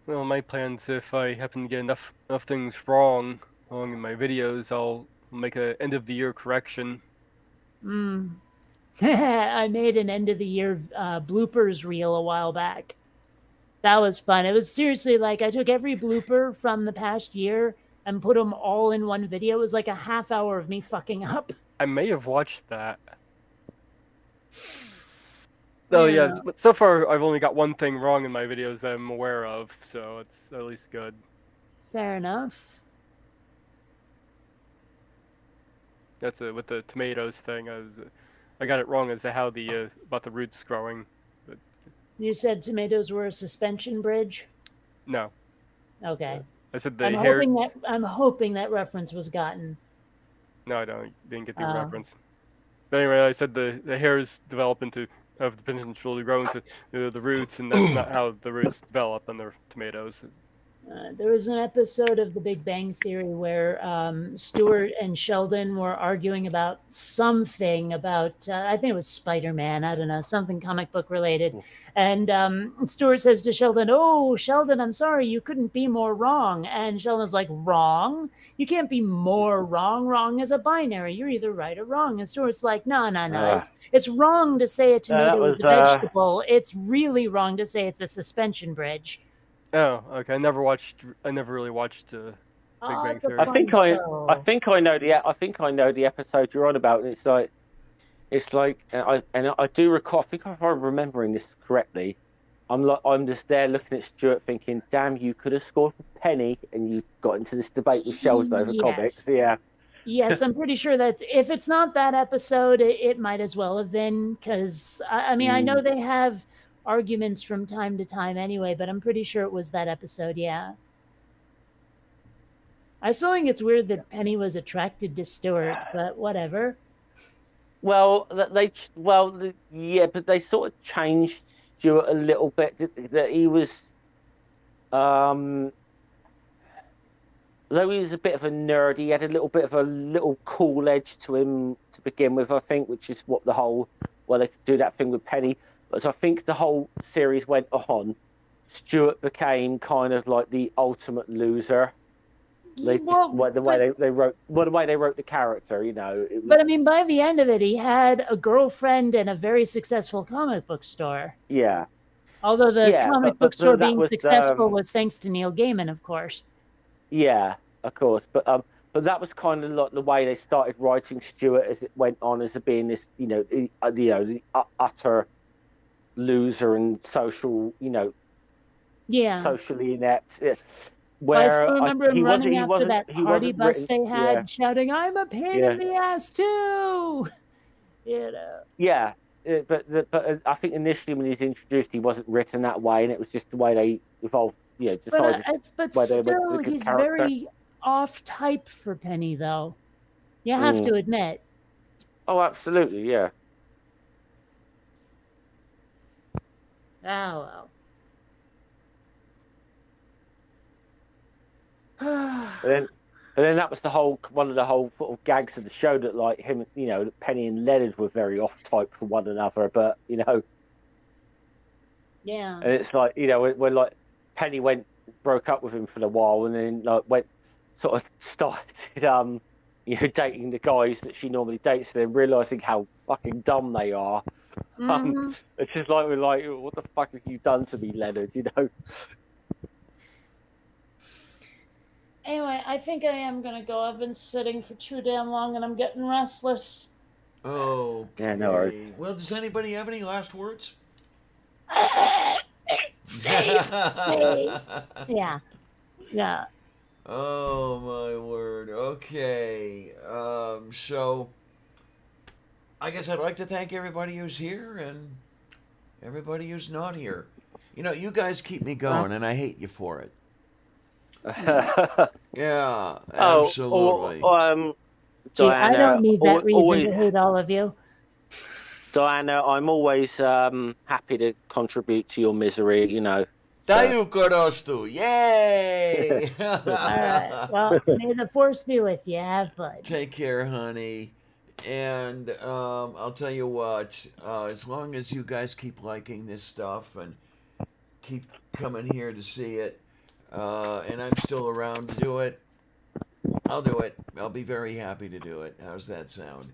Well, my plans, if I happen to get enough things wrong in my videos, I'll make an end of the year correction. I made an end of the year bloopers reel a while back. That was fun. It was seriously like I took every blooper from the past year and put them all in one video. It was like a half hour of me fucking up. I may have watched that. Oh yeah, so far I've only got one thing wrong in my videos that I'm aware of, so it's at least good. Fair enough. That's with the tomatoes thing. I got it wrong as to how about the roots growing. But... You said tomatoes were a suspension bridge? No. Okay. I said the hair. I'm hoping that reference was gotten. No, I didn't get the reference. But anyway, I said the hairs develop have the potential to grow into the roots, and that's not how the roots develop on the tomatoes. There was an episode of The Big Bang Theory where Stuart and Sheldon were arguing about something about, I think it was Spider Man, I don't know, something comic book related. And Stuart says to Sheldon, "Oh, Sheldon, I'm sorry, you couldn't be more wrong." And Sheldon's like, "Wrong? You can't be more wrong. Wrong is a binary. You're either right or wrong." And Stuart's like, "No, no, no. It's wrong to say a that tomato is was a vegetable. It's really wrong to say it's a suspension bridge." Oh, okay. I never really watched Big Bang It's a Theory. I fun think I show. think I know the episode you're on about. And it's like and I do recall. I think if I'm remembering this correctly, I'm just there looking at Stuart thinking, "Damn, you could have scored for Penny, and you got into this debate with Sheldon over comics." Yes. Yeah. Yes, I'm pretty sure that if it's not that episode, it might as well have been, because I mean, I know they have arguments from time to time anyway, but I'm pretty sure it was that episode, yeah. I still think it's weird that Penny was attracted to Stuart, but whatever. Well, yeah, but they sort of changed Stuart a little bit. That he was, though he was a bit of a nerd, he had a little bit of a little cool edge to him to begin with, I think, which is what they could do that thing with Penny. But as I think the whole series went on, Stuart became kind of like the ultimate loser. The way they wrote the character, it was. But I mean, by the end of it, he had a girlfriend and a very successful comic book store. Yeah. Although the comic book store being was successful was thanks to Neil Gaiman, of course. Yeah, of course, but that was kind of like the way they started writing Stuart as it went on, as being this, the utter loser and socially inept. Where I still remember him running after that he party wasn't bus they had, yeah. shouting, "I'm a pain in the ass too!" Yeah, but I think initially when he was introduced, he wasn't written that way, and it was just the way they evolved. Decided. But still, he's very off type for Penny, though. You have to admit. Oh, absolutely, yeah. Oh well. And then that was one of the whole sort of gags of the show, that like him, that Penny and Leonard were very off type for one another, but yeah. And it's like, when like Penny broke up with him for a while, and then like sort of started dating the guys that she normally dates, and then realizing how fucking dumb they are. It's just like, we're like, what the fuck have you done to me, Leonard? Anyway, I think I am gonna go. I've been sitting for too damn long, and I'm getting restless. Okay. Yeah, no worries. Well, does anybody have any last words? Safe. Yeah. Oh my word. Okay. So I guess I'd like to thank everybody who's here and everybody who's not here. You guys keep me going, and I hate you for it. Yeah, absolutely. Gee, Diana, I don't need that reason to hate all of you. Diana, I'm always happy to contribute to your misery, Tayo korostu. Yay! All right. Well, may the force be with you. Have fun. Take care, honey. And I'll tell you what, as long as you guys keep liking this stuff and keep coming here to see it, and I'm still around to do it, I'll do it. I'll be very happy to do it. How's that sound?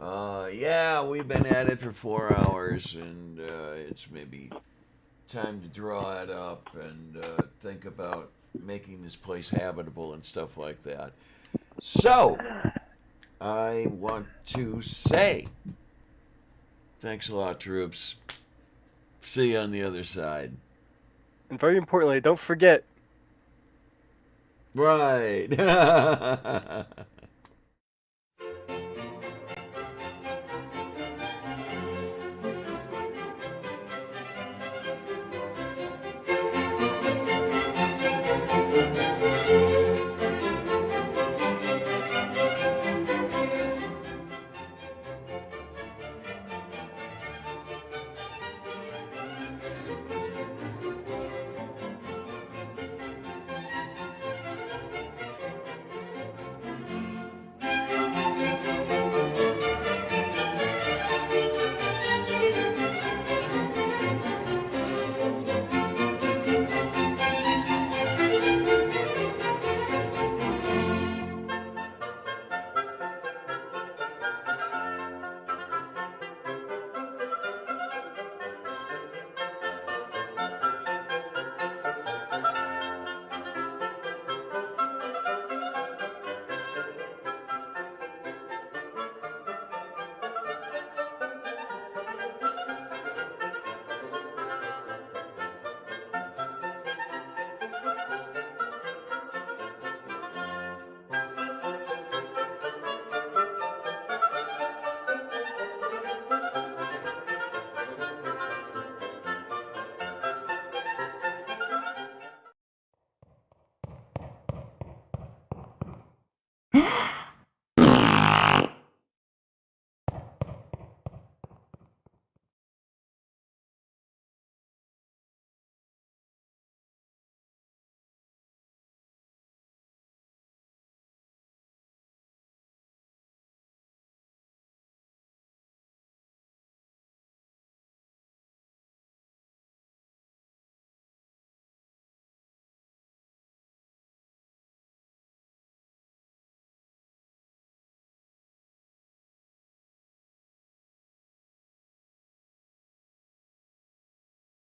Yeah, we've been at it for 4 hours, and it's maybe time to draw it up and think about making this place habitable and stuff like that. So, I want to say thanks a lot, troops. See you on the other side. And very importantly, don't forget. Right.